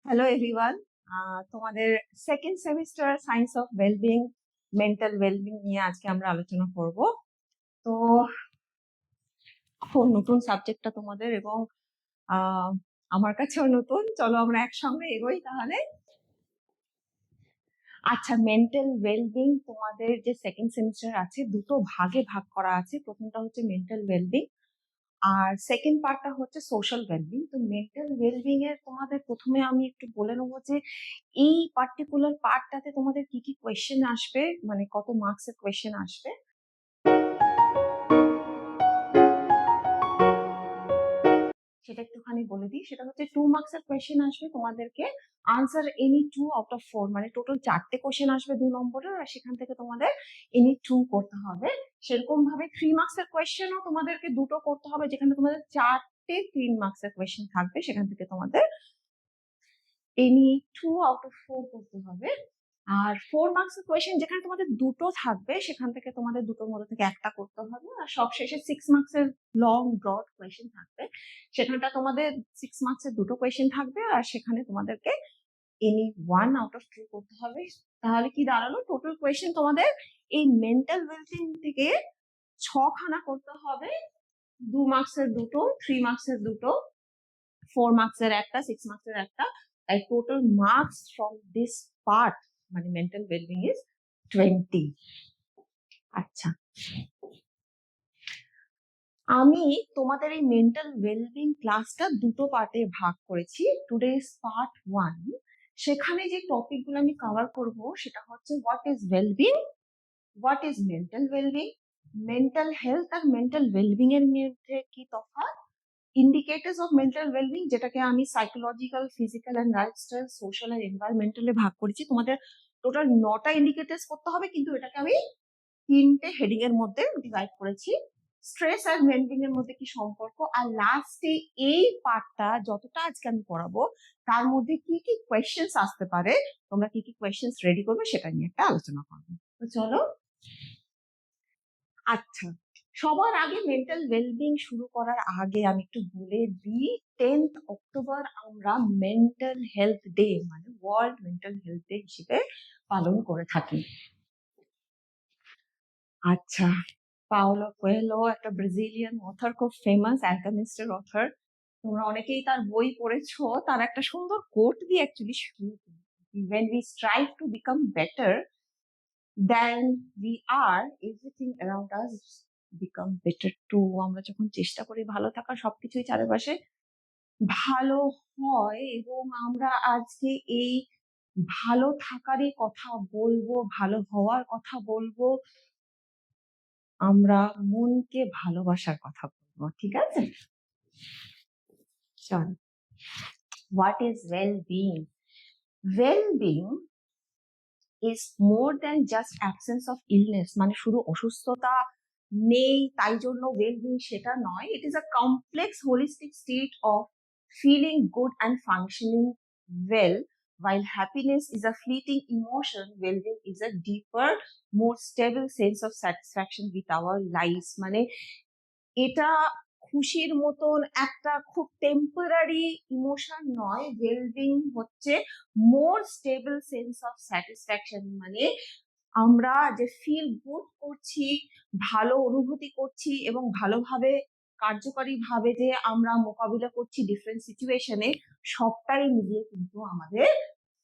Hello everyone, তোমাদের second semester science of wellbeing mental wellbeing নিয়ে আজকে আমরা আলোচনা করব। তো খুব নতুন সাবজেক্টটা তোমাদের এবং আহ, আমার কাছেও নতুন। চলো আমরা একসঙ্গে এগোই তাহলে। আচ্ছা, মেন্টাল ওয়েলবিং তোমাদের যে সেকেন্ড সেমিস্টার আছে দুটো ভাগে ভাগ করা আছে। প্রথমটা হচ্ছে মেন্টাল ওয়েলবিং আর সেকেন্ড পার্টটা হচ্ছে সোশ্যাল ওয়েলবিং। তো মেন্টাল ওয়েলবিং এর তোমাদের প্রথমে আমি একটু বলে নেবো যে এই পার্টিকুলার পার্টটাতে তোমাদের কি কি কোয়েশ্চেন আসবে, মানে কত মার্কসের কোয়েশ্চেন আসবে সেটা একটুখানি বলে দিই। সেটা হচ্ছে 2 মার্কসের কোয়েশ্চেন আসবে, তোমাদেরকে আনসার এনি 2 আউট অফ 4, মানে টোটাল 4টে কোয়েশ্চেন আসবে 2 নম্বরের, আর সেখান থেকে তোমাদের এনি 2 করতে হবে। সেরকম ভাবে 3 মার্কসের কোয়েশ্চেনও তোমাদেরকে দুটো করতে হবে, যেখানে তোমাদের 4টে 3 মার্কসের কোয়েশ্চেন থাকবে, সেখান থেকে তোমাদের এনি 2 আউট অফ 4 করতে হবে। আর 4 মার্কসের কোয়েশ্চেন যেখানে তোমাদের দুটো থাকবে, সেখান থেকে তোমাদের দুটোর মধ্যে থেকে একটা করতে হবে। আর সবশেষে 6 মার্কসের লং ব্রড কোয়েশ্চেন থাকবে, সেখানটা তোমাদের 6 মার্কসের দুটো কোয়েশ্চেন থাকবে, আর সেখানে তোমাদেরকে এনি 1 আউট অফ 2 করতে হবে। তাহলে কি দাঁড়ালো, টোটাল কোয়েশ্চেন তোমাদের এই মেন্টাল ওয়েলবিং থেকে 6খানা করতে হবে। 2 মার্কসের দুটো, 3 মার্কসের দুটো, 4 মার্কসের একটা, 6 মার্কসের একটা। তাই total marks from this part মানে মেন্টাল ওয়েলবিং ইজ 20। আচ্ছা, আমি তোমাদের এই মেন্টাল ওয়েলবিং ক্লাসটা দুটো পার্টে ভাগ করেছি। টুডেজ পার্ট 1, সেখানে যে টপিকগুলো আমি কভার করব সেটা হচ্ছে what is wellbeing, what is mental wellbeing, mental health আর মেন্টাল ওয়েলবিং এর মধ্যে কি তফাৎ, ইন্ডিকেটরস অফ মেন্টাল ওয়েলবিং যেটাকে আমি psychological, physical and lifestyle, social and এনভায়রনমেন্টালে ভাগ করেছি। তোমাদের টোটাল 9টা ইন্ডিকেটরস করতে হবে, কিন্তু এটাকে আমি 3টে হেডিং এর মধ্যে ডিভাইড করেছি। স্ট্রেস আর ওয়েলবিং এর মধ্যে কি সম্পর্ক, আর লাস্টে এই পার্টটা যতটা আজকে আমি পড়াবো তার মধ্যে কি কি কোয়েশ্চেন্স আসতে পারে, তোমরা কি কি কোয়েশ্চেন্স রেডি করবে সেটা নিয়ে একটা আলোচনা করবো। তো চলো। আচ্ছা, সবার আগে মেন্টাল ওয়েলবিং শুরু করার আগে আমি একটু বলে দিই, 10th অক্টোবর আমরা মেন্টাল হেলথ ডে মানে ওয়ার্ল্ড মেন্টাল হেলথ ডে হিসেবে পালন করে থাকি। আচ্ছা, পাওলো কোয়েলো একটা ব্রাজিলিয়ান অথর, খুব ফেমাস অ্যালকেমিস্টের অথর। তোমরা অনেকেই তার বই পড়েছো। তার একটা সুন্দর কোট দিয়ে অ্যাকচুয়ালি শুরু করি, when we strive to become better than we are, everything around us become better too. আমরা যখন চেষ্টা করি ভালো থাকার, সবকিছুই চারিপাশে ভালো হয়। এবং আমরা আজকে এই ভালো থাকারই কথা বলবো, ভালো হওয়ার কথা বলবো, আমরা মনকে ভালোবাসার কথা বলবো, ঠিক আছে? চল, what is wellbeing? Wellbeing is more than just absence of illness, মানে শুধু অসুস্থতা নেই তাই জন্য ওয়েলবিং সেটা নয়। It is a complex holistic state of feeling good and functioning well. While happiness is a fleeting emotion, well-being is a deeper, more stable sense of satisfaction with our lives. মানে এটা খুশির মতন একটা খুব temporary emotion নয়। Wellbeing হচ্ছে মোর stable sense of satisfaction, মানে আমরা যে ফিল গুড করছি, ভালো অনুভূতি করছি এবং ভালোভাবে কার্যকরী ভাবে যে আমরা মোকাবিলা করছি ডিফারেন্ট সিচুয়েশনে, সবটাই মিলিয়ে কিন্তু আমাদের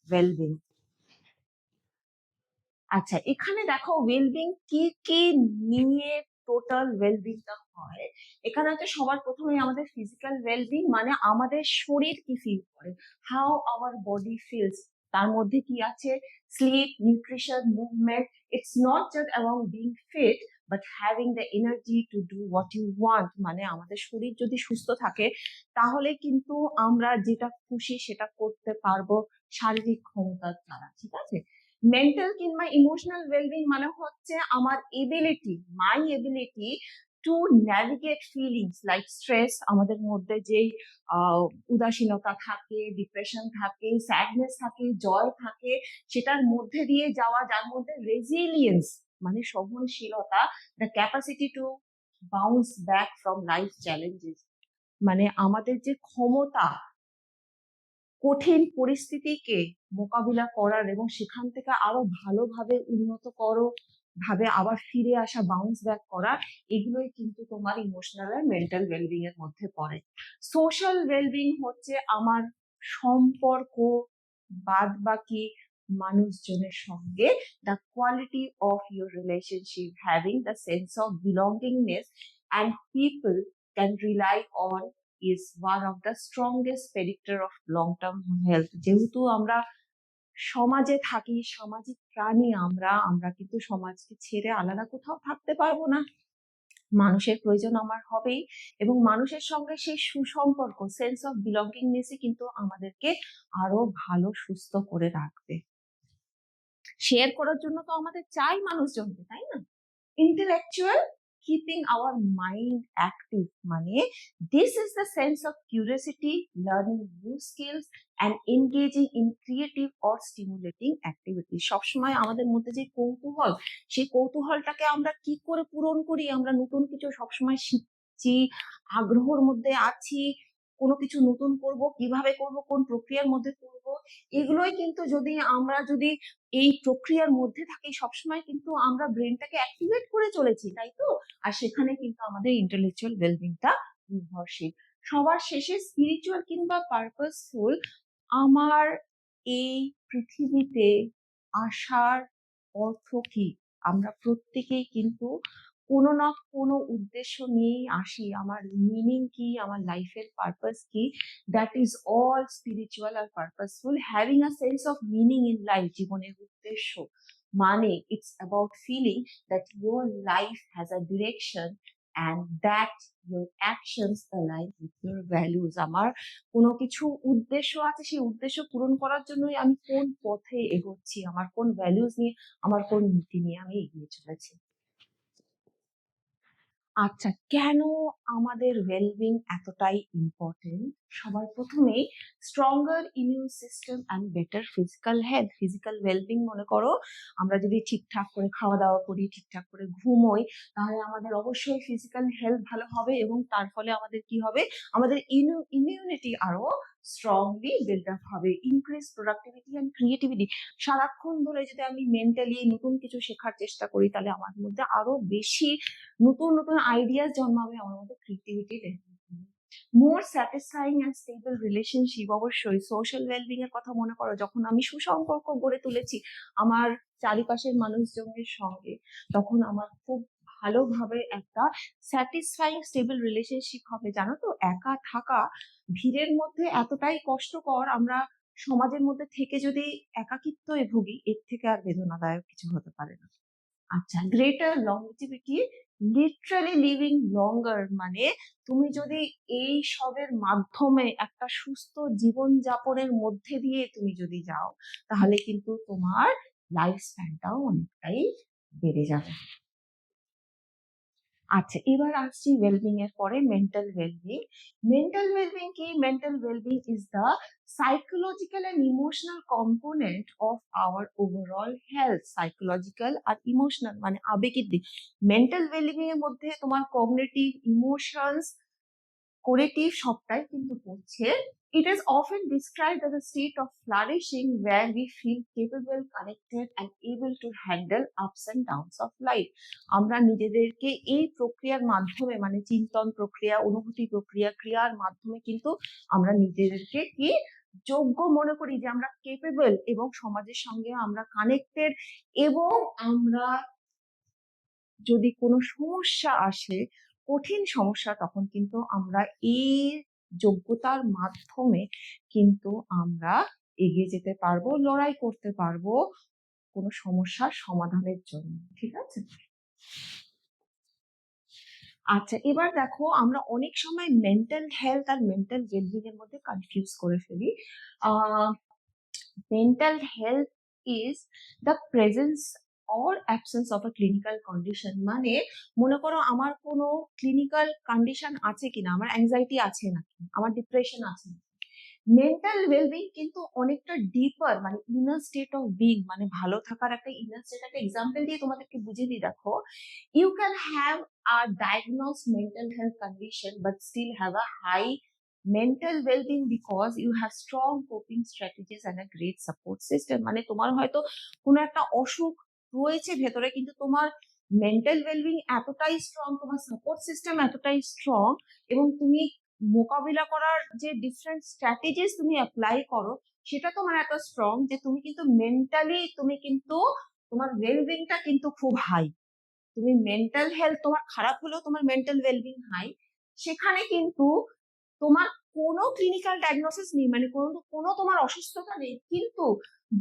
ওয়েলবিং। আচ্ছা, এখানে দেখো ওয়েলবিং কি কি নিয়ে টোটাল ওয়েলবিংটা হয়। এখানে হচ্ছে সবার প্রথমে আমাদের ফিজিক্যাল ওয়েলবিং, মানে আমাদের শরীর কি ফিল করে, হাউ আওয়ার বডি ফিলস। তার মধ্যে কি আছে, sleep, nutrition, movement. It's not just about being fit but having the energy to do what you want. মানে আমাদের শরীর যদি সুস্থ থাকে তাহলে কিন্তু আমরা যেটা খুশি সেটা করতে পারবো শারীরিক ক্ষমতার দ্বারা, ঠিক আছে? মেন্টাল কিংবা ইমোশনাল ওয়েলবিং মানে হচ্ছে আমার my ability to navigate feelings like stress. আমাদের মধ্যে যেই উদাসীনতা থাকে, ডিপ্রেশন থাকে, স্যাডনেস থাকে, জয় থাকে, সেটার মধ্যে দিয়ে যাওয়া, যার মধ্যে রেজিলিয়েন্স মানে সহনশীলতা, the capacity to bounce back from life challenges, মানে আমাদের যে ক্ষমতা কঠিন পরিস্থিতিকে মোকাবিলা করার এবং সেখান থেকে আরো ভালোভাবে উন্নত করো ভাবে আবার ফিরে আসা, বাউন্স ব্যাক করা, এগুলোই কিন্তু তোমার ইমোশনাল আর মেন্টাল ওয়েলবিং এর মধ্যে পড়ে। সোশ্যাল ওয়েলবিং হচ্ছে আমার সম্পর্ক বাদ বাকি মানুষজনের সঙ্গে, the quality of your relationship, having the sense of belongingness and people can rely on is one of the strongest predictor of long term health. যেহেতু আমরা সমাজে থাকি, সামাজিক প্রাণী, আমরা কিন্তু সমাজকে ছেড়ে আলাদা কোথাও থাকতে পারবো না। মানুষের প্রয়োজন আমার হবেই, এবং মানুষের সঙ্গে সেই সুসম্পর্ক, সেন্স অফ বিলঙ্গিংনেসই কিন্তু আমাদেরকে আরো ভালো সুস্থ করে রাখবে। শেয়ার করার জন্য তো আমাদের চাই মানুষজনকে, তাই না? Intellectual, keeping our mind active, মানে this is the sense of curiosity, learning new skills and engaging in creative or stimulating activities. সবসময় আমাদের মধ্যে যে কৌতূহল, সেই কৌতূহলটাকে আমরা কি করে পূরণ করি, আমরা নতুন কিছু সবসময় শিখছি, আগ্রহের মধ্যে আছি, কোনো কিছু নতুন করব, কিভাবে করব, কোন প্রক্রিয়ার মধ্যে করব, এগুলোই কিন্তু যদি এই প্রক্রিয়ার মধ্যে থাকি সবসময়, কিন্তু আমরা ব্রেনটাকে অ্যাক্টিভেট করে চলেছি, তাই তো? আর সেখানে কিন্তু আমাদের ইন্টেলেকচুয়াল ওয়েলবিংটা নির্ভরশীল। সবার শেষে স্পিরিচুয়াল কিংবা পারপাসফুল, আমার এই পৃথিবীতে আসার অর্থ কি? আমরা প্রত্যেকেই কিন্তু কোনো না কোনো উদ্দেশ্য নিয়েই আসি। আমার মিনিং কি, আমার লাইফের পারপাস কি, দ্যাট ইজ অল স্পিরিচুয়াল আর purposeful. Having a sense of meaning in life, জীবনের উদ্দেশ্য মানে it's about feeling that your life has a direction and that your actions align with your values. আমার কোনো কিছু উদ্দেশ্য আছে, সেই উদ্দেশ্য পূরণ করার জন্যই আমি কোন পথে এগোচ্ছি, আমার কোন ভ্যালুজ নিয়ে, আমার কোন নীতি নিয়ে আমি এগিয়ে চলেছি। আচ্ছা, কেন আমাদের ওয়েলবিং এতটাই ইম্পর্টেন্ট? সবার প্রথমেই stronger immune system and better physical health. Physical wellbeing মনে করো, আমরা যদি ঠিকঠাক করে খাওয়া দাওয়া করি, ঠিকঠাক করে ঘুমোই, তাহলে আমাদের অবশ্যই ফিজিক্যাল হেলথ ভালো হবে, এবং তার ফলে আমাদের কি হবে, আমাদের ইমিউনিটি আরো স্ট্রংলি বিল্ড আপ হবে। Increase productivity and creativity. সারাক্ষণ ধরে যদি আমি মেন্টালি নতুন কিছু শেখার চেষ্টা করি, তাহলে আমার মধ্যে আরো বেশি নতুন নতুন আইডিয়াস জন্মাবে, আমার মধ্যে ক্রিয়েটিভিটি ডেভেলপ হবে। মোর স্যাটিসফাইং অ্যান্ড স্টেবল রিলেশনশিপ। অবশ্যই সোশ্যাল ওয়েলবিং এর কথা মনে করো, যখন আমি সুসম্পর্ক গড়ে তুলেছি আমার চারিপাশের মানুষজনের সঙ্গে, তখন আমার খুব ভালোভাবে একটা স্যাটিসফাইং স্টেবল রিলেশনশিপ হবে। জানো তো, একা থাকা ভিড়ের মধ্যে এতটাই কষ্টকর, আমরা সমাজের মধ্যে থেকে যদি একাকিত্বে ভুগি, এর থেকে আর বেদনাদায়ক কিছু হতে পারে না। আচ্ছা, গ্রেটার লংজিভিটি, লিটারালি লিভিং লঙ্গার, মানে তুমি যদি এই সবের মাধ্যমে একটা সুস্থ জীবন যাপনের মধ্যে দিয়ে তুমি যদি যাও, তাহলে কিন্তু তোমার লাইফ স্প্যানটাও অনেকটাই বেড়ে যাবে। আচ্ছা, এবার আসছি ওয়েলবিং এর পরে মেন্টাল ওয়েলবিং। মেন্টাল ওয়েলবিং কি? Mental wellbeing is the psychological and emotional component of our overall health. Psychological আর ইমোশনাল মানে আবেগের দিক। মেন্টাল ওয়েলবিং এর মধ্যে তোমার কগনিটিভ, ইমোশনস, কোরেটিভ সবটাই কিন্তু পড়ছে। It is often described as a state of flourishing where we feel capable, connected and able to handle ups and downs of life. আমরা নিজেদেরকে এই প্রক্রিয়ার মাধ্যমে, মানে চিন্তন প্রক্রিয়া, অনুভূতি প্রক্রিয়া, ক্রিয়ার মাধ্যমে কিন্তু আমরা নিজেদেরকে কি যোগ্য মনে করি যে আমরা কেপেবল, এবং সমাজের সঙ্গে আমরা কানেক্টেড, এবং আমরা যদি কোনো সমস্যা আসে, কঠিন সমস্যা, তখন কিন্তু আমরা এই যোগ্যতার মাধ্যমে কিন্তু আমরা এগিয়ে যেতে পারবো, লড়াই করতে পারবো কোনো সমস্যার সমাধানের জন্য। ঠিক আছে? আচ্ছা, এবার দেখো, আমরা অনেক সময় মেন্টাল হেলথ আর মেন্টাল ওয়েলবিং এর মধ্যে কনফিউজ করে ফেলি। Mental health is the presence or absence of a clinical condition, মানে মনে করো আমার কোনো ক্লিনিক্যাল কন্ডিশন আছে কিনা, আমার অ্যাংজাইটি আছে নাকি, আমার ডিপ্রেশন আছে নাকি। মেন্টাল ওয়েলবিং কিন্তু অনেকটা ডিপার, মানে ইনার স্টেট অফ বিং, মানে ভালো থাকার একটা ইনার স্টেট। একটা এক্সাম্পল দিয়ে তোমাদেরকে বুঝিয়ে দিই। দেখো, you can have a diagnose mental health condition but still have a high mental wellbeing because you have strong coping strategies and a great support system. মানে তোমার হয়তো কোনো একটা অসুখ রয়েছে ভেতরে, কিন্তু তোমার মেন্টাল ওয়েলবিং এতটাই স্ট্রং, তোমার সাপোর্ট সিস্টেম এতটাই স্ট্রং, এবং তুমি মোকাবিলা করার যে ডিফারেন্ট স্ট্র্যাটেজিস তুমি অ্যাপ্লাই করো সেটা তোমার এত স্ট্রং যে তুমি কিন্তু মেন্টালি তুমি কিন্তু তোমার ওয়েলবিংটা কিন্তু খুব হাই। তুমি মেন্টাল হেলথ তোমার খারাপ হলেও তোমার মেন্টাল ওয়েলবিং হাই। সেখানে কিন্তু তোমার কোনো ক্লিনিক্যাল ডায়াগনোসিস নেই, মানে কোনো কোনো তোমার অসুস্থতা নেই, কিন্তু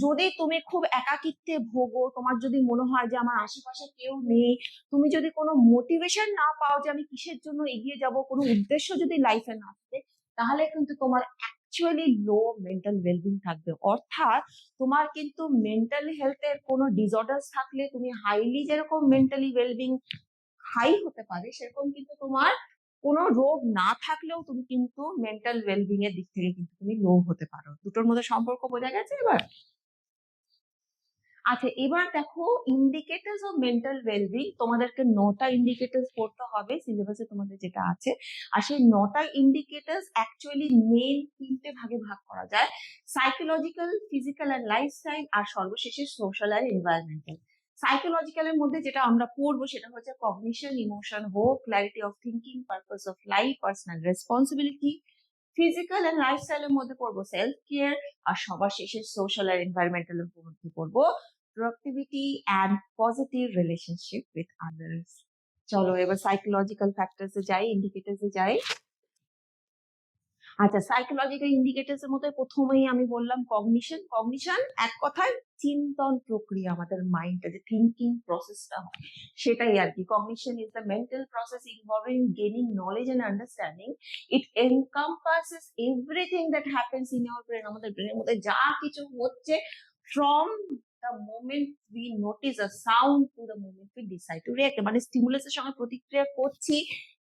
যদি তুমি খুব একাকিত্বে ভোগো, তোমার যদি মনে হয় যে আমার আশেপাশে কেউ নেই, তুমি যদি কোনো মোটিভেশন না পাও যে আমি কিসের জন্য এগিয়ে যাব, কোনো উদ্দেশ্য যদি লাইফে না থাকে, তাহলে কিন্তু তোমার অ্যাকচুয়ালি লো মেন্টাল ওয়েলবিং থাকবে। অর্থাৎ তোমার কিন্তু মেন্টাল হেলথের কোনো ডিসঅর্ডার্স থাকলে তুমি হাইলি যেরকম মেন্টালি ওয়েলবিং হাই হতে পারে, সেরকম কিন্তু তোমার কোনো রোগ না থাকলেও তুমি কিন্তু মেন্টাল ওয়েলবিং এর দিক থেকে কিন্তু তুমি লো হতে পারো। দুটোর মধ্যে সম্পর্ক বোঝা গেছে এবার? আচ্ছা, এবার দেখো ইন্ডিকেটরস অফ মেন্টাল ওয়েলবিং। তোমাদেরকে 9টা ইন্ডিকেটরস পড়তে হবে সিলেবাসে তোমাদের যেটা আছে। আর সেই 9টা ইন্ডিকেটরস অ্যাকচুয়ালি মেইন 3টে ভাগে ভাগ করা যায়: সাইকোলজিক্যাল, ফিজিক্যাল অ্যান্ড লাইফস্টাইল, আর সর্বশেষে সোশ্যাল আর এনভায়রনমেন্টাল। সাইকোলজিক্যালের মধ্যে যেটা আমরা পড়বো সেটা হচ্ছে cognition, emotion, hope, clarity of thinking, purpose of life, personal responsibility. Physical and লাইফস্টাইলের মধ্যে পড়বো সেলফ কেয়ার, আর সবার শেষে সোশ্যাল আর এনভায়রনমেন্টালের মধ্যে পড়বো productivity and positive relationship with others. চলো এবার সাইকোলজিক্যাল ফ্যাক্টরস এ যাই, ইন্ডিকেটরস এ যাই। আচ্ছা, সাইকোলজিক্যাল ইন্ডিকেটরস এর মধ্যে প্রথমেই আমি বললাম কগনিশন। কগনিশন এক কথায় চিন্তন প্রক্রিয়া, আমাদের মাইন্ডটা যে থিঙ্কিং প্রসেসটা হয় সেটাই আর কি। Cognition is the mental process involving gaining knowledge and understanding. It encompasses everything that happens in our brain. আমাদের ব্রেনের মধ্যে যা কিছু হচ্ছে from the moment we notice a sound to the moment we decide to react, মানে স্টিমুলাসের সঙ্গে প্রতিক্রিয়া করছি,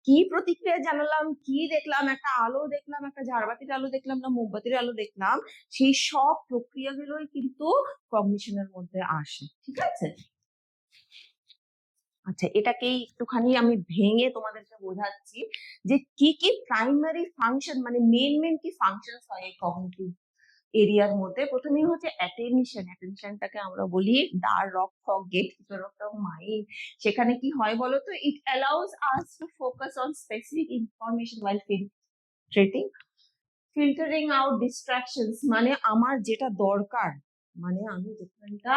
কি প্রতিক্রিয়া জানালাম, কি দেখলাম, একটা আলো দেখলাম, একটা ঝাড়বাতির আলো দেখলাম না মোমবাতির আলো দেখলাম, সেই সব প্রক্রিয়াগুলোই কিন্তু কগনিশনের মধ্যে আসে। ঠিক আছে? আচ্ছা, এটাকেই একটুখানি আমি ভেঙে তোমাদেরকে বোঝাচ্ছি যে কি কি প্রাইমারি ফাংশন, মানে মেন মেন কি ফাংশন হয় এই কগনিটিভ এরিয়ার মধ্যে। প্রথমেই হচ্ছে অ্যাটেনশন। অ্যাটেনশনটাকে আমরা বলি দ্বার রক্ষক, gate keeper of the mind. সেখানে কি হয় বলতো? It allows us to focus on specific information while filtering out distractions. মানে আমার যেটা দরকার, মানে আমি যেখানটা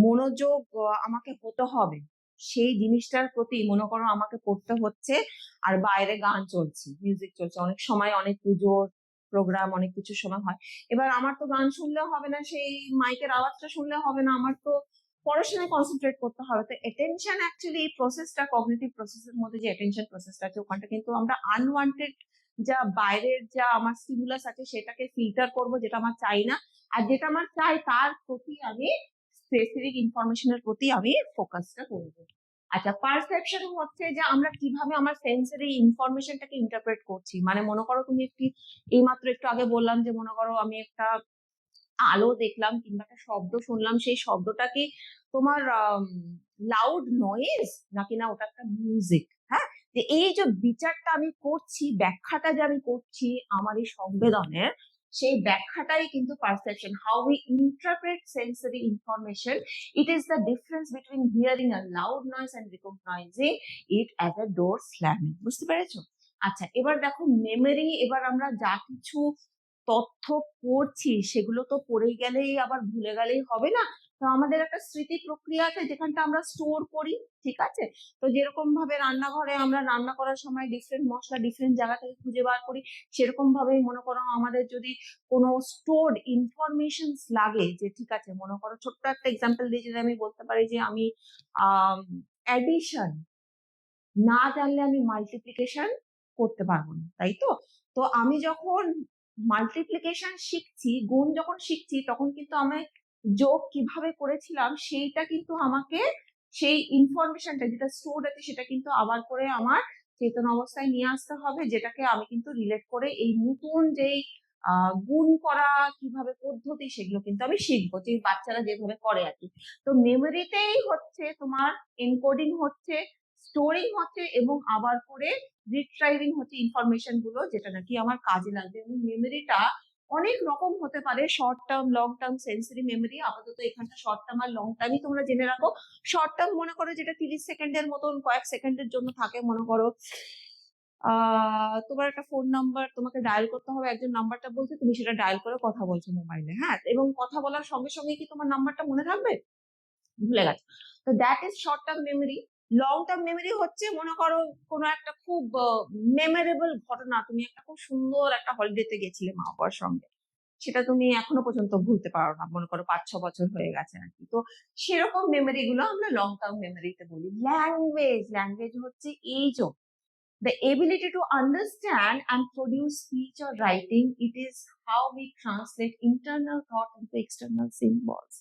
মনোযোগ আমাকে হতে হবে সেই জিনিসটার প্রতি, মনে করো আমাকে পড়তে হচ্ছে আর বাইরে গান চলছে, মিউজিক চলছে, অনেক সময় অনেক পুজোর প্রোগ্রাম অনেক কিছুর সময় হয়। এবার আমার তো গান শুনলে হবে না, সেই মাইকের আওয়াজটা শুনলে হবে না, আমার তো পড়াশোনায় কনসেন্ট্রেট করতে হবে। তো অ্যাটেনশন অ্যাকচুয়ালি এই প্রসেসটা, কগনিটিভ প্রসেসের মধ্যে যে অ্যাটেনশন প্রসেসটা আছে, ওখানটা কিন্তু আমরা আনওয়ান্টেড যা বাইরের যা আমার স্টিমুলাস আছে সেটাকে ফিল্টার করব, যেটা আমার চাই না, আর যেটা আমার চাই তার প্রতি আমি স্পেসিফিক ইনফরমেশনের প্রতি আমি ফোকাসটা করব। আচ্ছা, পারসেপশন হচ্ছে যে আমরা কিভাবে আমার সেন্সরি ইনফরমেশনটাকে ইন্টারপ্রেট করছি। মানে মনে করো তুমি এইমাত্র একটু আগে বললাম যে মনে করো আমি একটা আলো দেখলাম কিংবা একটা শব্দ শুনলাম, সেই শব্দটা কি তোমার লাউড নয়েজ নাকি না ওটা একটা মিউজিক? হ্যাঁ, যে এই যে বিচারটা আমি করছি, ব্যাখ্যাটা যে আমি করছি আমার এই সংবেদনের, সেই ব্যাখ্যাটাই কিন্তু perception. How we interpret sensory information, it is the difference between hearing a loud noise and recognizing it as a door slamming. বুঝতে পেরেছো? আচ্ছা, এবার দেখো মেমোরি। এবার আমরা যা কিছু তথ্য পড়ছি সেগুলো তো পড়ে গেলেই আবার ভুলে গেলেই হবে না। তো আমাদের একটা স্মৃতি প্রক্রিয়া আছে যেখানটা আমরা স্টোর করি। ঠিক আছে? তো যেরকম ভাবে রান্নাঘরে আমরা রান্না করার সময় ডিফারেন্ট মশলা ডিফারেন্ট জায়গা থেকে খুঁজে বার করি, সেরকম ভাবেই মনে করো আমাদের যদি কোনো স্টোরড ইনফরমেশন লাগে, যে ঠিক আছে মনে করো ছোট্ট একটা এক্সাম্পল দিয়ে যদি আমি বলতে পারি যে আমি অ্যাডিশন না জানলে আমি মাল্টিপ্লিকেশন করতে পারবো না, তাই তো? তো আমি যখন মাল্টিপ্লিকেশন শিখছি, গুণ যখন শিখছি, তখন কিন্তু আমি যোগ কিভাবে করেছিলাম সেইটা কিন্তু আমাকে, সেই ইনফরমেশনটা যেটা স্টোর আছে সেটা কিন্তু আবার করে আমার চেতন অবস্থায় নিয়ে আসতে হবে, যেটাকে আমি কিন্তু রিলেট করে এই নতুন যেই গুণ করা কিভাবে পদ্ধতি সেগুলো কিন্তু আমি শিখবো, যে বাচ্চারা যেভাবে করে আর কি। তো মেমোরিতেই হচ্ছে তোমার এনকোডিং হচ্ছে, স্টোরিং হচ্ছে এবং আবার করে রিট্রাইভিং হচ্ছে ইনফরমেশন গুলো, যেটা নাকি আমার কাজে লাগবে। এবং মেমোরিটা অনেক রকম হতে পারে, short term, long term, sensory memory. আপাতত এখানটা শর্ট টার্ম আর লং টার্মই তোমরা জেনে রাখো। শর্ট টার্ম মনে করো যেটা 30 সেকেন্ডের মতন, কয়েক সেকেন্ডের জন্য থাকে। মনে করো তোমার একটা ফোন নাম্বার তোমাকে ডায়াল করতে হবে, একজন নাম্বারটা বলছে, তুমি সেটা ডায়াল করে কথা বলছো মোবাইলে, হ্যাঁ, এবং কথা বলার সঙ্গে সঙ্গে কি তোমার নাম্বারটা মনে থাকবে? ভুলে গেছো। তো that is short term memory. Long term memory হচ্ছে মনে করো কোনো একটা খুব মেমোরেবল ঘটনা, তুমি একটা খুব সুন্দর একটা হলিডেতে গেছিলে মা বাবার সঙ্গে, সেটা তুমি এখনো পর্যন্ত ভুলতে পারো না, মনে করো 5-6 বছর হয়ে গেছে আর কি। তো সেরকম মেমোরি গুলো আমরা লং টার্ম মেমোরিতে বলি। ল্যাঙ্গুয়েজ, ল্যাঙ্গুয়েজ হচ্ছে এই যে the ability to understand and produce speech or writing. It is how we translate internal thought into external symbols.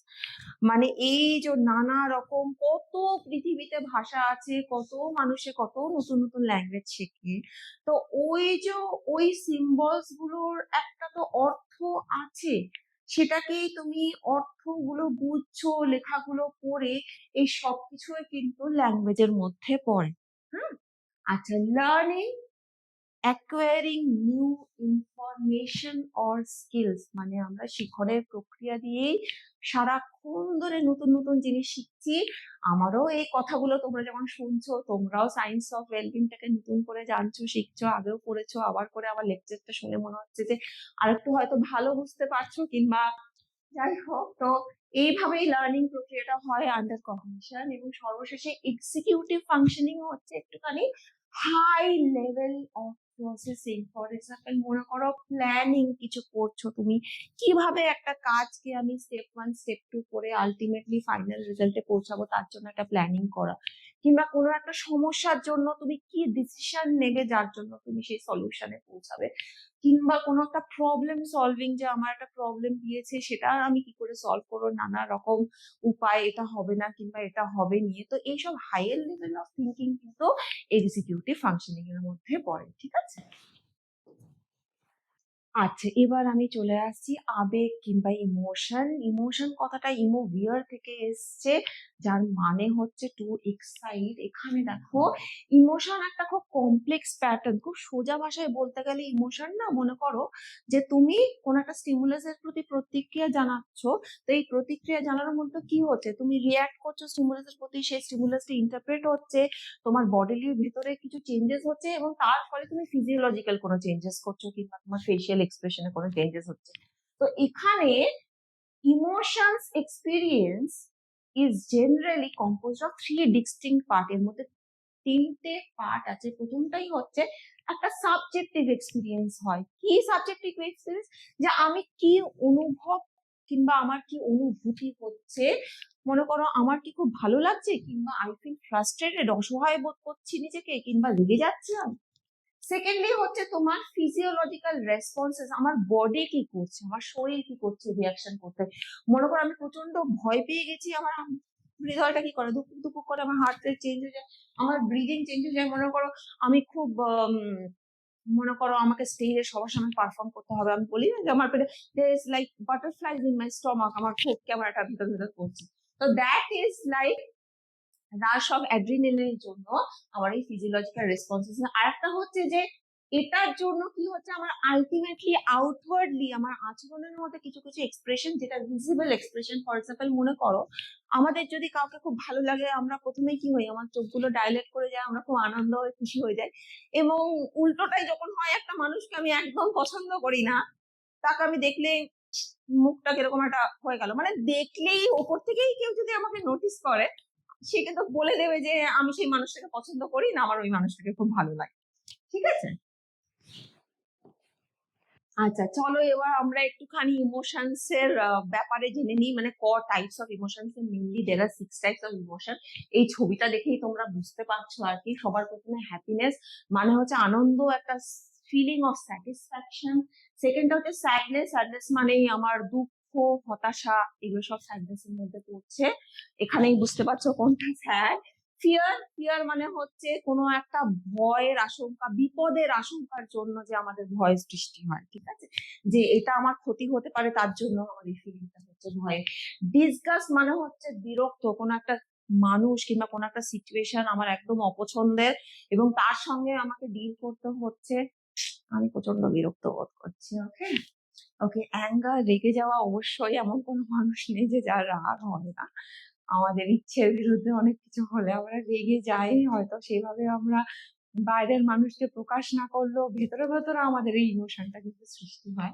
মানে এই যে নানা রকম কত পৃথিবীতে ভাষা আছে, কত মানুষে কত নতুন নতুন ল্যাঙ্গুয়েজ শেখে। তো ওই যে ওই সিম্বলস গুলোর একটা তো অর্থ আছে, সেটাকেই তুমি অর্থগুলো বুঝছো, লেখাগুলো পড়ে, এই সবকিছুই কিন্তু ল্যাঙ্গুয়েজের মধ্যে পড়ে। হুম। আচ্ছা, learning, acquiring new information or skills, মানে আমরা শিখনের প্রক্রিয়া দিয়েই সারাক্ষণ ধরে নতুন নতুন জিনিস শিখছি। আমারও এই কথাগুলো তোমরা যখন শুনছো, তোমরাও সায়েন্স অফ ওয়েলবিংটাকে নতুন করে জানছো, শিখছো, আগেও পড়েছো, আবার করে আমার লেকচারটা শুনে মনে হচ্ছে যে আরেকটু হয়তো ভালো বুঝতে পারছো, কিংবা যাই হোক। তো এইভাবেই লার্নিং প্রক্রিয়াটা হয় আন্ডার কগনিশন। এবং সর্বশেষে এক্সিকিউটিভ ফাংশনিং হচ্ছে একটুখানি high level of processing. For example মনে করো প্ল্যানিং কিছু করছো তুমি, কিভাবে একটা কাজকে আমি স্টেপ 1 স্টেপ 2 করে আলটিমেটলি ফাইনাল রেজাল্টে পৌঁছাবো, তার জন্য একটা প্ল্যানিং করা। কিংবা কোনো একটা সমস্যার জন্য তুমি কি ডিসিশন নেবে, যার জন্য তুমি সেই সলিউশনে পৌঁছাবে। কিংবা কোনো একটা প্রবলেম সলভিং, যে আমার একটা প্রবলেম দিয়েছে, সেটা আমি কি করে সলভ করবো, নানা রকম উপায়, এটা হবে না কিংবা এটা হবে নিয়ে। তো এইসব হাইয়ার লেভেল অফ থিঙ্কিং কিন্তু এক্সিকিউটিভ ফাংশনিং এর মধ্যে পড়ে। ঠিক আছে। আচ্ছা, এবার আমি চলে আসছি আবেগ কিংবা ইমোশন। ইমোশন কথাটা ইমোভিয়ার থেকে এসছে, যার মানে হচ্ছে টু এক্সাইট। এখানে দেখো ইমোশন একটা খুব কমপ্লেক্স প্যাটার্ন। খুব সোজা ভাষায় বলতে গেলে ইমোশন না, মনে করো যে তুমি কোন একটা স্টিমুলাসের প্রতি প্রতিক্রিয়া জানাচ্ছ। তো এই প্রতিক্রিয়া জানানোর মধ্যে কি হচ্ছে, তুমি রিয়াক্ট করছো স্টিমুলাসের প্রতি, সেই স্টিমুলাসটি ইন্টারপ্রেট হচ্ছে, তোমার বডির ভিতরে কিছু চেঞ্জেস হচ্ছে, এবং তার ফলে তুমি ফিজিওলজিক্যাল কোনো চেঞ্জেস করছো, কিংবা তোমার ফেসিয়াল এক্সপ্রেশনে কোনো চেঞ্জেস হচ্ছে। তো এখানে emotions experience is generally composed of 3 distinct part. এর মধ্যে 3টে পার্ট আছে। প্রথমটাই হচ্ছে একটা সাবজেক্টিভ এক্সপিরিয়েন্স হয়। কি সাবজেক্টিভ এক্সপিরিয়েন্স? যে আমি কি অনুভব কিংবা আমার কি অনুভূতি হচ্ছে। মনে করো আমার কি খুব ভালো লাগছে, কিংবা আই ফিল ফ্রাস্ট্রেটেড, অসহায় বোধ করছি নিজেকে, কিংবা রেগে যাচ্ছি আমি। সেকেন্ডলি হচ্ছে তোমার ফিজিওলজিক্যাল রেসপন্সেস, আমার বডি কি করছে, আমার শরীর কি করছে রিয়াকশন করতে। মনে করো আমি প্রচন্ড ভয় পেয়ে গেছি, আমার হৃদয়টা কি করে, ধুকপুক ধুকপুক করে, আমার হার্ট রেট চেঞ্জ হয়ে যায়, আমার ব্রিদিং চেঞ্জ হয়ে যায়। মনে করো আমি খুব মনে করো আমাকে স্টেজে সবার সামনে পারফর্ম করতে হবে, আমি বলি না যে আমার পেটে there is like butterflies in my stomach, আমার খুব কেমন একটা ভিতর ভিতর করছে। তো that is like rush of অ্যাড্রিনালিনের জন্য আমার এই ফিজিওলজিক্যাল রেসপন্সেস। আর একটা হচ্ছে যে এটার জন্য কি হচ্ছে, আমার আলটিমেটলি আউটওয়ার্ডলি আমার আচরণের মধ্যে কিছু কিছু এক্সপ্রেশন, যেটা ভিজিবল এক্সপ্রেশন। ফর এক্সাম্পল মনে করো আমাদের যদি কাউকে খুব ভালো লাগে, আমরা প্রথমেই কি হই, আমার চোখগুলো ডাইলেট করে যায়, আমরা খুব আনন্দ হয়ে খুশি হয়ে যাই। এবং উল্টোটাই যখন হয়, একটা মানুষকে আমি একদম পছন্দ করি না, তাকে আমি দেখলে মুখটা কিরকম একটা হয়ে গেল, মানে দেখলেই ওপর থেকেই কেউ যদি আমাকে নোটিস করে, সে কিন্তু বলে দেবে যে আমি সেই মানুষটাকে পছন্দ করি না, আমার ওই মানুষটাকে খুব ভালো লাগে। ঠিক আছে। আচ্ছা, চলো এবার আমরা একটুখানি ইমোশনস এর ব্যাপারে জেনে নিই। মানে types of emotions, mainly there are 6 types of emotion. এই ছবিটা দেখেই তোমরা বুঝতে পারছো আর কি। সবার প্রথমে হ্যাপিনেস, মানে হচ্ছে আনন্দ, একটা ফিলিং অফ স্যাটিসফ্যাকশন। সেকেন্ডটা হচ্ছে স্যাডনেস, স্যাডনেস মানেই আমার দুঃখ, হতাশা, এগুলো সব স্যাডনেস এর মধ্যে পড়ছে। এখানেই বুঝতে পারছো কোনটা স্যাড। ফিয়ার, ফিয়ার মানে হচ্ছে কোনো একটা ভয়ের আশঙ্কা, বিপদের আশঙ্কার জন্য যে আমাদের ভয় সৃষ্টি হয়। ঠিক আছে, যে এটা আমার ক্ষতি হতে পারে, তার জন্য আমার এই ফিলিংটা হচ্ছে ভয়। ডিসগাস্ট মানে হচ্ছে বিরক্ত, কোনো একটা মানুষ কিংবা কোনো একটা সিচুয়েশন আমার একদম অপছন্দের এবং তার সঙ্গে আমাকে ডিল করতে হচ্ছে, আমি প্রচন্ড বিরক্ত বোধ করছি। ওকে, ওকে, অ্যাঙ্গার, রেগে যাওয়া, অবশ্যই এমন কোনো মানুষ নেই যে যার রাগ হয় না। আমাদের ইচ্ছের বিরুদ্ধে অনেক কিছু হলে আমরা রেগে যাই, হয়তো সেভাবে আমরা বাইরের মানুষকে প্রকাশ না করলেও ভেতরে ভেতরে আমাদের এই ইমোশনটা কিন্তু সৃষ্টি হয়।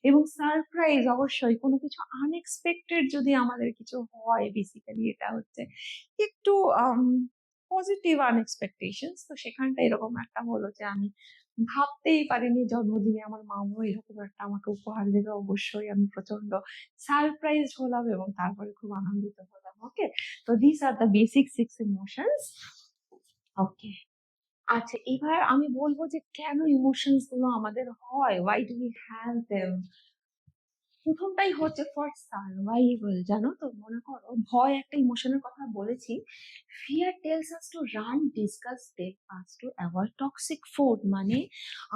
এবং সারপ্রাইজ, অবশ্যই কোনো কিছু আনএক্সপেক্টেড যদি আমাদের কিছু হয়, বেসিক্যালি এটা হচ্ছে একটু পজিটিভ আনএক্সপেকটেশনস। তো সেখানটা এরকম একটা হলো যে আমি ভাবতেই পারিনি জন্মদিনে আমার মামু এরকম একটা আমাকে উপহার দেবে। অবশ্যই আমি প্রচন্ড সারপ্রাইজড হলাম এবং তারপরে খুব আনন্দিত হলাম। ওকে, তো this are the basic 6 emotions. Okay, আচ্ছা, এবার আমি বলবো যে কেন ইমোশনস গুলো আমাদের হয়, why do we have them. প্রথমটাই হচ্ছে ফর সার্ভাইভাল। জানো তো, মনে করো ভয় একটা ইমোশনের কথা বলেছি। Fear tells us to run, disgust, tell us to avoid toxic food. মানে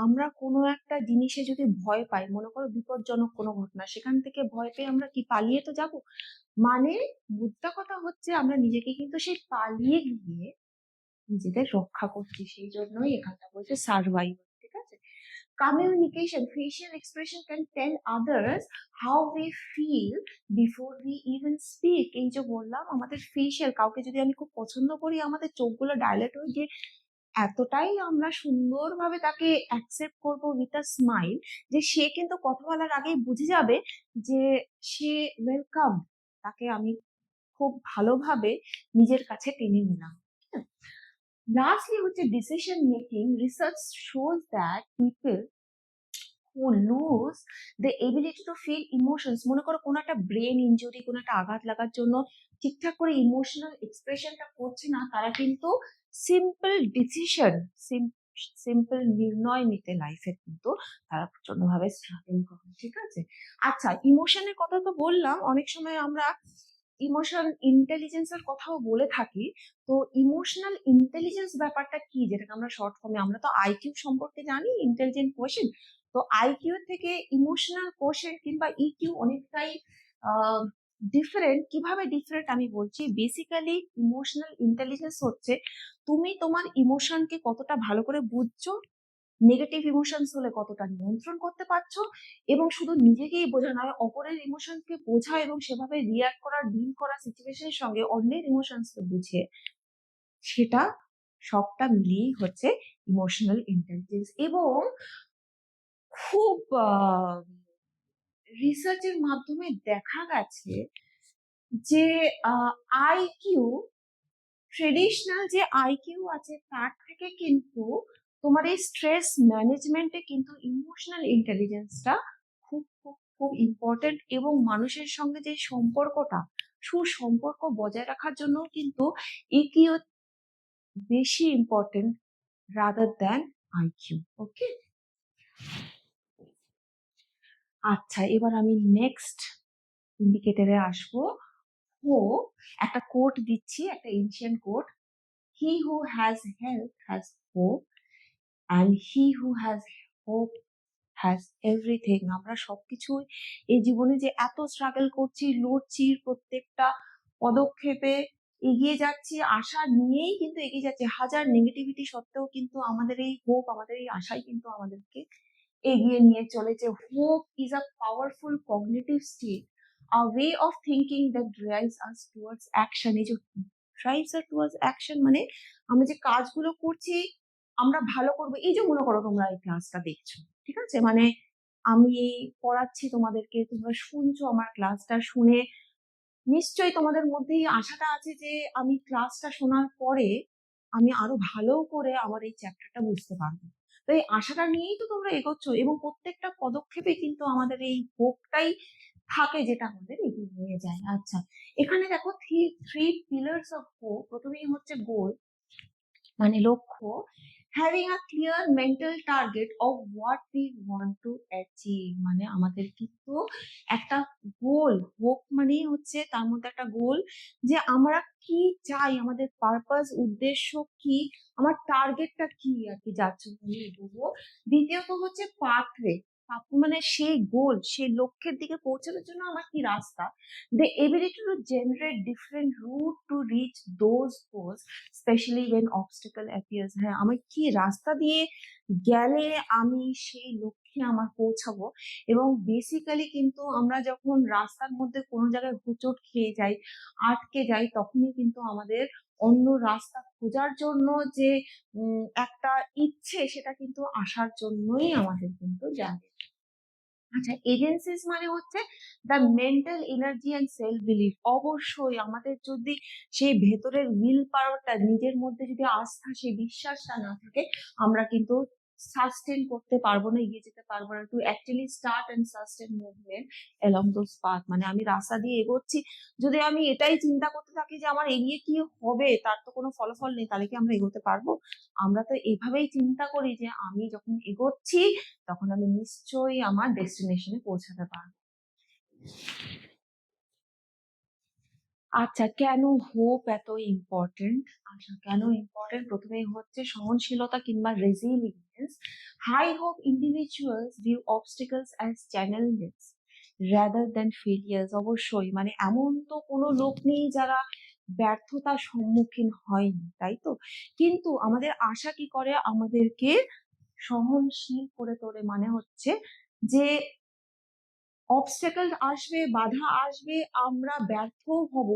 আমরা কোনো একটা জিনিসে যদি ভয় পাই, মনে করো বিপজ্জনক কোনো ঘটনা, সেখান থেকে ভয় পেয়ে আমরা কি পালিয়ে তো যাব? মানে মুদ্রা কথা হচ্ছে আমরা নিজেকে কিন্তু সেই পালিয়ে গিয়ে নিজেদের রক্ষা করছি। সেই জন্যই এখানটা বলছে সার্ভাইভাল। ঠিক আছে, communication, facial expression can tell others how we feel before we even speak. এই যে বললাম, আমাদের ফেসিয়াল, কাউকে যদি আমি খুব পছন্দ করি, আমাদের চোখগুলো ডাইলেট হয়ে গিয়ে এতটাই আমরা সুন্দরভাবে তাকে অ্যাকসেপ্ট করবো উইথ আ স্মাইল, যে সে কিন্তু কথা বলার আগেই বুঝে যাবে যে সে ওয়েলকাম, তাকে আমি খুব ভালোভাবে নিজের কাছে টেনে নিলাম। লাস্টলি হচ্ছে decision making. Research shows that people who lose the ability to feel emotions, মনে করো কোনো একটা ব্রেন ইনজুরি, কোনো একটা আঘাত লাগার জন্য ঠিকঠাক করে ইমোশনাল এক্সপ্রেশনটা করছে না, তারা কিন্তু সিম্পল ডিসিশন, সিম্পল নির্ণয় নিতে লাইফে কিন্তু তারা প্রচন্ড ভাবে স্ট্রাগল করে। ঠিক আছে, আচ্ছা, ইমোশনের কথা তো বললাম, অনেক সময় আমরা ইমোশনাল ইন্টেলিজেন্সের কথাও বলে থাকি। তো ইমোশনাল ইন্টেলিজেন্স ব্যাপারটা কি, যেটাকে আমরা শর্ট ফর্মে, আমরা তো আইকিউ সম্পর্কে জানি, ইন্টেলিজেন্ট কোয়েশ্চেন। তো আইকিউ থেকে ইমোশনাল কোশ্চেন কিংবা ইকিউ অনেকটাই ডিফারেন্ট। কিভাবে ডিফারেন্ট আমি বলছি। বেসিক্যালি ইমোশনাল ইন্টেলিজেন্স হচ্ছে তুমি তোমার ইমোশনকে কতটা ভালো করে বুঝছো, নেগেটিভ ইমোশনস হলে কতটা নিয়ন্ত্রণ করতে পারছো, এবং শুধু নিজেকেই বোঝা নয়, অপরের ইমোশনকে বোঝা এবং সেভাবে রিয়াক্ট করা, ডিল করা সিচুয়েশনের সঙ্গে অন্যের ইমোশনসকে বুঝে, সেটা সবটা মিলিয়েই হচ্ছে ইমোশনাল ইন্টেলিজেন্স। এবং খুব রিসার্চের মাধ্যমে দেখা গেছে যে আইকিউ, ট্রেডিশনাল যে আইকিউ আছে তার থেকে কিন্তু তোমার এই স্ট্রেস ম্যানেজমেন্টে কিন্তু ইমোশনাল ইন্টেলিজেন্সটা খুব খুব খুব ইম্পর্টেন্ট। এবং মানুষের সঙ্গে যে সম্পর্কটা, সুসম্পর্ক বজায় রাখার জন্য কিন্তু ইকিউ বেশি ইম্পর্টেন্ট রাদার দ্যান আইকিউ। ওকে, আচ্ছা, এবার আমি নেক্সট ইন্ডিকেটরে আসবো। ও একটা কোট দিচ্ছি, একটা ancient quote. He who has help has hope, and he who has hope has everything. আমরা সবকিছু এই জীবনে যে এত স্ট্রাগল করছি, লড়ছি, প্রত্যেকটা পদক্ষেপে এগিয়ে যাচ্ছি, আশা নিয়েই কিন্তু এগিয়ে যাচ্ছি। হাজার নেগেটিভিটি সত্ত্বেও কিন্তু আমাদের এই হোপ, আমাদের এই আশাই কিন্তু আমাদেরকে এগিয়ে নিয়ে চলেছে। Hope is a powerful cognitive state, a way of thinking that drives us towards action. এই যে drives us towards action মানে আমরা যে কাজগুলো করছি আমরা ভালো করবো। এই যে মনে করো তোমরা এই ক্লাসটা দেখছো, ঠিক আছে, মানে আমি পড়াচ্ছি তোমাদেরকে, তোমরা শুনছো আমার ক্লাসটা, শুনে নিশ্চয়ই তোমাদের মধ্যে এই আশাটা আছে যে আমি ক্লাসটা শোনার পরে আমি আরো ভালো করে আমার এই চ্যাপ্টারটা বুঝতে পারবো। তো এই আশাটা নিয়েই তো তোমরা এগোচ্ছ, এবং প্রত্যেকটা পদক্ষেপে কিন্তু আমাদের এই হোপটাই থাকে যেটা আমাদের এগিয়ে নিয়ে যায়। আচ্ছা, এখানে দেখো থ্রি পিলার্স অফ হোপ। প্রথমেই হচ্ছে গোল, মানে লক্ষ্য। Having a clear mental target of what we want to achieve, মানে আমাদের কিন্তু একটা গোল, হোপ মানে হচ্ছে তার মধ্যে একটা গোল, যে আমরা কি চাই, আমাদের পারপাস, উদ্দেশ্য কি, আমার টার্গেটটা কি আর কি, যার জন্য আমি এগোবো। দ্বিতীয়ত হচ্ছে পাথওয়ে। মানে সেই গোল, সেই লক্ষ্যের দিকে পৌঁছানোর জন্য আমার কি রাস্তা, the ability to generate different route to reach those goals, especially when obstacle appears. হ্যাঁ, আমি কি রাস্তা দিয়ে গেলে আমি সেই লক্ষ্যে আমার পৌঁছাবো। এবং বেসিক্যালি কিন্তু আমরা যখন রাস্তার মধ্যে কোনো জায়গায় হোঁচট খেয়ে যাই, আটকে যাই, তখনই কিন্তু আমাদের অন্য রাস্তা খোঁজার জন্য যে একটা ইচ্ছে, সেটা কিন্তু আসার জন্যই আমাদের কিন্তু জাগে। আচ্ছা, এজেন্সিস মানে হচ্ছে the mental energy and self belief. অবশ্যই আমাদের যদি সেই ভেতরের উইল পাওয়ারটা, নিজের মধ্যে যদি আস্থা, সেই বিশ্বাসটা না থাকে, আমরা কিন্তু সাস্টেন করতে পারবো না, এগিয়ে যেতে পারবো না। To actually start and sustain movement along those path, মানে আমি রাস্তা দিয়ে এগোচ্ছি, যদি আমি এটাই চিন্তা করতে থাকি যে আমার এগিয়ে কি হবে, তার তো কোনো ফলাফল নেই, তাহলে কি আমরা এগোতে পারবো? আমরা তো এভাবেই চিন্তা করি যে আমি যখন এগোচ্ছি তখন আমি নিশ্চয়ই আমার ডেস্টিনেশনে পৌঁছাতে পারবো। আচ্ছা, কেন হোপ এত ইম্পর্টেন্ট? আচ্ছা, কেন ইম্পর্টেন্ট? প্রথমেই হচ্ছে সহনশীলতা কিংবা resilience. High hope individuals view obstacles as challenges rather than failures. অবশ্যই, মানে এমন তো কোনো লোক নেই যারা ব্যর্থতার সম্মুখীন হয়নি, তাই তো? কিন্তু আমাদের আশা কি করে, আমাদেরকে সহনশীল করে তোলে। মানে হচ্ছে যে অবস্টাকল আসবে, বাধা আসবে, আমরা ব্যর্থ হব,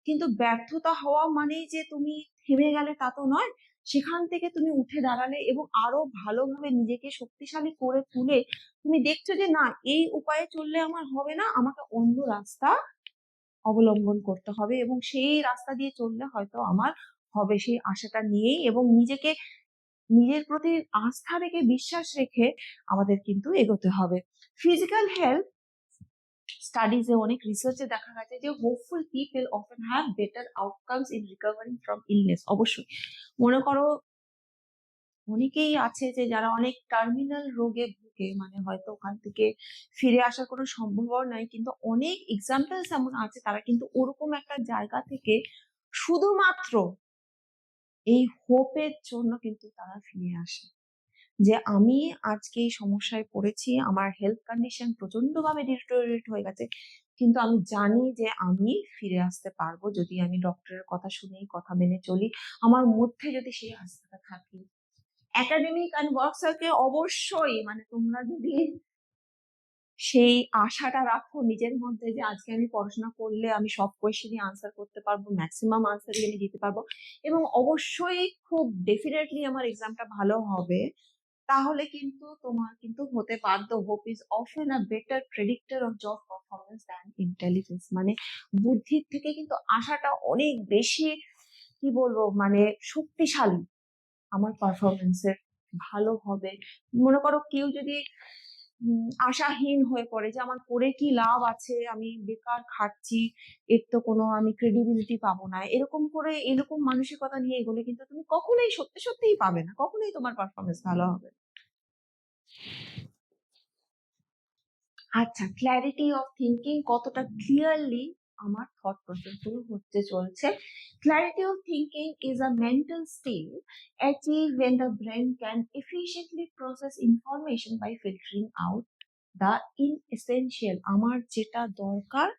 কিন্তু ব্যর্থতা হওয়া মানেই যে তুমি থেমে গেলে তা তো নয়। সেখান থেকে তুমি উঠে দাঁড়ালে এবং আরো ভালোভাবে নিজেকে শক্তিশালী করে তুলে তুমি দেখছো যে না, এই উপায়ে চললে আমার হবে না, আমাকে অন্য রাস্তা অবলম্বন করতে হবে, এবং সেই রাস্তা দিয়ে চললে হয়তো আমার হবে। সেই আশাটা নিয়েই এবং নিজের প্রতি আস্থা রেখে, বিশ্বাস রেখে আমাদের কিন্তু এগোতে হবে। ফিজিক্যাল হেলথ স্টাডিজে, অনেক রিসার্চে দেখা গেছে যে hopeful people often have better outcomes in recovering from illness. অবশ্যই, মনে করো অনেকেই আছে যে যারা অনেক টার্মিনাল রোগে ভুগে, মানে হয়তো ওখান থেকে ফিরে আসার কোনো সম্ভাবনা নাই, কিন্তু অনেক এক্সাম্পলস এমন আছে তারা কিন্তু ওরকম একটা জায়গা থেকে শুধুমাত্র এই হোপের জন্য কিন্তু তারা ফিরে আসে, যে আমি আজকে এই সমস্যায় পড়েছি, আমার হেলথ কন্ডিশন প্রচন্ড ভাবে ডিটোরিয়েট হয়ে গেছে, কিন্তু আমি জানি যে আমি ফিরে আসতে পারবো যদি আমি ডক্টরের কথা শুনি, কথা মেনে চলি, আমার মধ্যে যদি সেই আস্থাটা থাকে। একাডেমিক অ্যান্ড ওয়ার্ক সার্কেল, অবশ্যই মানে তোমরা যদি সেই আশাটা রাখো নিজের মধ্যে যে আজকে আমি পড়াশোনা করলে আমি সব কোয়েশ্চেনই আনসার করতে পারবো, ম্যাক্সিমাম আনসারই আমি দিতে পারবো, এবং অবশ্যই খুব ডেফিনেটলি আমার এক্সামটা ভালো হবে, তাহলে কিন্তু তোমার কিন্তু হতে বাধ্য। Hope is often a better predictor of job performance than intelligence. মানে বুদ্ধির থেকে কিন্তু আশাটা অনেক বেশি, কি বলবো, মানে শক্তিশালী আমার পারফরমেন্সের ভালো হবে। মনে করো কেউ যদি আশাহীন হয়ে পড়ে যে আমার করে কি লাভ আছে, আমি বেকার খাচ্ছি, এর তো কোনো আমি ক্রেডিবিলিটি পাবো না, এরকম করে এরকম মানসিকতা নিয়ে এগোলে কিন্তু তুমি কখনোই সত্যি সত্যিই পাবে না, কখনোই তোমার পারফরমেন্স ভালো হবে। আচ্ছা, ক্ল্যারিটি অফ থিঙ্কিং, কতটা ক্লিয়ারলি আমার থট প্রসেস গুলো হচ্ছে চলছে। Clarity of thinking is a mental state achieved when the brain can efficiently process information by filtering out the inessential। আমার যেটা দরকার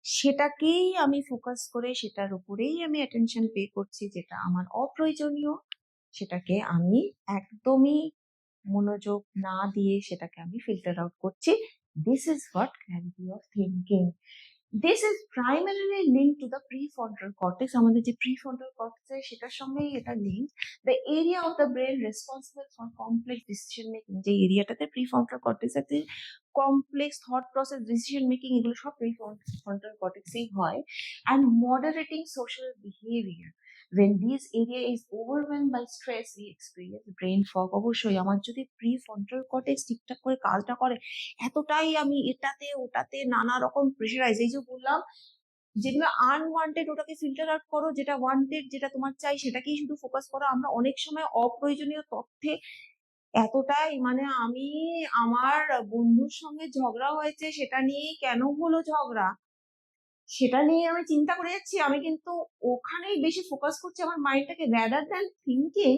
সেটাকেই আমি ফোকাস করে সেটার উপরেই আমি অ্যাটেনশন পে করছি, যেটা আমার অপ্রয়োজনীয় সেটাকে আমি একদমই মনোযোগ না দিয়ে সেটাকে আমি ফিল্টার আউট করছি। This is what clarity of thinking. This is primarily link to the prefrontal cortex. আমাদের যে প্রিফ্রন্টাল কর্টেক্স সেটার সঙ্গেই এটা link. The area of the brain responsible for complex decision making. যে এরিয়াটাতে প্রিফ্রন্টাল কর্টেক্স আছে, complex thought process, decision making, এগুলো সব প্রিফ্রন্টাল কর্টেক্সেই হয়। And moderating social behaviour. when this area is overwhelmed by stress we experience brain fog। অবশ্যই আমার যদি প্রিফ্রন্টাল কর্টেক্স ঠিকঠাক করে কাজটা করে, এতটাই আমি এটাতে ওটাতে নানা রকম প্রেশারাইজ, এই যে বললাম যেগুলো আনওয়ান্টেড ওটাকে ফিল্টার আউট করো, যেটা ওয়ান্টেড, যেটা তোমার চাই সেটাকেই শুধু ফোকাস করো। আমরা অনেক সময় অপ্রয়োজনীয় তথ্যে এতটাই, মানে আমি আমার বন্ধুর সঙ্গে ঝগড়া হয়েছে, সেটা নিয়ে কেন হলো ঝগড়া, সেটা নিয়ে আমি চিন্তা করে যাচ্ছি, আমি কিন্তু ওখানেই বেশি ফোকাস করছি আমার মাইন্ডটাকে, rather than thinking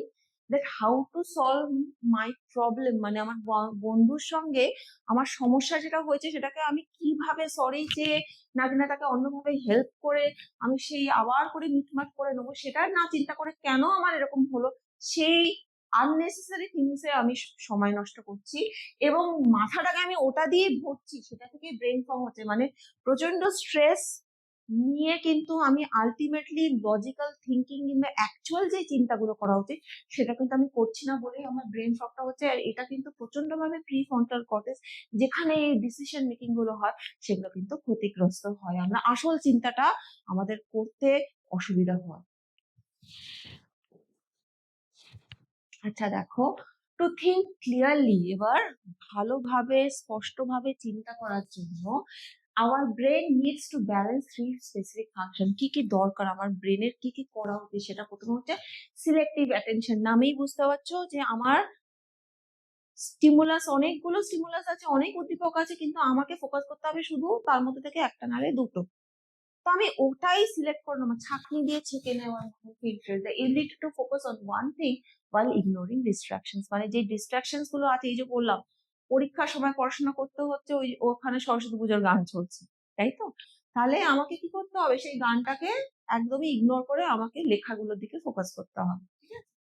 that how to solve my problem, মানে আমার বন্ধুর সঙ্গে আমার সমস্যা যেটা হয়েছে সেটাকে আমি কিভাবে সরি যে না তাকে অন্যভাবে হেল্প করে আমি সেই আবার করে মিটমাট করে নেবো, সেটা না চিন্তা করে কেন আমার এরকম হলো সেই আননেসেসারি থিংসে আমি সময় নষ্ট করছি এবং মাথাটাকে আমি ওটা দিয়ে ভরছি, সেটা থেকে ব্রেন ফর্ম হচ্ছে, মানে প্রচন্ড স্ট্রেস নিয়ে কিন্তু আমি আলটিমেটলি লজিক্যাল থিঙ্কিং কিংবা অ্যাকচুয়াল যে চিন্তাগুলো করা উচিত সেটা কিন্তু আমি করছি না বলেই আমার ব্রেন ফগটা হচ্ছে। আর এটা কিন্তু প্রচন্ড ভাবে প্রি ফ্রন্টাল কর্টেক্স, যেখানে এই ডিসিশন মেকিং গুলো হয় সেগুলো কিন্তু ক্ষতিগ্রস্ত হয়, আমরা আসল চিন্তাটা আমাদের করতে অসুবিধা হয়। আচ্ছা দেখো, টু থিঙ্ক ক্লিয়ারলি, এবার ভালোভাবে স্পষ্টভাবে চিন্তা করার জন্য আমার brain needs to balance three specific function. কি কি দরকার আমার ব্রেনের, কি কি করা উচিত, সেটা প্রথমে হচ্ছে সিলেক্টিভ অ্যাটেনশন। নামেই বুঝতে পারছো যে আমার অনেকগুলো স্টিমুলাস আছে, অনেক উদ্দীপক আছে, কিন্তু আমাকে ফোকাস করতে হবে শুধু তার মধ্যে থেকে একটা নারে দুটো, তো আমি ওটাই সিলেক্ট করে নেবো, ছাঁকনি দিয়ে ছেঁকে নেওয়ার মতো filter, the ability to focus on one thing while ignoring distractions। মানে যে ডিস্ট্রাকশনস গুলো আছে, এই যে বললাম পরীক্ষার সময় পড়াশোনা করতে হচ্ছে, ওই ওখানে সরস্বতী পুজোর গান চলছে, তাই তো, তাহলে আমাকে কি করতে হবে, সেই গানটাকে একদমই ইগনোর করে আমাকে লেখাগুলোর দিকে ফোকাস করতে হবে। ঠিক আছে,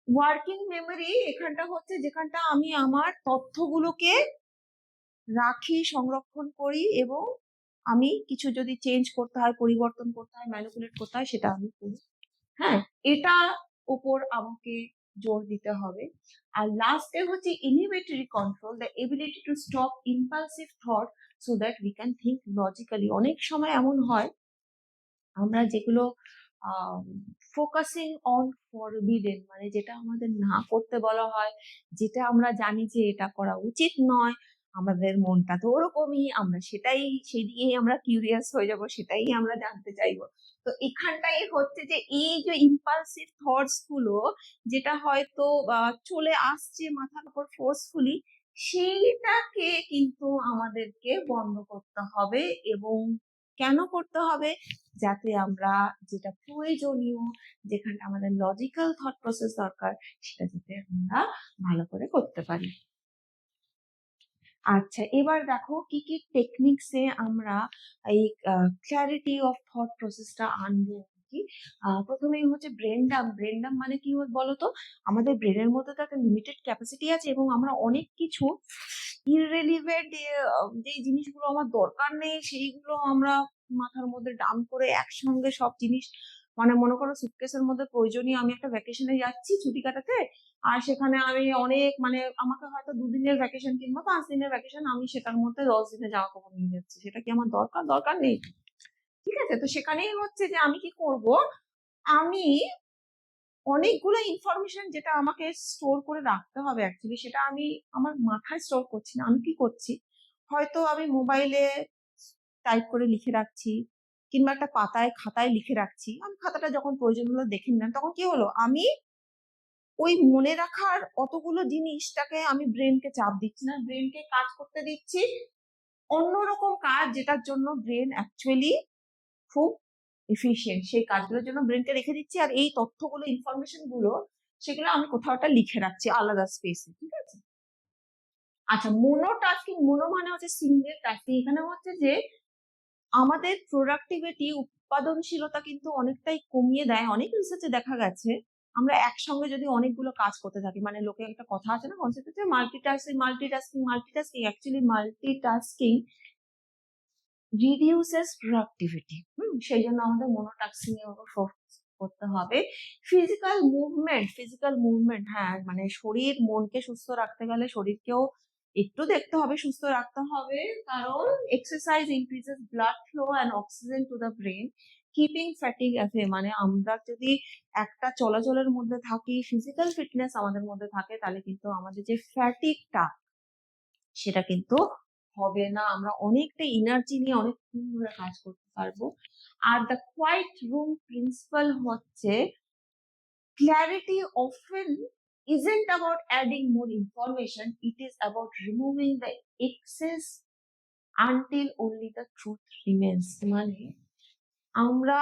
ওয়ার্কিং মেমোরি এখানটা হচ্ছে যেখানটা আমি আমার তথ্যগুলোকে রাখি, সংরক্ষণ করি এবং আমি কিছু যদি চেঞ্জ করতে হয়, পরিবর্তন করতে হয়, ম্যানিপুলেট করতে হয়, সেটা আমি করি। হ্যাঁ, এটা উপর আমাকে জোর দিতে হবে। আর লাস্টে হচ্ছে inhibitory control, the ability to stop impulsive thought so that we can think logically. অনেক সময় এমন হয় আমরা যেগুলো ফোকাসিং অন ফরবিডেন, মানে যেটা আমাদের না করতে বলা হয়, যেটা আমরা জানি যে এটা করা উচিত নয়, আমাদের মনটা তো ওরকমই, আমরা সেটাই, সেদিকেই আমরা কিউরিয়াস হয়ে যাব, সেটাই আমরা জানতে চাইবো। তো এখানটাই হচ্ছে যে এই যে ইম্পালসিভ থটস গুলো যেটা হয়তো চলে আসছে মাথার উপর ফোর্সফুলি, সেইটাকে কিন্তু আমাদেরকে বন্ধ করতে হবে। এবং কেন করতে হবে, যাতে আমরা যেটা প্রয়োজনীয়, যেখানে আমাদের লজিক্যাল থট প্রসেস দরকার, সেটা যাতে আমরা ভালো করে করতে পারি। আচ্ছা, এবার দেখো কি কি টেকনিক্সে আমরা এই ক্ল্যারিটি অফ থট প্রসেসটা আনবো। কি প্রথমেই হচ্ছে ব্রেন ডাম্প। ব্রেন ডাম্প মানে কি বলতো, আমাদের ব্রেনের মধ্যে তো একটা লিমিটেড ক্যাপাসিটি আছে এবং আমরা অনেক কিছু ইররেলিভেন্ট যে জিনিসগুলো আমার দরকার নেই সেইগুলো আমরা মাথার মধ্যে ডাম্প করে একসঙ্গে সব জিনিস, মানে মনে করো সুটকেসের মধ্যে প্রয়োজনীয়, আমি একটা ভ্যাকেশনে যাচ্ছি ছুটি কাটাতে, আর সেখানে আমি অনেক, মানে আমাকে হয়তো 2 দিনের ভ্যাকেশন কিংবা 5 দিনের ভ্যাকেশন, আমি সেটার মধ্যে 10 দিনের জামা কাপড় নিয়ে যাচ্ছি, সেটা কি আমার দরকার? দরকার নেই। ঠিক আছে, তো সেখানেই হচ্ছে যে আমি কি করব, আমি অনেকগুলো ইনফরমেশন যেটা আমাকে স্টোর করে রাখতে হবে অ্যাকচুয়ালি, সেটা আমি আমার মাথায় স্টোর করছি না। আমি কি করছি, হয়তো আমি মোবাইলে টাইপ করে লিখে রাখছি কিংবা একটা পাতায় খাতায় লিখে রাখছি, আমি খাতাটা যখন প্রয়োজন হলো দেখে নিলাম, তখন কি হলো, আমি ওই মনে রাখার অতগুলো জিনিসটাকে আমি ব্রেনকে চাপ দিচ্ছি না, ব্রেনকে কাজ করতে দিচ্ছি অন্যরকম কাজ, যেটার জন্য ব্রেন অ্যাকচুয়ালি খুব এফিশিয়েন্ট, সেই কাজগুলোর জন্য ব্রেনকে রেখে দিচ্ছি। আর এই তথ্যগুলো, ইনফরমেশন গুলো, সেগুলো আমি কোথাও একটা লিখে রাখছি আলাদা স্পেসে। ঠিক আছে, আচ্ছা, মোনোটাস্কিং, মোনো মানে হচ্ছে সিঙ্গেল টাস্কিং। এখানে হচ্ছে যে আমাদের প্রোডাক্টিভিটি, উৎপাদনশীলতা কিন্তু অনেকটাই কমিয়ে দেয়। অনেক রিসার্চে দেখা গেছে আমরা একসঙ্গে যদি অনেকগুলো কাজ করতে থাকি, মানে লোকে একটা কথা আছে না, কনসেপ্ট আছে multitasking, multitasking, multitasking, actually multitasking reduces productivity. সেই জন্য আমাদের মোনোটাস্কিং এর উপর ফোকাস করতে হবে। ফিজিক্যাল মুভমেন্ট, হ্যাঁ, মানে শরীর মনকে সুস্থ রাখতে গেলে শরীরকেও একটু দেখতে হবে, সুস্থ রাখতে হবে, কারণ exercise increases blood flow and oxygen to the brain, keeping fatigue away. মানে আমরা যদি একটা চলাচলের মধ্যে থাকি, ফিজিক্যাল ফিটনেস আমাদের মধ্যে থাকে, তাহলে কিন্তু আমাদের যে ফ্যাটিকটা সেটা কিন্তু হবে না, আমরা অনেকটা এনার্জি নিয়ে অনেকক্ষণ ধরে কাজ করতে পারবো। আর দ্য কোয়াইট রুম প্রিন্সিপাল হচ্ছে clarity often isn't about adding more information, it is about removing the excess until only the truth remains। মানে আমরা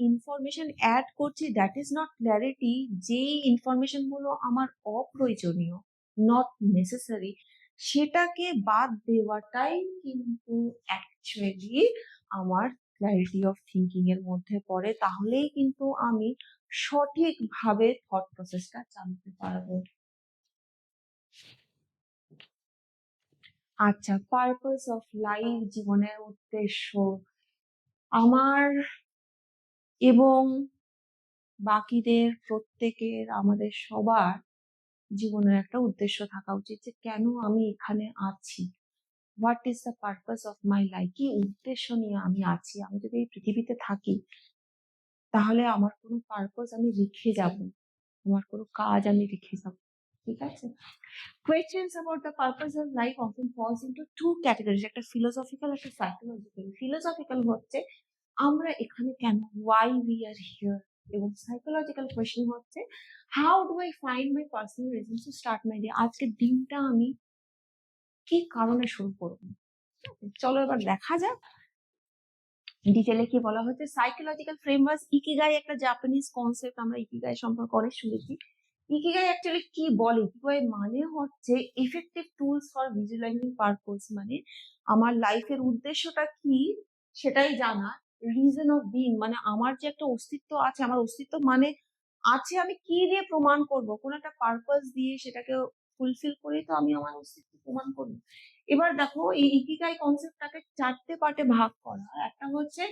ইনফরমেশন অ্যাড করছি, দ্যাট ইজ নট ক্ল্যারিটি। যেই ইনফরমেশন গুলো আমার অপ্রয়োজনীয়, নট নেসেসারি, সেটাকে বাদ দেওয়াটাই কিন্তু অ্যাকচুয়ালি আমার ক্ল্যারিটি অফ থিঙ্কিং এর মধ্যে পড়ে। তাহলেই কিন্তু আমি সঠিকভাবে থট প্রসেসটা জানতে পারবো। আচ্ছা, পারপাস অফ লাইফ, জীবনের উদ্দেশ্য। আমার এবং বাকিদের প্রত্যেকের, আমাদের সবার জীবনের একটা উদ্দেশ্য থাকা উচিত যে কেন আমি এখানে আছি। What is the purpose of my life? কি উদ্দেশ্য নিয়ে আমি আছি? আমি যদি এই পৃথিবীতে থাকি তাহলে আমার কোনো পারপাস আমি রেখে যাব, আমার কোনো কাজ আমি রেখে যাব। ঠিক আছে? Questions about the purpose of life often falls into two categories, একটা philosophical, একটা psychological. Philosophical হচ্ছে আমরা এখানে কেন, why we are here, এবং psychological question হচ্ছে how do I find my personal reasons to start my day? আজকের দিনটা আমি কি কারণে শুরু করব। চলো এবার দেখা যাক ডিটেলে কি বলা হচ্ছে। সাইকোলজিক্যাল ফ্রেমওয়ার্ক, ইকিগাই একটা জাপানিজ কনসেপ্ট, আমরা ইকিগাই সম্পর্কে অনেক শুনেছি। ইকিগাই অ্যাকচুয়ালি কি বলে, ইকিগাই মানে হচ্ছে এফেক্টিভ টুলস ফর ভিজুয়ালাইজিং পারপোজ, মানে আমার লাইফের উদ্দেশ্যটা কি সেটাই জানা। রিজন অফ বিং, মানে আমার যে একটা অস্তিত্ব আছে, আমার অস্তিত্ব মানে আছে, আমি কি দিয়ে প্রমাণ করব, কোন একটা পারপাস দিয়ে সেটাকে ফুলফিল করে তো আমি আমার অস্তিত্ব প্রমাণ করবো। এবার দেখো এই ইকিগাই কনসেপ্টটাকে চারটে পার্টে ভাগ করা। একটা হচ্ছে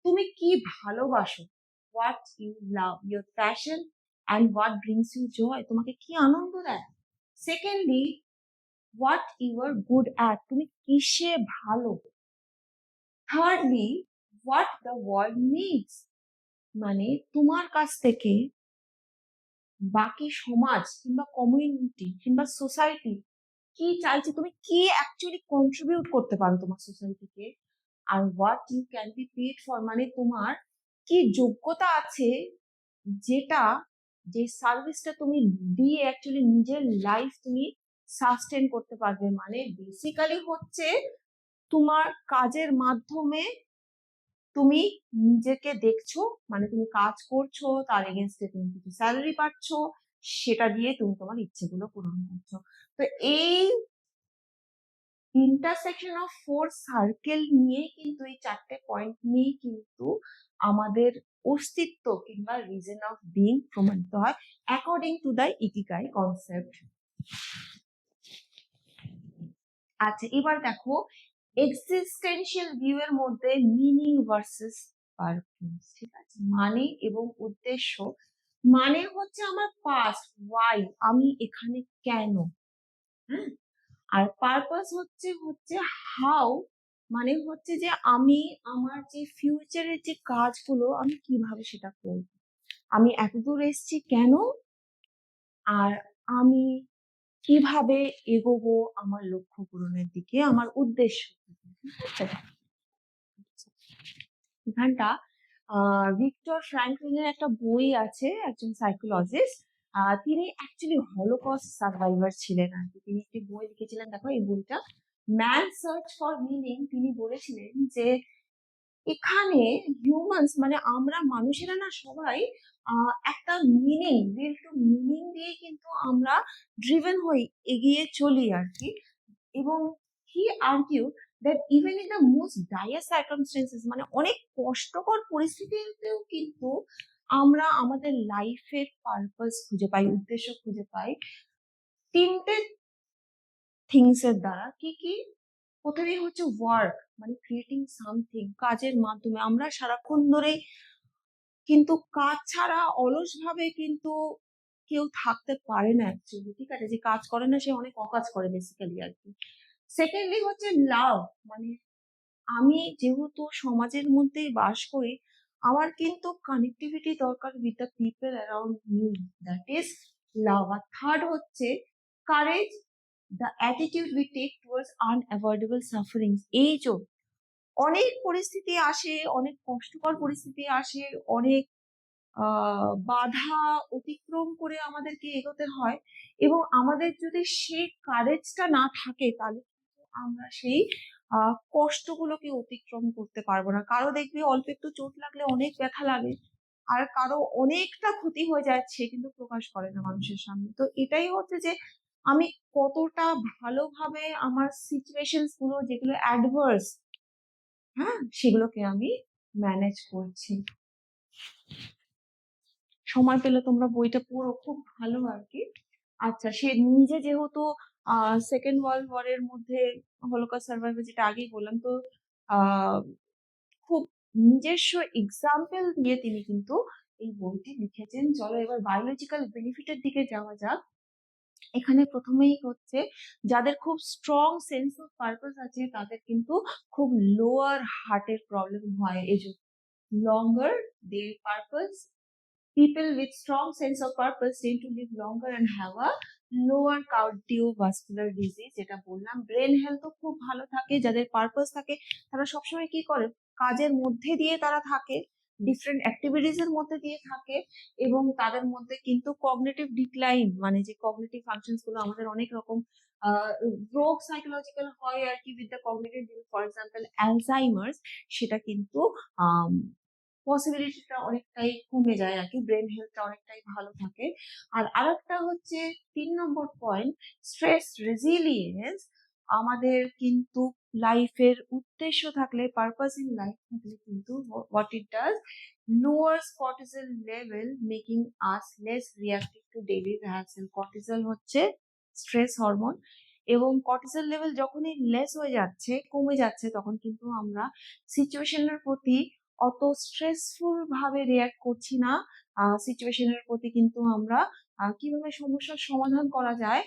তুমি কি ভালোবাসো, what you love, your passion and what brings you joy, তোমাকে কি আনন্দ দেয়। Secondly, what you are good at, তুমি কিসে ভালো। Thirdly, what the world needs, মানে তোমার কাছ থেকে বাকি সমাজ কিংবা কমিউনিটি কিংবা সোসাইটি কি চাইছে, তুমি কি অ্যাকচুয়ালি কন্ট্রিবিউট করতে পারো তোমার সোসাইটিকে। আর what you can be paid for, মানে তোমার কি যোগ্যতা আছে, যেটা যে সার্ভিসটা তুমি দিয়ে অ্যাকচুয়ালি নিজের লাইফ তুমি সাস্টেন করতে পারবে। মানে বেসিক্যালি হচ্ছে তোমার কাজের মাধ্যমে তুমি নিজেকে দেখছো, মানে তুমি কাজ করছো, তার এগেনস্টে তুমি কিছু স্যালারি পাচ্ছ, সেটা দিয়ে তুমি তোমার ইচ্ছেগুলো পূরণ করছো। তো এই ইন্টারসেকশন অফ ফোর সার্কেল নিয়ে কিন্তু, এই চারটে পয়েন্ট নিয়ে কিন্তু আমাদের অস্তিত্ব কিংবা রিজন অফ বিং প্রমাণিত হয় according to the ikigai concept. আচ্ছা, এবার দেখো এক্সিস্টেন্সিয়াল ভিউ এর মধ্যে মিনিং ভার্সেস পারপাস। ঠিক আছে, মানে এবং উদ্দেশ্য। মানে হচ্ছে আমার পাস্ট, ওয়াই, আমি এখানে কেন, হ্যাঁ। আর পারপাস হচ্ছে হচ্ছে হাউ, মানে হচ্ছে যে আমি আমার যে ফিউচারের যে কাজগুলো আমি কিভাবে সেটা করব, আমি এতদূর এসেছি কেন, আর আমি কিভাবে এগোবো আমার লক্ষ্য পূরণের দিকে, আমার উদ্দেশ্য। এখানটা ভিক্টর ফ্র্যাঙ্কলিনের একটা বই আছে, একজন সাইকোলজিস্ট, তিনি অ্যাকচুয়ালি হলোকস্ট সার্ভাইভার ছিলেন আর কি। তিনি একটি বই লিখেছিলেন, দেখো এই বইটা ম্যান সার্চ ফর মিনিং। তিনি বলেছিলেন যে এখানে হিউম্যানস, মানে আমরা মানুষেরা না সবাই একটা মিনিং, রিল টু মিনিং দিয়ে কিন্তু আমরা ড্রিভেন হই, এগিয়ে চলি আর কি। এবং he argue that even in the most dire circumstances, মানে অনেক কষ্টকর পরিস্থিতিতেও কিন্তু আমরা আমাদের লাইফের পারপাস খুঁজে পাই, উদ্দেশ্য খুঁজে পাই তিনটে থিংস এর দ্বারা। কি কি? প্রথমেই হচ্ছে ওয়ার্ক, মানে ক্রিয়েটিং সামথিং, কাজের মাধ্যমে। আমরা সারাক্ষণ ধরে কিন্তু কাজ ছাড়া অলস ভাবে কিন্তু কেউ থাকতে পারে না অ্যাকচুয়ালি। ঠিক আছে, যে কাজ করে না সে অনেক অকাজ করে বেসিক্যালি আর কি। সেকেন্ডলি হচ্ছে লাভ, মানে আমি যেহেতু সমাজের মধ্যেই বাস করি, আমার কিন্তু কানেক্টিভিটি দরকার with the people around me, that is love. আর থার্ড হচ্ছে courage, the attitude we take towards unavoidable sufferings. এই যে অনেক পরিস্থিতি আসে, অনেক কষ্টকর পরিস্থিতি আসে, অনেক বাধা অতিক্রম করে আমাদেরকে এগোতে হয়, এবং আমাদের যদি সেই কারেজটা না থাকে তাহলে আমরা সেই কষ্টগুলোকে অতিক্রম করতে পারবো না। কারো দেখবি অল্প একটু চোট লাগলে অনেক ব্যথা লাগে, আর কারো অনেকটা ক্ষতি হয়ে যাচ্ছে কিন্তু প্রকাশ করে না মানুষের সামনে। তো এটাই হচ্ছে যে আমি কতটা ভালোভাবে আমার সিচুয়েশনস গুলো যেগুলো অ্যাডভার্স, হ্যাঁ, সেগুলোকে আমি ম্যানেজ করছি। সময় পেলে তোমরা বইটা পড়ো, খুব ভালো আর কি। আচ্ছা, সে নিজে যেহেতু সেকেন্ড ওয়ার্ল্ড ওয়ারের মধ্যে হলোকস্ট সার্ভাইভার, যেটা আগেই বললাম, তো আহ খুব নিজস্ব এক্সাম্পল দিয়ে তিনি কিন্তু এই বইটি লিখেছেন। চলো এবার বায়োলজিক্যাল বেনিফিটের দিকে যাওয়া যাক। এখানে প্রথমেই হচ্ছে যাদের খুব স্ট্রং সেন্স অফ পারপাস আছে তাদের কিন্তু খুব লোয়ার হার্টের প্রবলেম হয়। এই যে longer their purpose, people with strong sense of purpose tend to live longer and have a lower cardiovascular disease, যেটা বললাম। ব্রেন হেলথও খুব ভালো থাকে যাদের পারপাস থাকে, তারা সবসময় কি করে, কাজের মধ্যে দিয়ে তারা থাকে, ডিফারেন্ট অ্যাক্টিভিটিস এর মধ্যে দিয়ে থাকে, এবং তাদের মধ্যে কিন্তু কগনিটিভ ডিক্লাইন, মানে যে কগনিটিভ ফাংশনস গুলো আমাদের অনেক রকম রোগ সাইকোলজিক্যাল হয় আর কি with the cognitive, for example Alzheimer's, সেটা কিন্তু পসিবিলিটিটা অনেকটাই কমে যায় আর কি, ব্রেন হেলথটা অনেকটাই ভালো থাকে। আর আরেকটা হচ্ছে 3 নম্বর পয়েন্ট, স্ট্রেস রেজিলিয়েন্স। আমাদের কিন্তু লাইফের উদ্দেশ্য থাকলে, পারপাস ইন লাইফ থাকলে কিন্তু what it does, lowers cortisol level, making us less reactive to daily hassle. Cortisol হচ্ছে স্ট্রেস হরমোন, এবং কর্টিসল লেভেল যখনই লেস হয়ে যাচ্ছে, কমে যাচ্ছে, তখন কিন্তু আমরা সিচুয়েশনের প্রতি অত স্ট্রেসফুল ভাবে রিয়াক্ট করছি না। সিচুয়েশনের প্রতি কিন্তু আমরা কিভাবে সমস্যার সমাধান করা যায়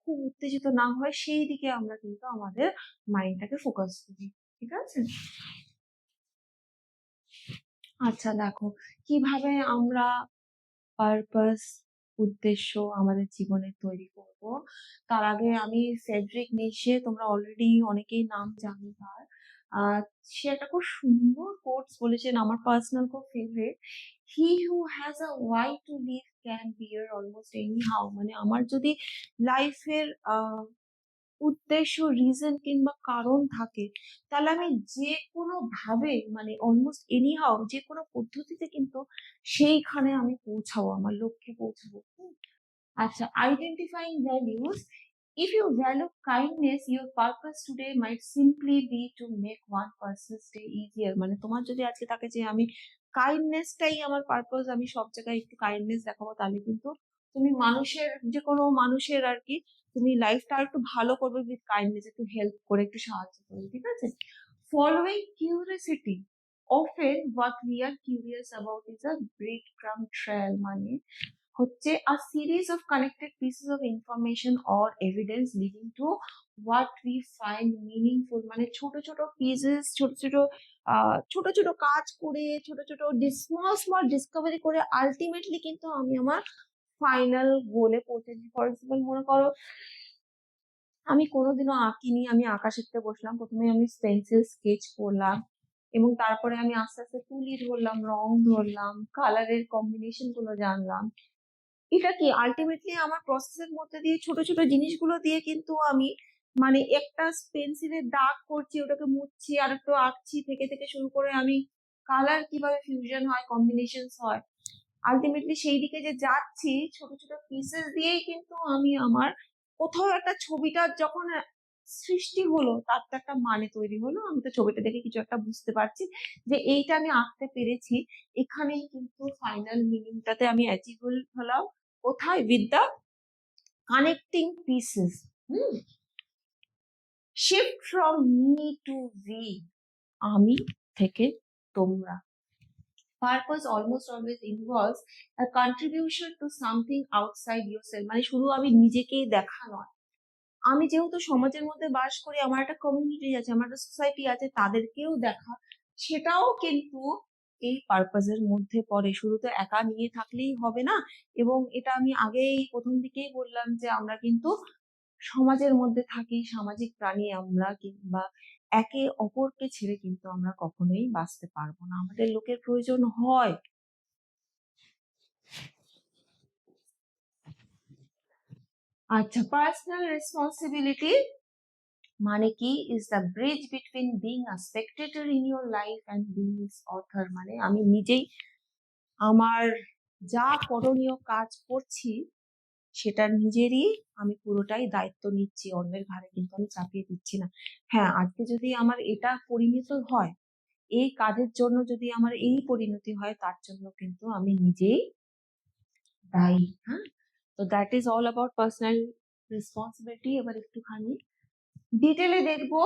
খুব উত্তেজিত না হয় সেই দিকে আমরা কিন্তু আমাদের মাইন্ডটাকে ফোকাস করি। ঠিক আছে? আচ্ছা, দেখো কিভাবে আমরা পারপাস, উদ্দেশ্য আমাদের জীবনে তৈরি করব। তার আগে আমি ফ্রেডরিক নিশে, তোমরা অলরেডি অনেকেই নাম জানো তার, আহ সে একটা খুব সুন্দর কোটস বলেছেন, আমার পার্সোনাল খুব favourite. He who has a why to live can bear almost any how. মানে আমার যদি লাইফের উদ্দেশ্য, রিজন কিংবা কারণ থাকে, তাহলে আমি যে কোনো ভাবে, মানে অলমোস্ট এনি হাউ, যে কোনো পদ্ধতিতে কিন্তু সেইখানে আমি পৌঁছাবো, আমার লক্ষ্যে পৌঁছাবো। আচ্ছা, identifying values. If you value kindness, your purpose today might simply be to make one person's day easier. মানে তোমার যদি আজকে থাকে যে আমি কাইন্ডনেসটাই আমার পারপাস, আমি সব জায়গায় একটু কাইন্ডনেস দেখাবো, তাহলে কিন্তু তুমি মানুষের, যে কোনো মানুষের আর কি, তুমি লাইফটা আর একটু ভালো করবে উইথ কাইন্ডনেস, একটু হেল্প করে, একটু সাহায্য করে। ঠিক আছে? Following curiosity, often what we are curious about is a breadcrumb trail, মানে হচ্ছে a series of connected pieces of information or evidence leading to what we find meaningful। মানে ছোট ছোট পিসেস, ছোট ছোট কাজ করে, ছোট ছোট স্মল স্মল ডিসকভারি করে আলটিমেটলি কিন্তু আমি আমার ফাইনাল গোলে পৌঁছেছি। ফর এক্সাম্পল, মনে করো আমি কোনোদিনও আঁকিনি, আমি আঁকা শিখতে বসলাম, প্রথমে আমি পেন্সিল স্কেচ করলাম, এবং তারপরে আমি আস্তে আস্তে তুলি ধরলাম, রং ধরলাম, কালারের কম্বিনেশন গুলো জানলাম। এটা কি আলটিমেটলি আমার প্রসেসের মধ্যে দিয়ে, ছোট ছোট জিনিসগুলো দিয়ে কিন্তু আমি, মানে একটা পেন্সিলের দাগ করছি, ওটাকে মুছছি, আর একটু আঁকছি, থেকে থেকে শুরু করে আমি কালার কিভাবে ফিউশন হয়, কম্বিনেশন হয়, আলটিমেটলি সেই দিকে যে যাচ্ছি, ছোট ছোট পিসেস দিয়েই কিন্তু আমি আমার কোথাও একটা ছবিটা যখন সৃষ্টি হলো, তার তো একটা মানে তৈরি হলো, আমি তো ছবিটা দেখে কিছু একটা বুঝতে পারছি যে এইটা আমি আঁকতে পেরেছি। এখানেই কিন্তু ফাইনাল মিনিংটাতে আমি অ্যাচিভ হলাম, কোথায়, with the connecting pieces. Shift from me two V, আমি থেকে তোমরা। Purpose almost always involves a contribution to something outside yourself, মানে শুধু আমি নিজেকেই দেখা নয়, আমি যেহেতু সমাজের মধ্যে বাস করি, আমার একটা কমিউনিটি আছে, আমার একটা সোসাইটি আছে, তাদেরকেও দেখা, সেটাও কিন্তু এই পারপাসের মধ্যে পড়ে। শুধু তো একা নিয়ে থাকলেই হবে না, এবং এটা আমি আগেই প্রথম দিকেই বললাম যে আমরা কিন্তু সমাজের মধ্যে থাকি, সামাজিক প্রাণী আমরা, কিংবা একে অপরকে ছেড়ে কিন্তু আমরা কখনোই বাঁচতে পারবো না, আমাদের লোকের প্রয়োজন হয়। আচ্ছা, পার্সোনাল রেসপন্সিবিলিটি মানে কি, is the bridge between being a spectator in your life and being it's author. মানে আমি নিজেই আমার যা করণীয় কাজ করছি সেটা নিজেরই আমি পুরোটাই দায়িত্ব নিচ্ছি, অন্যের ঘাড়ে কিন্তু আমি চাপিয়ে দিচ্ছি না। হ্যাঁ, আজকে যদি আমার এটা পরিণত হয়, এই কাজের জন্য যদি আমার এই পরিণতি হয়, তার জন্য কিন্তু আমি নিজেই দায়ী। হ্যাঁ, তো that is all about personal responsibility. এবার একটুখানি ডিটেলে দেখবো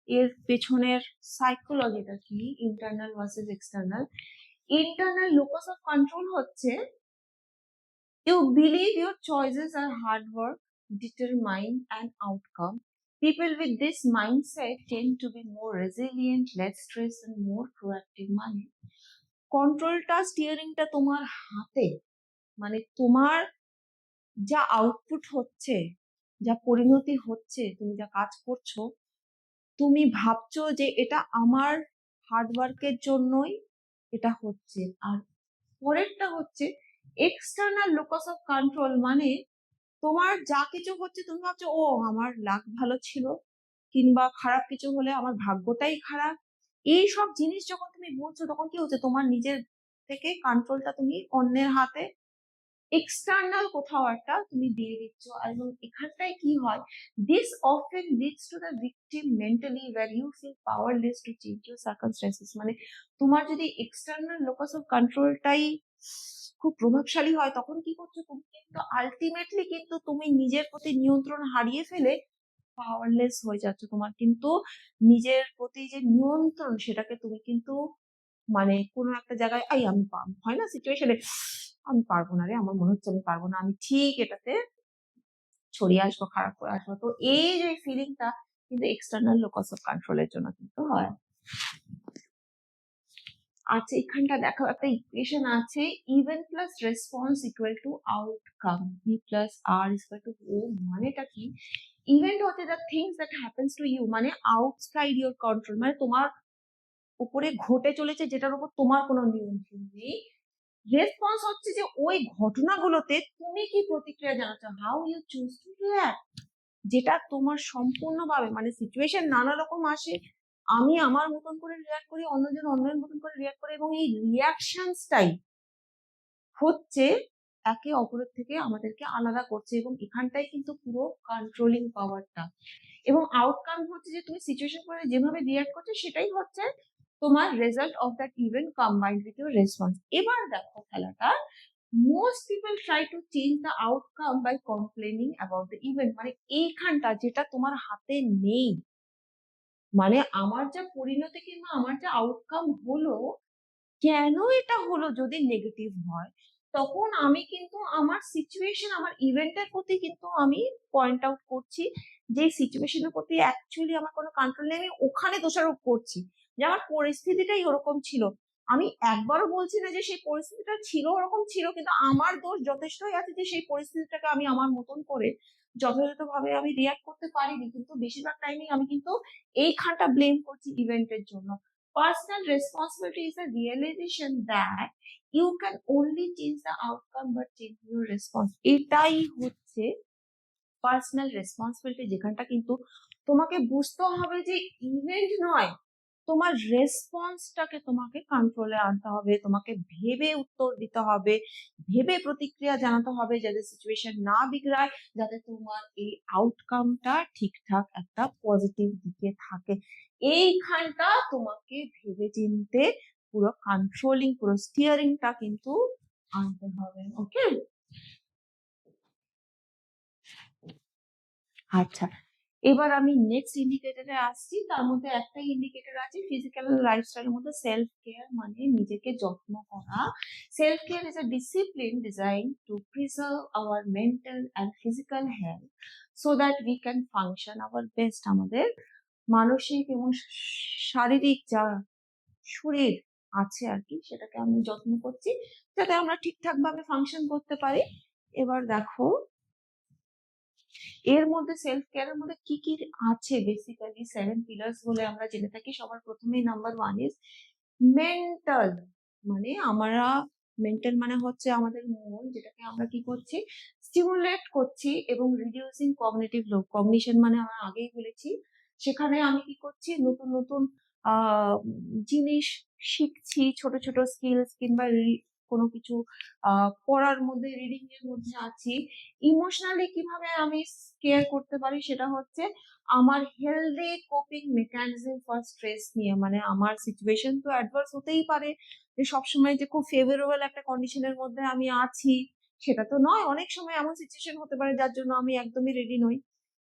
এর পেছনের সাইকোলজিটা কি, internal versus external. Internal locus of control হচ্ছে you believe your choices are hard work, determined, and outcome. People with this mindset tend to be more resilient, less stressed, and more proactive. মানে কন্ট্রোলটা, স্টিয়ারিংটা তোমার হাতে, মানে তোমার যা output হচ্ছে, যা পরিণতি হচ্ছে, তুমি যা কাজ করছো, তুমি ভাবছো যে এটা আমার হার্ডওয়ার্কের জন্যই এটা হচ্ছে। আর পরেরটা হচ্ছে এক্সটার্নাল লোকাস অফ কন্ট্রোল, মানে তোমার যা কিছু হচ্ছে তুমি ভাবছো ও আমার লাক ভালো ছিল, কিংবা খারাপ কিছু হলে আমার ভাগ্যটাই খারাপ। এই সব জিনিস যখন তুমি বলছো তখন কি হচ্ছে, তোমার নিজের থেকে কন্ট্রোলটা তুমি অন্যের হাতে, এক্সটার্নাল কোথাও একটা তুমি দিয়ে দিচ্ছ। এবং এখানটায় কি হয়, this often leads to the victim mentality where you feel powerless to change your circumstances. মানে তোমার যদি এক্সটার্নাল লোকাস অফ কন্ট্রোলটাই খুব প্রভাবশালী হয়, তখন কি করছো তুমি, কিন্তু আলটিমেটলি কিন্তু তুমি নিজের প্রতি নিয়ন্ত্রণ হারিয়ে ফেলে পাওয়ারলেস হয়ে যাচ্ছে। তোমার কিন্তু নিজের প্রতি যে নিয়ন্ত্রণ, সেটাকে তুমি কিন্তু মানে কোনো একটা জায়গায় আমি হয় না সিচুয়েশনে, আমি পারবো না রে, আমার মনে হচ্ছে আমি পারবো না, আমি ঠিক এটাতে ছড়িয়ে আসবো, খারাপ করে আসবো। তো এই যে ফিলিংটা কিন্তু এক্সটার্নাল লোকাস অফ কন্ট্রোলের জন্য কিন্তু হয়। আচ্ছা, এখানটা দেখো একটা ইকুয়েশন আছে, event plus response equal to outcome, E plus R equal to O. মানেটা কি, ইভেন্ট হচ্ছে the things that happens to you, মানে আউটসাইড ইউর কন্ট্রোল, মানে তোমার উপরে ঘটে চলেছে যেটার উপর তোমার কোনো নিয়ন্ত্রণ নেই। রেসপন্স হচ্ছে যে ওই ঘটনাগুলোতে তুমি কি প্রতিক্রিয়া জানাচ্ছ, how you choose to react, যেটা তোমার সম্পূর্ণভাবে, মানে সিচুয়েশন নানা রকম আসে, আমি আমার মতন করে রিঅ্যাক্ট করি, অন্যজন অন্যের মতন করে রিঅ্যাক্ট করে, এবং এই রিঅ্যাকশনসটাই হচ্ছে একে অপরের থেকে আমাদেরকে আলাদা করছে, এবং এখানটাই কিন্তু পুরো কন্ট্রোলিং পাওয়ারটা। এবং আউটকাম হচ্ছে যে তুমি সিচুয়েশন করে যেভাবে রিঅ্যাক্ট করছো, সেটাই হচ্ছে তোমার result of that event combined with your response. এবার দেখো খেলাটা, most people try to change the outcome by complaining about the event, মানে এইখানটা যেটা তোমার হাতে নেই, মানে আমার যা পরিণতি কিংবা আমার যা আউটকাম হলো, কেন এটা হলো যদি নেগেটিভ হয়, তখন আমি কিন্তু আমার সিচুয়েশন, আমার ইভেন্টের প্রতি কিন্তু আমি পয়েন্ট আউট করছি, যে সিচুয়েশনের প্রতি অ্যাকচুয়ালি আমার কোনো কন্ট্রোল নেই, আমি ওখানে দোষারোপ করছি যে আমার পরিস্থিতিটাই ওরকম ছিল। আমি একবারও বলছি না যে সেই পরিস্থিতিটা ছিল ওরকম ছিল, কিন্তু আমার দোষ যথেষ্টই আছে যে সেই পরিস্থিতিটাকে আমি আমার মতন করে যথাযথভাবে আমি রিয়াক্ট করতে পারিনি। কিন্তু বেশিরভাগ টাইমে আমি কিন্তু এইখানটা ব্লেম করছি ইভেন্টের জন্য। Personal responsibility is a realization that you can only change the outcome but change your response. এটাই হচ্ছে পার্সোনাল রেসপন্সিবিলিটি, যেখানটা কিন্তু তোমাকে বুঝতে হবে যে ইভেন্ট নয়, তোমার রেসপন্সটাকে তোমাকে কন্ট্রোলে আনতে হবে, তোমাকে ভেবে উত্তর দিতে হবে, ভেবে প্রতিক্রিয়া জানাতে হবে, যাতে সিচুয়েশন না বিগড়ায়, যাতে তোমার এই আউটকামটা ঠিকঠাক একটা পজিটিভ দিকে থাকে। এইখানটা তোমাকে ভেবে চিনতে পুরো কন্ট্রোলিং, পুরো স্টিয়ারিংটা কিন্তু আনতে হবে। ওকে, আচ্ছা, এবার আমি নেক্সট ইন্ডিকেটরে আসছি। তার মধ্যে একটা ইন্ডিকেটর আছে ফিজিক্যাল লাইফস্টাইলের মধ্যে সেলফ কেয়ার, মানে নিজেকে যত্ন করা। Self care is a discipline design two preserve hour mental and physical health so that we can function our best. আমাদের মানসিক এবং শারীরিক যা শরীর আছে আর কি, সেটাকে আমি যত্ন করছি যাতে আমরা ঠিকঠাক ভাবে ফাংশন করতে পারি। এবার দেখো এর মধ্যে সেলফ কেয়ারের মধ্যে কি কি আছে, বেসিক্যালি 7 পিলার্স বলে আমরা জেনে থাকি। সবার প্রথমেই নাম্বার 1 ইজ মেন্টাল, মানে আমরা মেন্টাল মানে হচ্ছে আমাদের মন, যেটাকে আমরা কি করছি, স্টিমুলেট করছি, এবং রিডিউসিং কগনিটিভ লোড। কগনিশন মানে আমরা আগেই বলেছি, সেখানে আমি কি করছি, নতুন নতুন জিনিস শিখছি, ছোট ছোট স্কিলস কিংবা কোনো কিছু পড়ার মধ্যে, রিডিং এর মধ্যে আছি। ইমোশনালি কিভাবে আমি কেয়ার করতে পারি সেটা হচ্ছে আমার healthy coping mechanism for stress নিয়ে। মানে আমার সিচুয়েশন তো অ্যাডভার্স হতেই পারে, যে সবসময় যে খুব ফেভারেবল একটা কন্ডিশনের মধ্যে আমি আছি সেটা তো নয়। অনেক সময় এমন সিচুয়েশন হতে পারে যার জন্য আমি একদমই রেডি নই,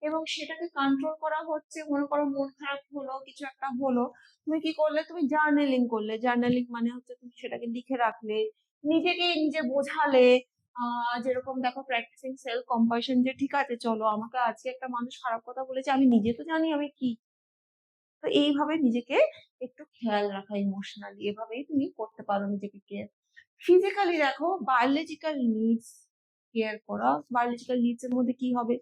এবং সেটাকে কন্ট্রোল করা হচ্ছে, মনে করো মন খারাপ হলো, কিছু একটা হলো, তুমি কি করলে, তুমি জার্নালিং করলে। জার্নালিং মানে হচ্ছে তুমি সেটাকে লিখে রাখলে, নিজেকে নিজে বোঝালে। যেরকম দেখো, প্র্যাকটিসিং সেলফ কম্পাশন, যে ঠিক আছে চলো, আমাকে আজকে একটা মানুষ খারাপ কথা বলেছে, আমি নিজে তো জানি আমি কি। তো এইভাবে নিজেকে একটু খেয়াল রাখা ইমোশনালি, এভাবেই তুমি করতে পারো নিজেকে কেয়ার। ফিজিক্যালি দেখো, বায়োলজিক্যাল নিডস কেয়ার করা। বায়োলজিক্যাল নিডস এর মধ্যে কি হবে?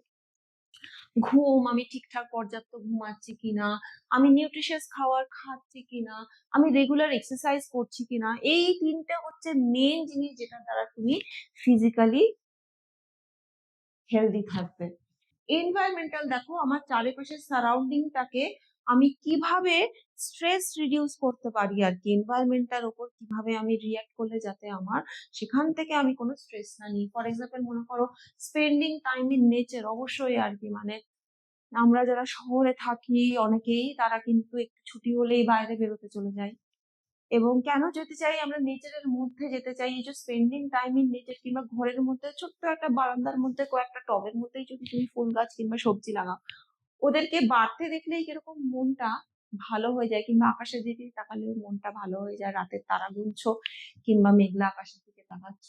ঘুম, আমি ঠিকঠাক পর্যাপ্ত ঘুমাচ্ছি কিনা, আমি নিউট্রিশিয়াস খাবার খাচ্ছি কিনা, আমি রেগুলার এক্সারসাইজ করছি কিনা। এই তিনটে হচ্ছে মেন জিনিস যেটার দ্বারা তুমি ফিজিক্যালি হেলদি থাকবে। এনভায়রনমেন্টাল দেখো, আমার চারিপাশের সারাউন্ডিংটাকে আমি কিভাবে স্ট্রেস রিডিউস করতে পারি আর কি, এনভায়রনমেন্টাল উপর কিভাবে আমি রিয়াক্ট করলে যাতে আমার সেখান থেকে আমি কোনো স্ট্রেস না নিই। ফর এক্সাম্পল মনে করো, স্পেন্ডিং টাইম ইন নেচার, অবশ্যই আর কি। মানে আমরা যারা শহরে থাকি অনেকেই, তারা কিন্তু একটু ছুটি হলেই বাইরে বেরোতে চলে যায়। এবং কেন যেতে চাই আমরা, নেচারের মধ্যে যেতে চাই। এই যে স্পেন্ডিং টাইম ইন নেচার, কিংবা ঘরের মধ্যে ছোট্ট একটা বারান্দার মধ্যে কয়েকটা টবের মধ্যেই যদি তুমি ফুল গাছ কিংবা সবজি লাগাও, ওদেরকে বাড়তে দেখলেই কিরকম মনটা ভালো হয়ে যায়। কিংবা আকাশের দিকে তাকালেও মনটা ভালো হয়ে যায়, রাতের তারা গুনছো কিংবা মেঘলা আকাশের দিকে তাকাচ্ছ।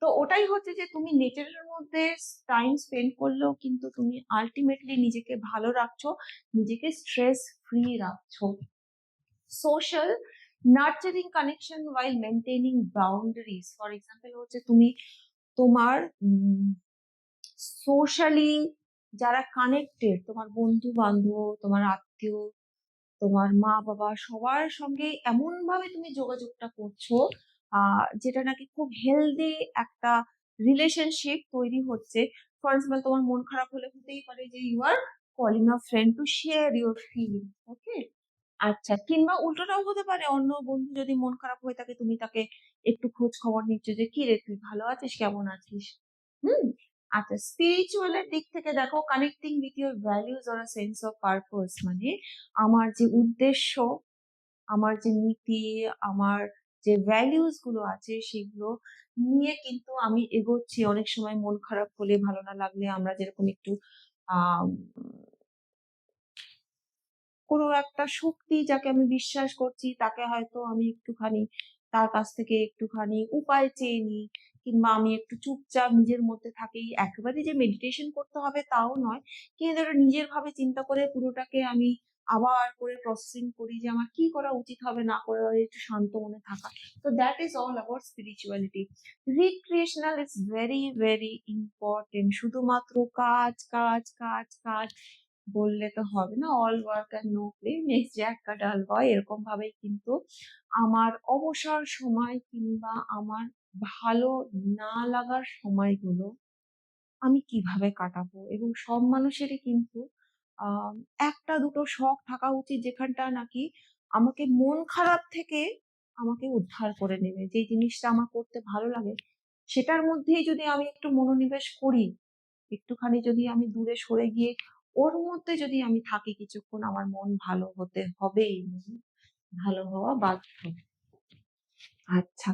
তো ওটাই হচ্ছে যে তুমি নেচারের মধ্যে টাইম স্পেন্ড করলেও কিন্তু তুমি আলটিমেটলি নিজেকে ভালো রাখছো, নিজেকে স্ট্রেস ফ্রি রাখছো। Social nurturing connection while maintaining boundaries. For example হচ্ছে তুমি তোমার সোশ্যালি যারা কানেক্টেড, তোমার বন্ধু বান্ধব, তোমার আত্মীয়, তোমার মা বাবা, সবার সঙ্গে এমন ভাবে তুমি যোগাযোগটা করছো যেটা নাকি খুব হেলদি একটা রিলেশনশিপ তৈরি হচ্ছে। ফর এক্সাম্পল তোমার মন খারাপ হলে হতেই পারে যে you are calling a friend to share your feeling. Okay, আচ্ছা। কিংবা উল্টোটাও হতে পারে, অন্য বন্ধু যদি মন খারাপ হয়ে থাকে, তুমি তাকে একটু খোঁজ খবর নিচ্ছ যে কি রে, তুই ভালো আছিস, কেমন আছিস। হুম। আচ্ছা, স্পিরিচুয়ালের দিক থেকে দেখো, connecting with your values or a sense of purpose. মানে আমার যে উদ্দেশ্য, আমার যে নীতি, আমার যে ভ্যালিউজ গুলো আছে, সেগুলো নিয়ে কিন্তু আমি এগোচ্ছি। অনেক সময় মন খারাপ হলে, ভালো না লাগলে, আমরা যেরকম একটু আহ কোনো একটা শক্তি যাকে আমি বিশ্বাস করছি, তাকে হয়তো আমি একটুখানি তার কাছ থেকে একটুখানি উপায় চেয়ে নিই, কিংবা আমি একটু চুপচাপ নিজের মধ্যে থাকি। একেবারে যে মেডিটেশন করতে হবে তাও নয়, কিন্তু ধরো নিজের ভাবে চিন্তা করে পুরোটাকে আমি আবার করে প্রসেসিং করি যে আমার কি করা উচিত হবে, না করে একটু শান্ত মনে থাকা। তো that is all about spirituality. Recreational is very very important. শুধুমাত্র কাজ কাজ কাজ কাজ বললে তো হবে না। All work and no play makes Jack a dull boy, এরকম ভাবেই কিন্তু আমার অবসর সময় কিংবা আমার ভালো না লাগার সময়গুলো আমি কিভাবে কাটাবো। এবং সব মানুষেরই কিন্তু আহ একটা দুটো শখ থাকা উচিত, যেখানটা নাকি আমাকে মন খারাপ থেকে আমাকে উদ্ধার করে নেবে। যে জিনিসটা আমার করতে ভালো লাগে, সেটার মধ্যেই যদি আমি একটু মনোনিবেশ করি, একটুখানি যদি আমি দূরে সরে গিয়ে ওর মধ্যে যদি আমি থাকি কিছুক্ষণ, আমার মন ভালো হতে হবেই, ভালো হওয়া বাধ্য। আচ্ছা,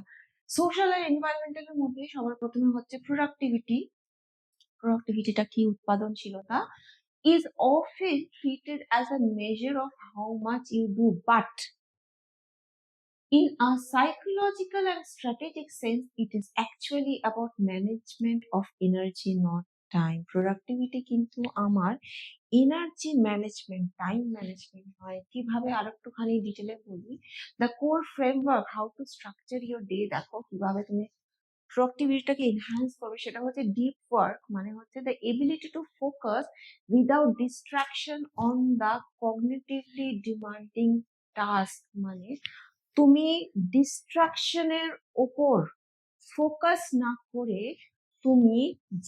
সোশ্যাল আর এনভায়রনমেন্টাল এর মধ্যে সবার প্রথমে হচ্ছে প্রোডাক্টিভিটি। প্রোডাক্টিভিটিটা কি? উৎপাদনশীলতা is often treated as a measure of how much you do, but in a psychological and strategic sense, it is actually about management of energy, not time. Productivity কিন্তু আমার energy management, time management হয়। কিভাবে আর একটুখানি ডিটেলে বলি, the core framework how to structure your day. দেখো কিভাবে তুমি প্রোডাক্টিভিটিটাকে এনহ্যান্স করবে, সেটা হচ্ছে ডিপ ওয়ার্ক। মানে হচ্ছে the ability to focus without distraction on the cognitively demanding task. মানে তুমি ডিস্ট্রাকশনের ওপর ফোকাস না করে, তুমি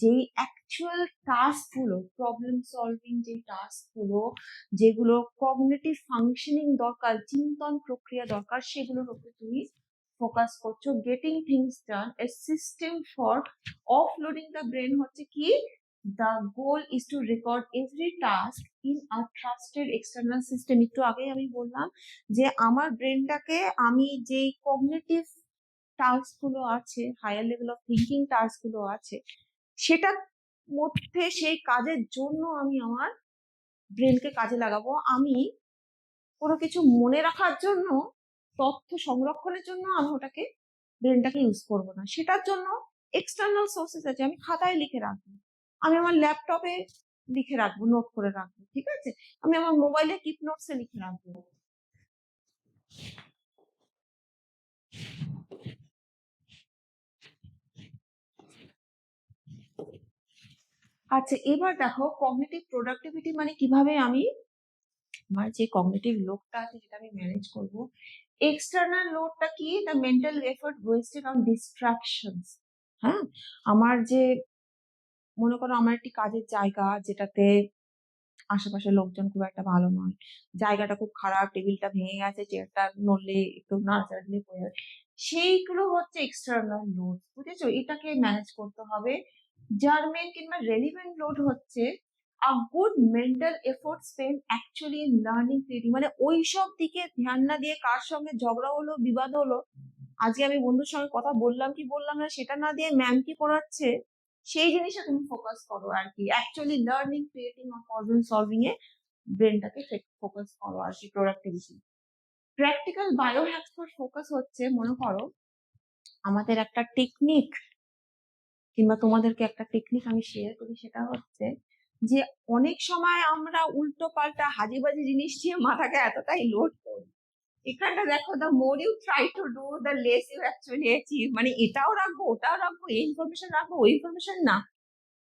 যেই অ্যাকচুয়াল টাস্ক গুলো, প্রবলেম সলভিং যে টাস্ক গুলো, যেগুলো কগনিটিভ ফাংশনিং দরকার, চিন্তন প্রক্রিয়া দরকার, সেগুলোর উপর তুমি ফোকাস করছো। Getting things done, a system for offloading the brain হচ্ছে কি, the goal is to record every task in a trusted external system. একটু আগেই আমি বললাম যে আমার ব্রেনটাকে আমি যেই কগনিটিভ টাস্ক গুলো আছে, higher level of thinking task গুলো আছে, সেটার মধ্যে সেই কাজের জন্য আমি আমার ব্রেনকে কাজে লাগাবো। আমি কোনো কিছু মনে রাখার জন্য, তথ্য সংরক্ষণের জন্য আমি ওটাকে ব্রেনটাকে ইউজ করবো না। সেটার জন্য এক্সটার্নাল সোর্সেস আছে, আমি খাতায় লিখে রাখবো, আমি আমার ল্যাপটপে লিখে রাখবো, নোট করে রাখবো, ঠিক আছে, আমি আমার মোবাইলে কিপ নোটসে লিখে রাখবো। আচ্ছা, এবার দেখো কগনিটিভ প্রোডাক্টিভিটি মানে কিভাবে আমি আমার যে কগনিটিভ লোডটা আছে যেটা আমি ম্যানেজ করব। এক্সটার্নাল লোডটা কি, the mental effort wasted on distractions. হ্যাঁ, আমার যে, মনে করো আমার একটি কাজের জায়গা যেটাতে আশেপাশে লোকজন খুব একটা ভালো নয়, জায়গাটা খুব খারাপ, টেবিলটা ভেঙে গেছে, চেয়ারটা নড়লে একটু নাড়াচাড়া দিলে পড়ে যাবে, সেইগুলো হচ্ছে এক্সটার্নাল লোড, বুঝেছো, এটাকে ম্যানেজ করতে হবে। জার্মেন কিংবা রেলিভেন্ট লোড হচ্ছে a good mental effort spend actually in learning creating, মানে ওই সব দিকে ধ্যান না দিয়ে কার সঙ্গে ঝগড়া হলো, বিবাদ হলো, আজকে আমি বন্ধুর সঙ্গে কথা বললাম কি বললাম না সেটা না দিয়ে ম্যাম কি পড়াচ্ছে সেই জিনিসটা তুমি ফোকাস করো আর কি, অ্যাকচুয়ালি লার্নিং ক্রিয়েটিং আর প্রবলেম সলভিং এ ব্রেনটাকে ফোকাস করো আর কি, productivity. Practical bio hacks for focus হচ্ছে, মনে করো আমাদের একটা টেকনিক, কিংবা তোমাদেরকে একটা টেকনিক আমি শেয়ার করি, সেটা হচ্ছে যে অনেক সময় আমরা উল্টো পাল্টা হাজিবাজি জিনিস নিয়ে মাথাকে এতটাই লোড করি। এখানটা দেখো, the more you try to do the less you actually achieve, মানে এটাও রাখবো ওটাও রাখবো, এই ইনফরমেশন রাখবো ওই ইনফরমেশন না।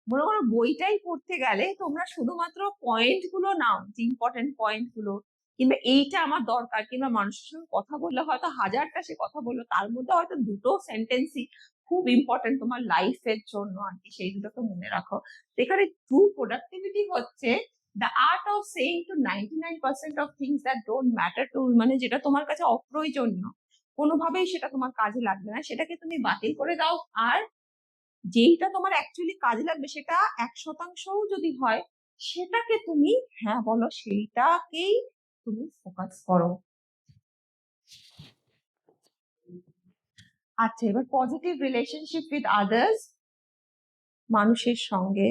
মনে করো বইটাই পড়তে গেলে তোমরা শুধুমাত্র পয়েন্ট গুলো নাও, যে ইম্পর্টেন্ট পয়েন্ট গুলো, কিংবা এইটা আমার দরকার, কিংবা মানুষের সঙ্গে কথা বললে হয়তো হাজারটা সে কথা বললো, তার মধ্যে হয়তো দুটো সেন্টেন্সই খুব ইম্পর্টেন্ট তোমার লাইফের জন্য আর কি, সেই দুটোকে মনে রাখো। এখানে ট্রু প্রোডাক্টিভিটি হচ্ছে the art of saying two 99% of things that don't matter to, মানে যেটা তোমার কাছে অপ্রয়োজনীয়, কোনোভাবেই সেটা তোমার কাজে লাগবে না, সেটাকে তুমি বাতিল করে দাও। আর যেইটা তোমার অ্যাকচুয়ালি কাজে লাগবে, সেটা 1% যদি হয়, সেটাকে তুমি হ্যাঁ বলো, সেইটাকেই তুমি ফোকাস করো। আচ্ছা, এবার পজিটিভ রিলেশনশিপ উইথ আদার্স, মানুষের সঙ্গে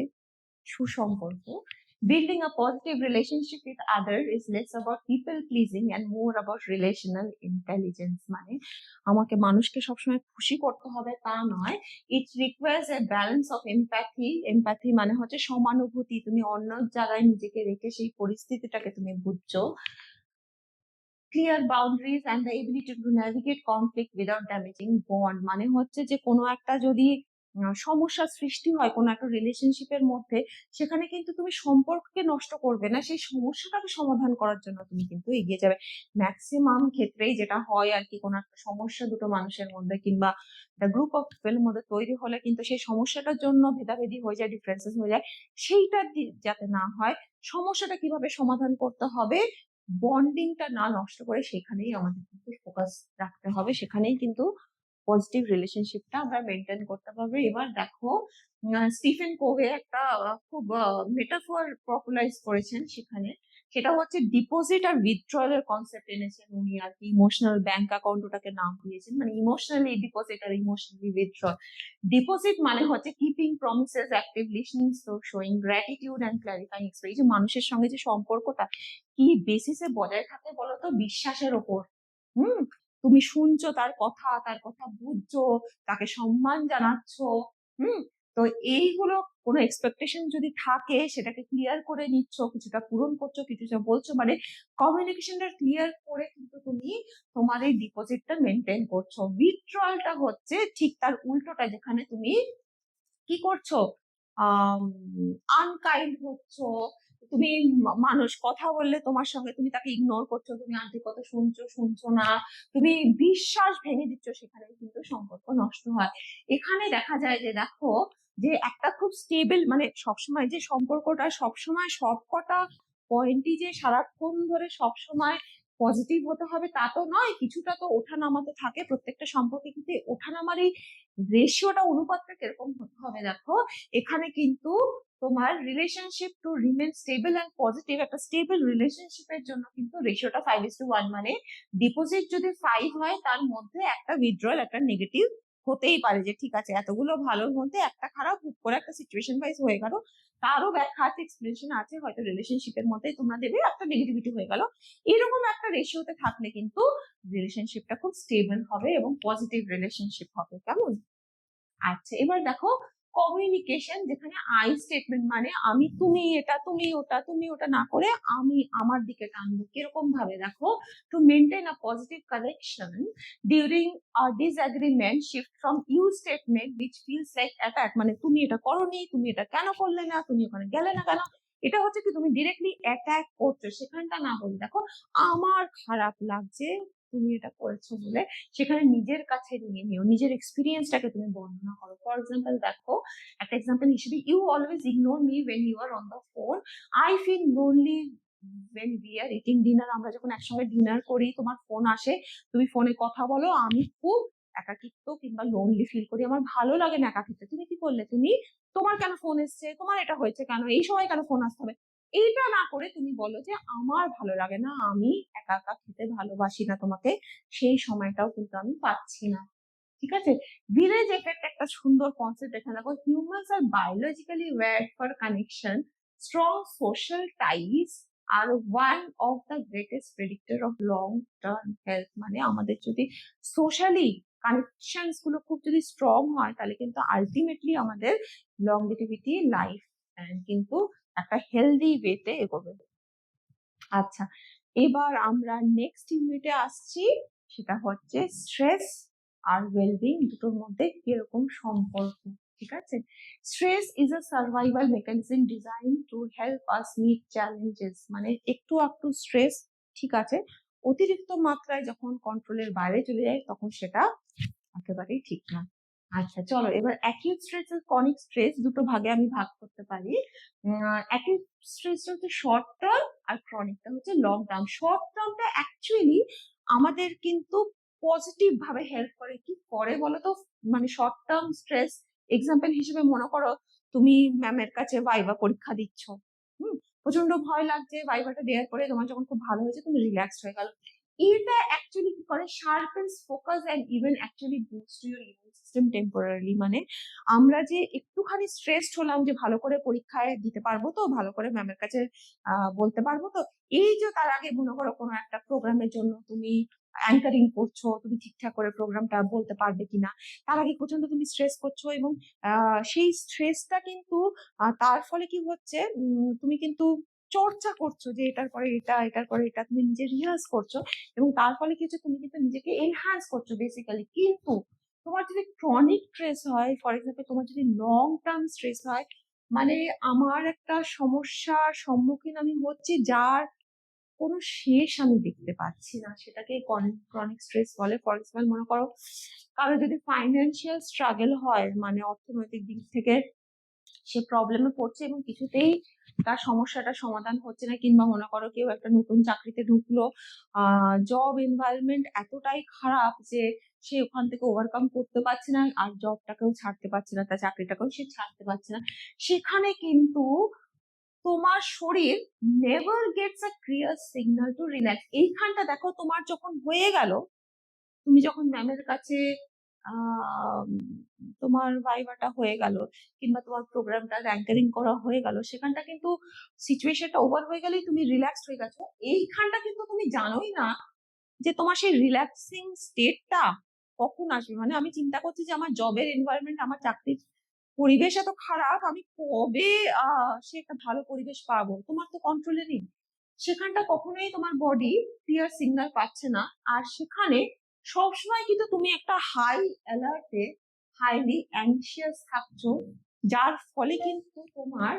সুসম্পর্ক। Building a positive relationship with other is less about people pleasing and more about relational intelligence, মানে আমাকে মানুষকে সবসময় খুশি করতে হবে তা নয়, it requires A balance of empathy. Empathy মানে হচ্ছে সমানুভূতি, তুমি অন্য জায়গায় নিজেকে রেখে সেই পরিস্থিতিটাকে তুমি বুঝছো। Clear boundaries and the ability to navigate conflict without damaging bond, মানে হচ্ছে যে কোনো একটা যদি সমস্যার সৃষ্টি হয় কোনো একটা রিলেশনশিপের মধ্যে, সেখানে কিন্তু তুমি সম্পর্ককে নষ্ট করবে না, সেই সমস্যাটাকে সমাধান করার জন্য তুমি কিন্তু এগিয়ে যাবে। ম্যাক্সিমাম ক্ষেত্রেই যেটা হয় আর কি, কোনো একটা সমস্যা দুটো মানুষের মধ্যে কিংবা একটা গ্রুপ অফ পিপলের মধ্যে তৈরি হলে কিন্তু সেই সমস্যাটার জন্য ভেদাভেদি হয়ে যায়, ডিফারেন্সেস হয়ে যায়, সেইটা যাতে না হয়, সমস্যাটা কিভাবে সমাধান করতে হবে, বন্ডিংটা না নষ্ট করে সেখানেই আমাদের কিন্তু ফোকাস রাখতে হবে, সেখানেই কিন্তু পজিটিভ রিলেশনশিপটা আমরা মেনটেন করতে পারবো। এবার দেখো, স্টিফেন কোভে একটা খুব মেটাফর পপুলারাইজ করেছেন সেখানে, সেটা হচ্ছে ডিপোজিট আর উইথড্রয়াল এর কনসেপ্ট এনেছেন উনি আর কি, ইমোশনাল ব্যাংক অ্যাকাউন্ট ওটাকে নাম দিয়েছেন, মানে ইমোশনালি ডিপোজিট আর ইমোশনালি উইথড্রয়াল। ডিপোজিট মানে হচ্ছে keeping promises, active listening, showing gratitude and clarifying expression. এই যে মানুষের সঙ্গে যে সম্পর্কটা কি বেসিসে বজায় থাকে বলতো, বিশ্বাসের ওপর। তুমি শুনছো তার কথা, তার কথা বুঝছো, তাকে সম্মান জানাচ্ছ। হুম তো এইগুলো, কোনো এক্সপেকটেশন যদি থাকে সেটাকে ক্লিয়ার করে নিচ্ছ, কিছুটা পূরণ করছো, কিছুটা বলছো, মানে কমিউনিকেশনটা ক্লিয়ার করে কিন্তু তুমি তোমার এই ডিপোজিটটা মেনটেন করছো। উইথড্রয়ালটা হচ্ছে ঠিক তার উল্টোটা, যেখানে তুমি কি করছো, আনকাইন্ড হচ্ছো, তুমি মানুষ কথা বললে তোমার সঙ্গে তুমি তাকে ইগনোর করছো, তুমি আন্টির কথা শুনছো শুনছো না, তুমি বিশ্বাস ভেঙে দিচ্ছ, সেখানে কিন্তু সম্পর্ক নষ্ট হয়। এখানে দেখা যায় যে দেখো, যে একটা খুব স্টেবল, মানে সবসময় যে সম্পর্কটা সবসময় সবকটা পয়েন্টই যে সারাক্ষণ ধরে সবসময় পজিটিভ হতে হবে তা তো নয়, কিছুটা তো ওঠানামা তো থাকে প্রত্যেকটা সম্পর্কে, কিন্তু ওঠানামার এই রেশিওটা, অনুপাতটা কিরকম হতে হবে দেখো। এখানে কিন্তু তোমার relationship to remain stable and positive, একটা স্টেবল রিলেশনশিপের জন্য কিন্তু রেশিওটা 5:1, মানে ডিপোজিট যদি 5 হয় তার মধ্যে একটা উইথড্রয়াল, একটা নেগেটিভ হতেই পারে, যে ঠিক আছে এতগুলো ভালোর মধ্যে একটা খারাপ, হুট করে একটা সিচুয়েশন ওয়াইজ হয়ে গেল, তারও ব্যাখ্যা আছে, এক্সপ্লেনেশন আছে, হয়তো রিলেশনশিপের মধ্যে তোমরা দেবে একটা নেগেটিভিটি হয়ে গেল। এরকম একটা রেশিওতে থাকলে কিন্তু রিলেশনশিপটা খুব স্টেবল হবে এবং পজিটিভ রিলেশনশিপ হবে। কেমন? আচ্ছা, এবার দেখো কমিউনিকেশন, যেখানে আই স্টেটমেন্ট, মানে আমি, তুমি এটা, তুমি ওটা, তুমি ওটা না করে আমি আমার দিকে টানবো। কিরকম ভাবে দেখো, to maintain a positive connection during a disagreement, shift from you statement which feels like attack, মানে তুমি এটা করোনি, তুমি এটা কেন করলে না, তুমি ওখানে গেলে না কেন, এটা হচ্ছে কি তুমি ডিরেক্টলি অ্যাটাক করছো, সেখানটা না বলে দেখো আমার খারাপ লাগছে তুমি এটা করেছো বলে, সেখানে নিজের কাছে নিয়ে নিও, নিজের এক্সপিরিয়েন্সটাকে তুমি বর্ণনা করো। ফর এক্সাম্পল দেখো, একটা এক্সাম্পল হিসেবে, you always ignore me when you are on the phone, I feel lonely when we are eating dinner, আমরা যখন একসঙ্গে ডিনার করি তোমার ফোন আসে, তুমি ফোনে কথা বলো, আমি খুব একাকিত্ব কিংবা লোনলি ফিল করি, আমার ভালো লাগে না একাকিত্ব। তুমি কি করলে, তুমি, তোমার কেন ফোন এসছে, তোমার এটা হয়েছে কেন, এই সময় কেন ফোন আসতে হবে, এইটা না করে তুমি বলো যে আমার ভালো লাগে না, আমি একা একা খেতে ভালোবাসি না তোমাকে, সেই সময়টাও কিন্তু আমি পাচ্ছি না। ঠিক আছে? ভিলেজ এফেক্ট একটা সুন্দর কনসেপ্ট এখানে দেখো, humans are biologically wired for connection, strong social ties are one of the greatest predictor of long term health, মানে আমাদের যদি সোশ্যালি কানেকশনস গুলো খুব যদি স্ট্রং হয়, তাহলে কিন্তু আলটিমেটলি আমাদের লংগেটিভিটি, লাইফ কিন্তু একটা হেলদি ওয়েতে এগোবে। আচ্ছা, এবার আমরা নেক্সট ইউনিটে আসছি, সেটা হচ্ছে স্ট্রেস আর ওয়েলবিং দুটোর মধ্যে কিরকম সম্পর্ক। ঠিক আছে? Stress is a survival mechanism design to help us meet challenges, মানে একটু একটু স্ট্রেস, ঠিক আছে, অতিরিক্ত মাত্রায় যখন কন্ট্রোলের বাইরে চলে যায় তখন সেটা একেবারেই ঠিক না। আচ্ছা চলো, এবার অ্যাকিউট স্ট্রেস আর ক্রনিক স্ট্রেস দুটো ভাগে আমি ভাগ করতে পারি। অ্যাকিউট স্ট্রেসটা হচ্ছে শর্ট টার্ম আর ক্রনিকটা হচ্ছে লং টার্ম। শর্ট টার্মটা অ্যাকচুয়ালি আমাদের কিন্তু পজিটিভ ভাবে হেল্প করে। কি করে বলো তো, মানে শর্ট টার্ম স্ট্রেস এক্সাম্পল হিসেবে মনে করো তুমি ম্যামের কাছে ভাইভা পরীক্ষা দিচ্ছ, প্রচন্ড ভয় লাগছে, ভাইভাটা দেওয়ার পরে তোমার যখন খুব ভালো হয়েছে, তুমি রিল্যাক্স হয়ে গেল, এটা অ্যাকচুয়ালি কি করে, sharpens focus and even actually boost your immune system temporarily. মানে আমরা যে একটুখানি স্ট্রেসড হলাম যে ভালো করে পরীক্ষায় দিতে পারবো তো, ভালো করে ম্যামের কাছে বলতে পারবো তো, এই যে তার আগে মনে করো কোনো একটা প্রোগ্রামের জন্য তুমি অ্যাঙ্কারিং করছো, তুমি ঠিকঠাক করে প্রোগ্রামটা বলতে পারবে কিনা, তার আগে প্রচন্ড তুমি স্ট্রেস করছো, এবং সেই স্ট্রেসটা কিন্তু তার ফলে কি হচ্ছে, তুমি কিন্তু চর্চা করছো যে এটার পরে এটা, এটার পরে এটা, তুমি নিজে রিহার্স করছো, এবং তার ফলে কি হচ্ছে, তুমি কিন্তু নিজেকে এনহ্যান্স করছো বেসিক্যালি। কিন্তু তোমার যদি ক্রনিক স্ট্রেস হয়, ফর এক্সাম্পল তোমার যদি লং টার্ম স্ট্রেস হয়, মানে আমার একটা সমস্যার সম্মুখীন আমি হচ্ছি যার কোনো শেষ আমি দেখতে পাচ্ছি না, সেটাকে ক্রনিক স্ট্রেস বলে। ফর এক্সাম্পল মনে করো কারো যদি ফাইন্যান্সিয়াল স্ট্রাগল হয়, মানে অর্থনৈতিক দিক থেকে সে প্রবলেমে পড়ছে এবং কিছুতেই তার সমস্যাটা সমাধান হচ্ছে না, কিংবা মনে করো কেউ একটা নতুন চাকরিতে ঢুকলো, জব এনভায়রনমেন্ট এতটাই খারাপ যে সে ওখান থেকে ওভারকাম করতে পারছে না, আর জবটাকেও ছাড়তে পারছে না, তার চাকরিটাকেও সে ছাড়তে পারছে না, সেখানে কিন্তু তোমার শরীর never gets a clear signal to relax. এইখানটা দেখো, তোমার যখন হয়ে গেল, তুমি যখন ম্যামের কাছে তোমার ভাইভাটা হয়ে গেল, কিংবা তোমার প্রোগ্রামটা অ্যাঙ্কারিং করা হয়ে গেল, সেখানটা কিন্তু সিচুয়েশনটা ওভার হয়ে গেলেই তুমি রিল্যাক্স হয়ে গেছো, এইখানটা কিন্তু তুমি জানোই না যে তোমার সেই রিল্যাক্সিং স্টেটটা কখন আসবে। মানে আমি চিন্তা করছি যে আমার জবের এনভায়রনমেন্ট, আমার চাকরির পরিবেশ এত খারাপ, আমি কবে সে একটা ভালো পরিবেশ পাবো, তোমার তো কন্ট্রোলে নেই। সেখানটা কখনোই তোমার বডি ক্লিয়ার সিগন্যাল পাচ্ছে না, আর সেখানে সবসময় কিন্তু তুমি একটা হাই অ্যালার্টে, হাইলি অ্যাংশিয়াস থাকছো, যার ফলে কিন্তু তোমার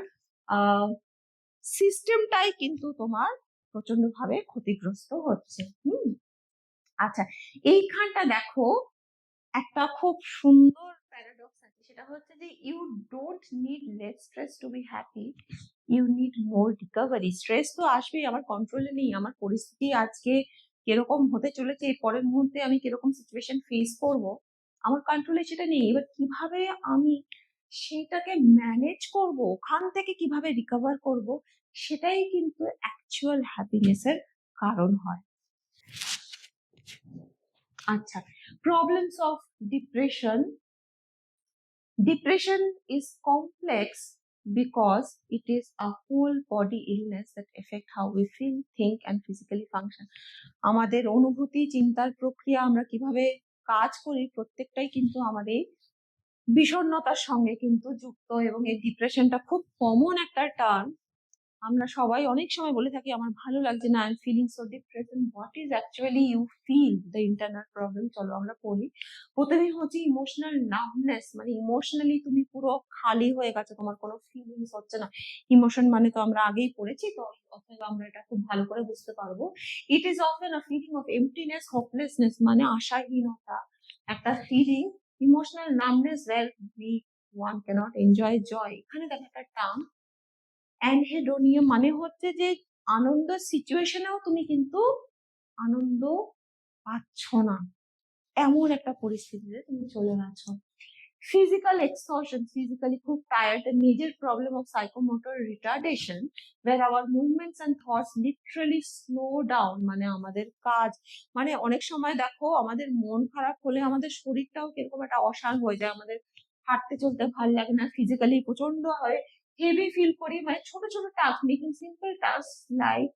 সিস্টেমটাই কিন্তু তোমার প্রচন্ড ভাবে ক্ষতিগ্রস্ত হচ্ছে। আচ্ছা, এইখানটা দেখো একটা খুব সুন্দর প্যারাডক্স আছে, সেটা হচ্ছে যে you don't need less stress to be happy, you need more recovery. Stress তো আসবেই, আমার কন্ট্রোলে নেই, আমার পরিস্থিতি আজকে কিরকম হতে চলেছে, এই পরের মুহূর্তে আমি কিরকম সিচুয়েশন ফেস করব, আমার কন্ট্রোলে সেটা নেই। এবার কিভাবে আমি সেটাকে ম্যানেজ করব, ওখান থেকে কিভাবে রিকভার করব, সেটাই কিন্তু অ্যাকচুয়াল হ্যাপিনেসের কারণ হয়। আচ্ছা, problems of depression. Depression is complex because it is a whole body illness that affect how we feel, think and physically function. আমাদের অনুভূতি, চিন্তার প্রক্রিয়া, আমরা কিভাবে কাজ করি, প্রত্যেকটাই কিন্তু আমাদের বিষণ্ণতার সঙ্গে কিন্তু যুক্ত। এবং এই ডিপ্রেশনটা খুব কমন একটা টার্ম। আমরা সবাই অনেক সময় বলে থাকি আমার ভালো লাগছে না, I am feeling so depression. What is actually you feel, the internal problem. চলো আমরা পড়ি। প্রথমেই হচ্ছে ইমোশনাল নামনেস, মানে ইমোশনালি তুমি পুরো খালি হয়ে গেছো, তোমার কোনো ফিলিংস হচ্ছে না। ইমোশন মানে তো আমরা আগেই পড়েছি, তো অতএব আমরা এটা খুব ভালো করে বুঝতে পারবো। It is often a feeling of emptiness, hopelessness, মানে আশাহীনতা একটা feeling. Emotional numbness where we one can't enjoy joy. এখানে দেখো একটা টার্ম অ্যানহেডোনিয়াম, মানে হচ্ছে যে আনন্দ সিচুয়েশনেও তুমি কিন্তু আনন্দ পাচ্ছ না, এমন একটা পরিস্থিতিতে তুমি চলে গেছো। ফিজিক্যাল এক্সহশন, ফিজিক্যালি খুব tired. The major problem of psychomotor retardation where our movements and thoughts literally slow down, মানে আমাদের কাজ, মানে অনেক সময় দেখো আমাদের মন খারাপ হলে আমাদের শরীরটাও কিরকম একটা অসাড় হয়ে যায়, আমাদের হাঁটতে চলতে ভালো লাগে না, ফিজিক্যালি প্রচন্ড হয় হেভি ফিল করি। মানে ছোট ছোট task, making simple task like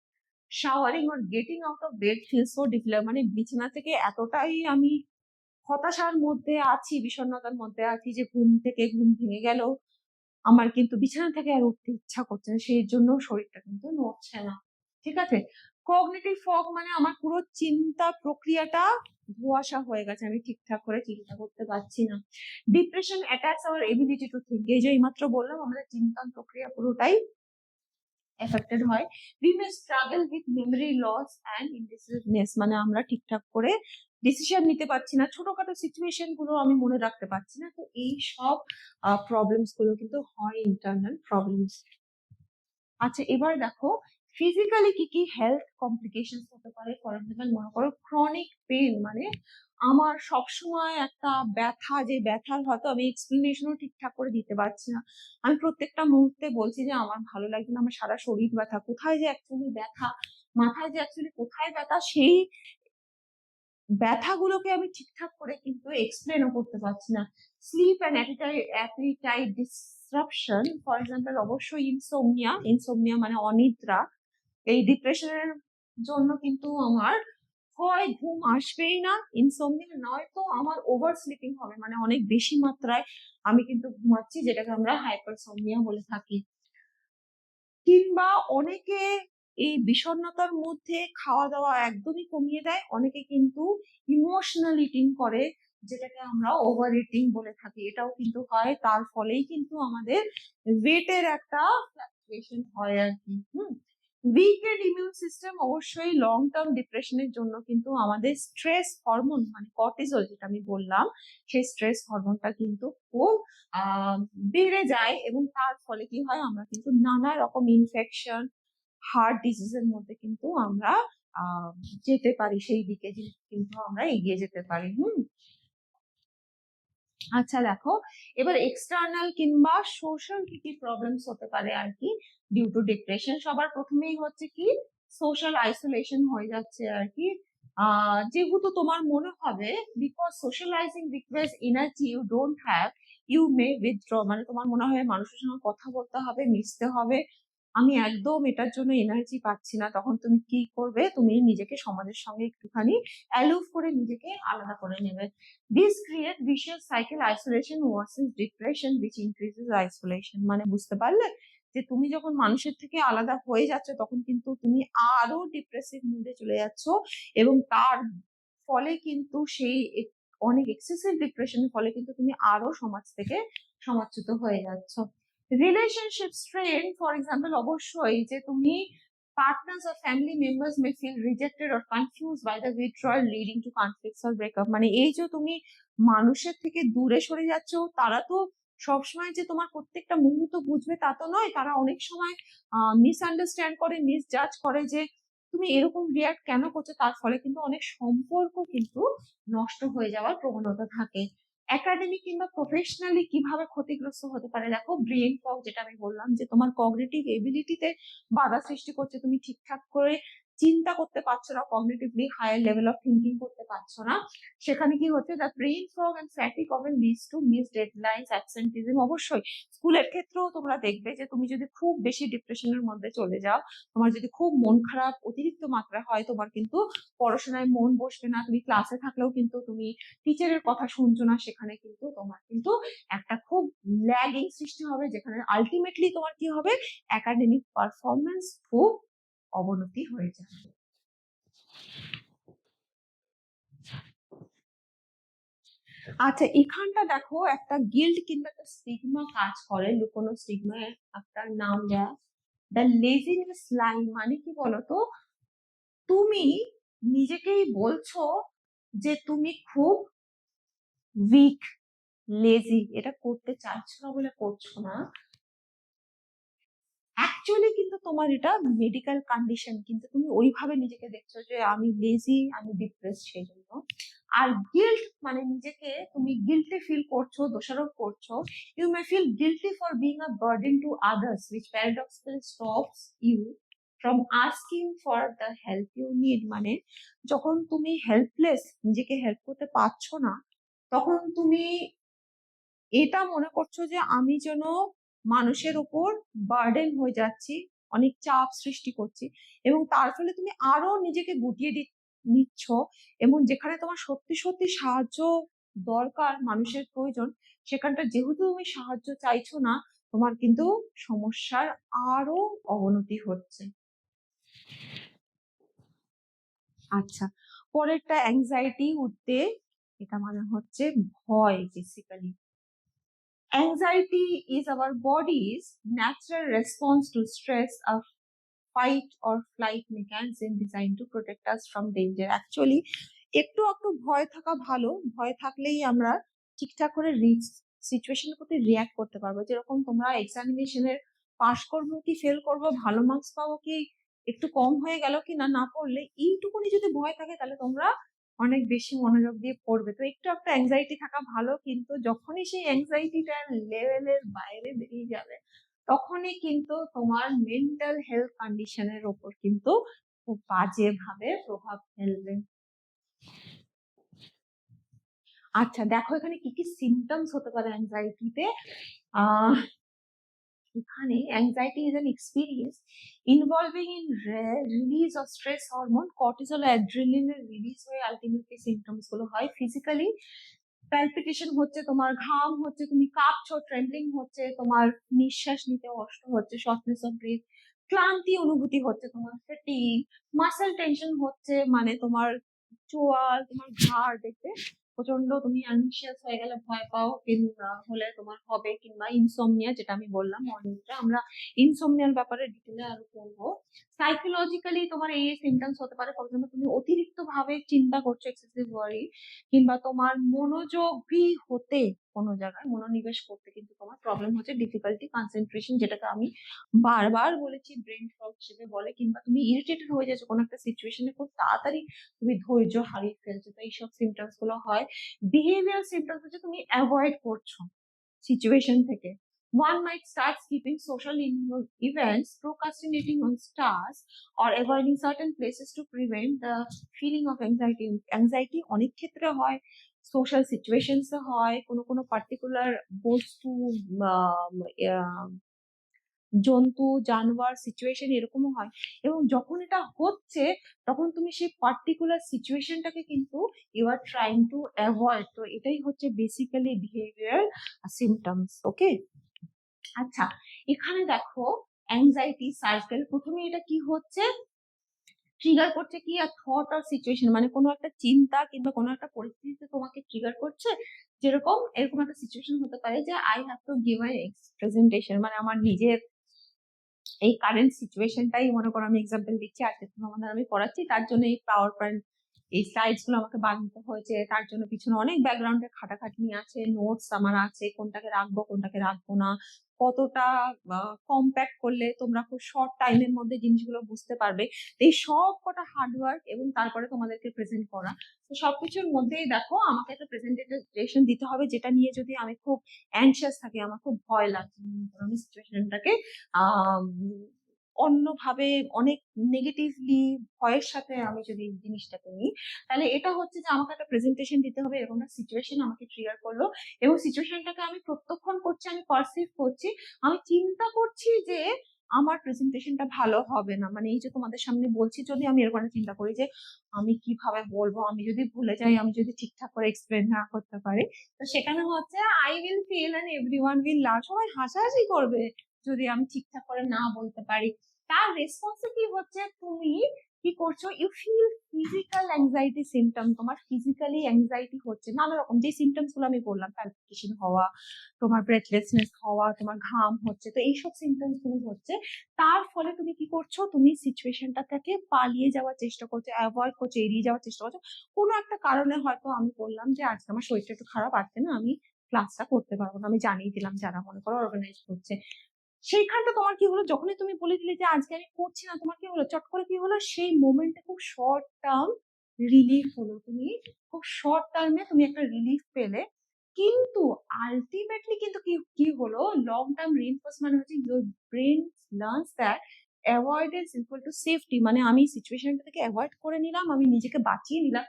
showering or getting out of bed feel so difficult, মানে বিছানা থেকে এতটাই আমি হতাশার মধ্যে আছি, বিষণ্ণতার মধ্যে আছি যে ঘুম থেকে ঘুম ভেঙে গেল, আমার কিন্তু বিছানা থেকে আর উঠতে ইচ্ছা করছে না, সেই জন্য শরীরটা কিন্তু নড়ছে না। ঠিক আছে। কগনিটিভ ফগ, মানে আমার পুরো চিন্তা প্রক্রিয়াটা ধোঁয়াশা হয়ে গেছে, আমি ঠিকঠাক করে চিন্তা করতে পারছি না। Depression attacks our ability to think, এই যে এইমাত্র বললাম আমাদের চিন্তা প্রক্রিয়া পুরোটাই এফেক্টেড হয়। We may struggle with memory loss and indecisiveness, মানে আমরা ঠিকঠাক করে ডিসিশন নিতে পারছি না, ছোটখাটো সিচুয়েশন গুলো আমি মনে রাখতে পারছি না। তো এই সব প্রবলেমস গুলো কিন্তু হয় ইন্টারনাল প্রবলেমস। আচ্ছা, এবার দেখো ফিজিক্যালি কি কি হেলথ কমপ্লিকেশন হতে পারে। ফর এক্সাম্পল মনে করো ক্রনিক পেন, মানে আমার সবসময় একটা ব্যথা, যে ব্যথার হয়তো আমি এক্সপ্লেনেশনও ঠিকঠাক করে দিতে পারছি না, আমি প্রত্যেকটা মুহূর্তে বলছি যে আমার ভালো লাগছে না, আমার সারা শরীর ব্যথা, কোথায় যে অ্যাকচুয়ালি ব্যথা, মাথায় যে অ্যাকচুয়ালি কোথায় ব্যথা, সেই ব্যথাগুলোকে আমি ঠিকঠাক করে কিন্তু এক্সপ্লেনও করতে পারছি না। Sleep and appetite disruption, for example অবশ্যই ইনসোমনিয়া, ইনসোমনিয়া মানে অনিদ্রা। এই ডিপ্রেশনের জন্য কিন্তু আমার হয় ঘুম আসবেই না, ইনসোমনিয়া, নয়তো আমার ওভার স্লিপিং হবে, মানে অনেক বেশি মাত্রায় আমি কিন্তু ঘুমাচ্ছি, যেটাকে আমরা হাইপারসোমনিয়া বলে থাকি। কিংবা অনেকে এই বিষণ্ণতার মধ্যে খাওয়া দাওয়া একদমই কমিয়ে দেয়, অনেকে কিন্তু ইমোশনাল ইটিং করে, যেটাকে আমরা ওভার ইটিং বলে থাকি, এটাও কিন্তু হয়। তার ফলেই কিন্তু আমাদের ওয়েটের একটা ফ্লাকচুয়েশন হয় আর কি। উইকেন্ড ইমিউন সিস্টেম, অবশ্যই লং টার্ম ডিপ্রেশনের জন্য কিন্তু আমাদের স্ট্রেস হরমোন মানে কর্টিসল, যেটা আমি বললাম, সেই স্ট্রেস হরমোনটা কিন্তু খুব বেড়ে যায়, এবং তার ফলে কি হয়, আমরা কিন্তু নানা রকম ইনফেকশন, হার্ট ডিজিজের মধ্যে কিন্তু আমরা যেতে পারি, সেই দিকে কিন্তু আমরা এগিয়ে যেতে পারি। আচ্ছা দেখো, এবার এক্সটার্নাল কিংবা সোশ্যাল কি কি প্রবলেমস হতে পারে আর কি ডিউ টু ডিপ্রেশন। সবার প্রথমেই হচ্ছে কি সোশ্যাল আইসোলেশন হয়ে যাচ্ছে আর কি। যেহেতু তোমার মনে হবে because socialising requires energy you don't have, you may withdraw, মানে তোমার মনে হয় মানুষের সঙ্গে কথা বলতে হবে, মিশতে হবে, আমি একদম এটার জন্য এনার্জি পাচ্ছি না, তখন তুমি কি করবে, তুমি নিজেকে সমাজের সঙ্গে একটুখানি অ্যালুভ করে নিজেকে আলাদা করে নেবে। This create vicious cycle isolation versus depression which increases isolation, মানে বুঝতে পারলে যে তুমি যখন মানুষের থেকে আলাদা হয়ে যাচ্ছ তখন কিন্তু তুমি আরো ডিপ্রেসিভ মুডে চলে যাচ্ছ, এবং তার ফলে কিন্তু সেই অনেক এক্সেসিভ ডিপ্রেশনের ফলে কিন্তু তুমি আরো সমাজ থেকে সমাজচ্যুত হয়ে যাচ্ছ। রিলেশনশিপ স্ট্রেন, ফর এক্সাম্পল অবশ্যই যে তুমি partners or family members may feel rejected or confused by the withdrawal leading to conflicts or breakup, মানে এই যে তুমি মানুষের থেকে দূরে সরে যাচ্ছ, তারা তো সবসময় যে তোমার প্রত্যেকটা মুহূর্ত বুঝবে তা তো নয়, তারা অনেক সময় মিসআন্ডারস্ট্যান্ড করে, মিসজাজ করে যে তুমি এরকম রিয়াক্ট কেন করছো, তার ফলে কিন্তু অনেক সম্পর্ক কিন্তু নষ্ট হয়ে যাওয়ার প্রবণতা থাকে। একাডেমিক কিংবা প্রফেশনালি কিভাবে ক্ষতিগ্রস্ত হতে পারে, দেখো ব্রেন ফগ, যেটা আমি বললাম যে তোমার কগনিটিভ এবিলিটিতে বাধা সৃষ্টি করছে, তুমি ঠিকঠাক করে চিন্তা করতে পারছো না, cognitively higher level of thinking করতে পারছো না। সেখানে কি হচ্ছে, the brain fog and fatigue often leads to miss deadlines, absenteeism. অবশ্যই স্কুলের ক্ষেত্রেও তোমরা দেখবে যে তুমি যদি খুব বেশি ডিপ্রেশনের মধ্যে চলে যাও, তোমার যদি খুব মন খারাপ অতিরিক্ত মাত্রা হয়, তোমার কিন্তু পড়াশোনায় মন বসবে না, তুমি ক্লাসে থাকলেও কিন্তু তুমি টিচারের কথা শুনছো না, সেখানে কিন্তু তোমার কিন্তু একটা খুব ল্যাগিং সৃষ্টি হবে, যেখানে আলটিমেটলি তোমার কি হবে, একাডেমিক পারফরমেন্স খুব অবনতি হয়ে যাবে। আচ্ছা, এখানটা দেখো একটা গিল্ড কিংবা একটা স্টিগমা কাজ করে, লুকোনো স্টিগমা, একটা নাম দেয়া, দ্য লেজিনেস লাইন। মানে কি বলতো, তুমি নিজেকেই বলছো যে তুমি খুব উইক, লেজি, এটা করতে চাইছো না বলে করছো না, অ্যাকচুয়ালি কিন্তু তোমার এটা মেডিকেল কন্ডিশন, কিন্তু তুমি ওইভাবে নিজেকে দেখছো যে আমি লেজি, আমি ডিপ্রেস, সেই জন্য। আর গিল্ট মানে নিজেকে তুমি গিল্টি ফিল করছো, দোষারোপ করছো। You may feel guilty for being a burden to others which paradoxically stops you from asking for the help you need। মানে যখন তুমি হেল্পলেস, নিজেকে হেল্প করতে পারছো না, তখন তুমি এটা মনে করছো যে আমি যেন মানুষের উপর বার্ডেন হয়ে যাচ্ছি, অনেক চাপ সৃষ্টি করছি, এবং তার ফলে তুমি আরো নিজেকে গুটিয়ে নিচ্ছ, এবং যেখানে তোমার সত্যি সত্যি সাহায্য দরকার, মানুষের প্রয়োজন, সেখানটা যেহেতু তুমি সাহায্য চাইছো না, তোমার কিন্তু সমস্যার আরো অবনতি হচ্ছে। আচ্ছা, পরেরটা অ্যাংজাইটি, উদ্বেগ, এটা মানে হচ্ছে ভয় basically. Anxiety is our body's natural response to stress, a fight or flight mechanism designed to protect us from danger. Actually, একটু একটু ভয় থাকা ভালো, ভয় থাকলেই আমরা ঠিকঠাক করে রিস্ক সিচুয়েশনের প্রতি রিয়াক্ট করতে পারবো। যেরকম তোমরা এক্সামিনেশনের পাস করবো কি ফেল করবো, ভালো মার্কস পাবো কি একটু কম হয়ে গেল কি না, না পড়লে এইটুকুনি যদি ভয় থাকে, তাহলে তোমরা অনেক বেশি মনোযোগ দিয়ে পড়বে। তো একটু একটা অ্যাংজাইটি থাকা ভালো, কিন্তু যখনই সেই অ্যাংজাইটিটার লেভেলের বাইরে বেরিয়ে যাবে, তখনই কিন্তু তোমার মেন্টাল হেলথ কন্ডিশনের ওপর কিন্তু খুব বাজে ভাবে প্রভাব ফেলবে। আচ্ছা, দেখো এখানে কি কি সিমটমস হতে পারে অ্যাংজাইটিতে। এখানে anxiety is an experience involving in release of stress hormone cortisol, অ্যাড্রিনালিনের রিলিজ হয়ে আলটিমেটলি সিমটমস গুলো হয় ফিজিক্যালি। প্যালপিটেশন হচ্ছে, তোমার ঘাম হচ্ছে, তুমি কাঁপছো, ট্রেমব্লিং হচ্ছে, তোমার নিঃশ্বাস নিতে কষ্ট হচ্ছে, শর্টনেস অফ ব্রেথ, ক্লান্তি অনুভূতি হচ্ছে, তোমার ফ্যাটিগ, মাসেল টেনশন হচ্ছে, মানে তোমার চোয়াল, তোমার ঘাড় দেখতে প্রচন্ড তুমি অ্যানশিয়াস হয়ে গেলে ভয় পাও, কিংবা হলে তোমার হবে, কিংবা ইনসোমনিয়া, যেটা আমি বললাম অনেকটা, আমরা ইনসোমনিয়ার ব্যাপারে ডিটেলে আরো বলবো। সাইকোলজিক্যালি তোমার এই সিমটমস হতে পারে, ফর এক্সাম্পল তুমি অতিরিক্ত ভাবে চিন্তা করছো, এক্সেসিভ ওয়ারি, কিংবা তোমার মনোযোগী হতে, কোনো জায়গায় মনোনিবেশ করতে কিন্তু তোমার প্রবলেম হচ্ছে, ডিফিকাল্টি কনসেন্ট্রেশন, যেটাকে আমি বারবার বলেছি ব্রেন ফগ হিসেবে বলে, কিংবা তুমি ইরিটেটেড হয়ে যাচ্ছ কোনো একটা সিচুয়েশনে, খুব তাড়াতাড়ি তুমি ধৈর্য হারিয়ে ফেলছো, তো এইসব সিমটমস গুলো হয়। বিহেভিয়ার সিমটমস হচ্ছে তুমি অ্যাভয়েড করছো সিচুয়েশন থেকে। One might start skipping social events, procrastinating on tasks, or avoiding certain places to prevent the feeling of anxiety. Anxiety অনেক ক্ষেত্রে হয়, সোশ্যাল সিচুয়েশনস হয়, কোনো কোনো পার্টিকুলার বস্তু, জন্তু, জানোয়ার, সিচুয়েশন এরকমও হয়, এবং যখন এটা হচ্ছে, তখন তুমি সেই পার্টিকুলার সিচুয়েশনটাকে কিন্তু you are trying to avoid. তো এটাই হচ্ছে বেসিক্যালি বিহেভিয়ার সিমটমস। ওকে, আচ্ছা, এখানে দেখো অ্যাংজাইটি সার্কেল, প্রথমে এটা কি হচ্ছে, ট্রিগার করছে কি, আর থট আর সিচুয়েশন, মানে কোনো একটা চিন্তা কিংবা কোনো একটা পরিস্থিতিতে তোমাকে ট্রিগার করছে। যেরকম এরকম একটা সিচুয়েশন হতে পারে যে I have to give I presentation, মানে আমার নিজের এই কারেন্ট সিচুয়েশনটাই মনে করো, আমি এক্সাম্পল দিচ্ছি, আজকে তোমাদের আমি পড়াচ্ছি, তার জন্য এই পাওয়ার পয়েন্ট এই স্লাইডস গুলো আমাকে বানাতে হয়েছে, তার জন্য পিছনে অনেক ব্যাকগ্রাউন্ডের খাটাখাটনি আছে, নোটস আমার আছে, কোনটাকে রাখবো কোনটাকে রাখবো না, কতটা কম্প্যাক্ট করলে তোমরা খুব শর্ট টাইমের মধ্যে জিনিসগুলো বুঝতে পারবে। এই সব কটা হার্ডওয়ার্ক এবং তারপরে তোমাদেরকে প্রেজেন্ট করা, তো সবকিছুর মধ্যেই দেখো আমাকে একটা প্রেজেন্টেশন দিতে হবে, যেটা নিয়ে যদি আমি খুব অ্যাংশিয়াস থাকি, আমার খুব ভয় লাগছে, আমি সিচুয়েশনটাকে আহ অন্যভাবে অনেক নেগেটিভলি ভয়ের সাথে আমি যদি এই জিনিসটাকে নিই, তাহলে এটা হচ্ছে যে আমাকে একটা প্রেজেন্টেশন দিতে হবে, এরকম একটা সিচুয়েশন আমাকে ট্রিগার করলো এবং সিচুয়েশনটাকে আমি প্রত্যক্ষণ করছি, আমি পারসিভ করছি, আমি চিন্তা করছি যে আমার প্রেজেন্টেশনটা ভালো হবে না, মানে এই যে তোমাদের সামনে বলছি, যদি আমি এরকম একটা চিন্তা করি যে আমি কিভাবে বলবো, আমি যদি ভুলে যাই, আমি যদি ঠিকঠাক করে এক্সপ্লেন না করতে পারি, তো সেখানে হচ্ছে I will fail and everyone will laugh, সবাই হাসাহাসি করবে যদি আমি ঠিকঠাক করে না বলতে পারি। তার রেসপন্সে কি হচ্ছে, তুমি কি করছো, you feel physical anxiety symptom, তোমার ফিজিক্যালি অ্যাংজাইটি হচ্ছে, নানা রকম যে সিমটমস গুলো আমি বললাম, প্যালপিটেশন হওয়া, তোমার ব্রেথলেসনেস হওয়া, তোমার ঘাম হচ্ছে, তো এইসব সিমটমস গুলো হচ্ছে। তার ফলে তুমি কি করছো, তুমি সিচুয়েশনটা থেকে পালিয়ে যাওয়ার চেষ্টা করছো, অ্যাভয়েড করছো, এড়িয়ে যাওয়ার চেষ্টা করছো। কোনো একটা কারণে হয়তো আমি বললাম যে আজকে আমার শরীরটা একটু খারাপ, আজকে না আমি ক্লাসটা করতে পারবো না, আমি জানিয়ে দিলাম যারা মনে করো অর্গানাইজ করছে। সেইখানটা তোমার কি হলো, যখনই তুমি বলে দিলে যে আজকে আমি করছি না, তোমার কি হলো, চট করে কি হলো, সেই মোমেন্টে খুব শর্ট টার্ম রিলিফ হলো, তুমি খুব শর্ট টার্মে তুমি একটা রিলিফ পেলে। কিন্তু আলটিমেটলি কিন্তু কি কি হলো, লং টার্ম রিইনফোর্সমেন্ট হচ্ছে your brain learns that avoidance equal to safety, মানে আমি সিচুয়েশনটা থেকে অ্যাভয়েড করে নিলাম, আমি নিজেকে বাঁচিয়ে নিলাম,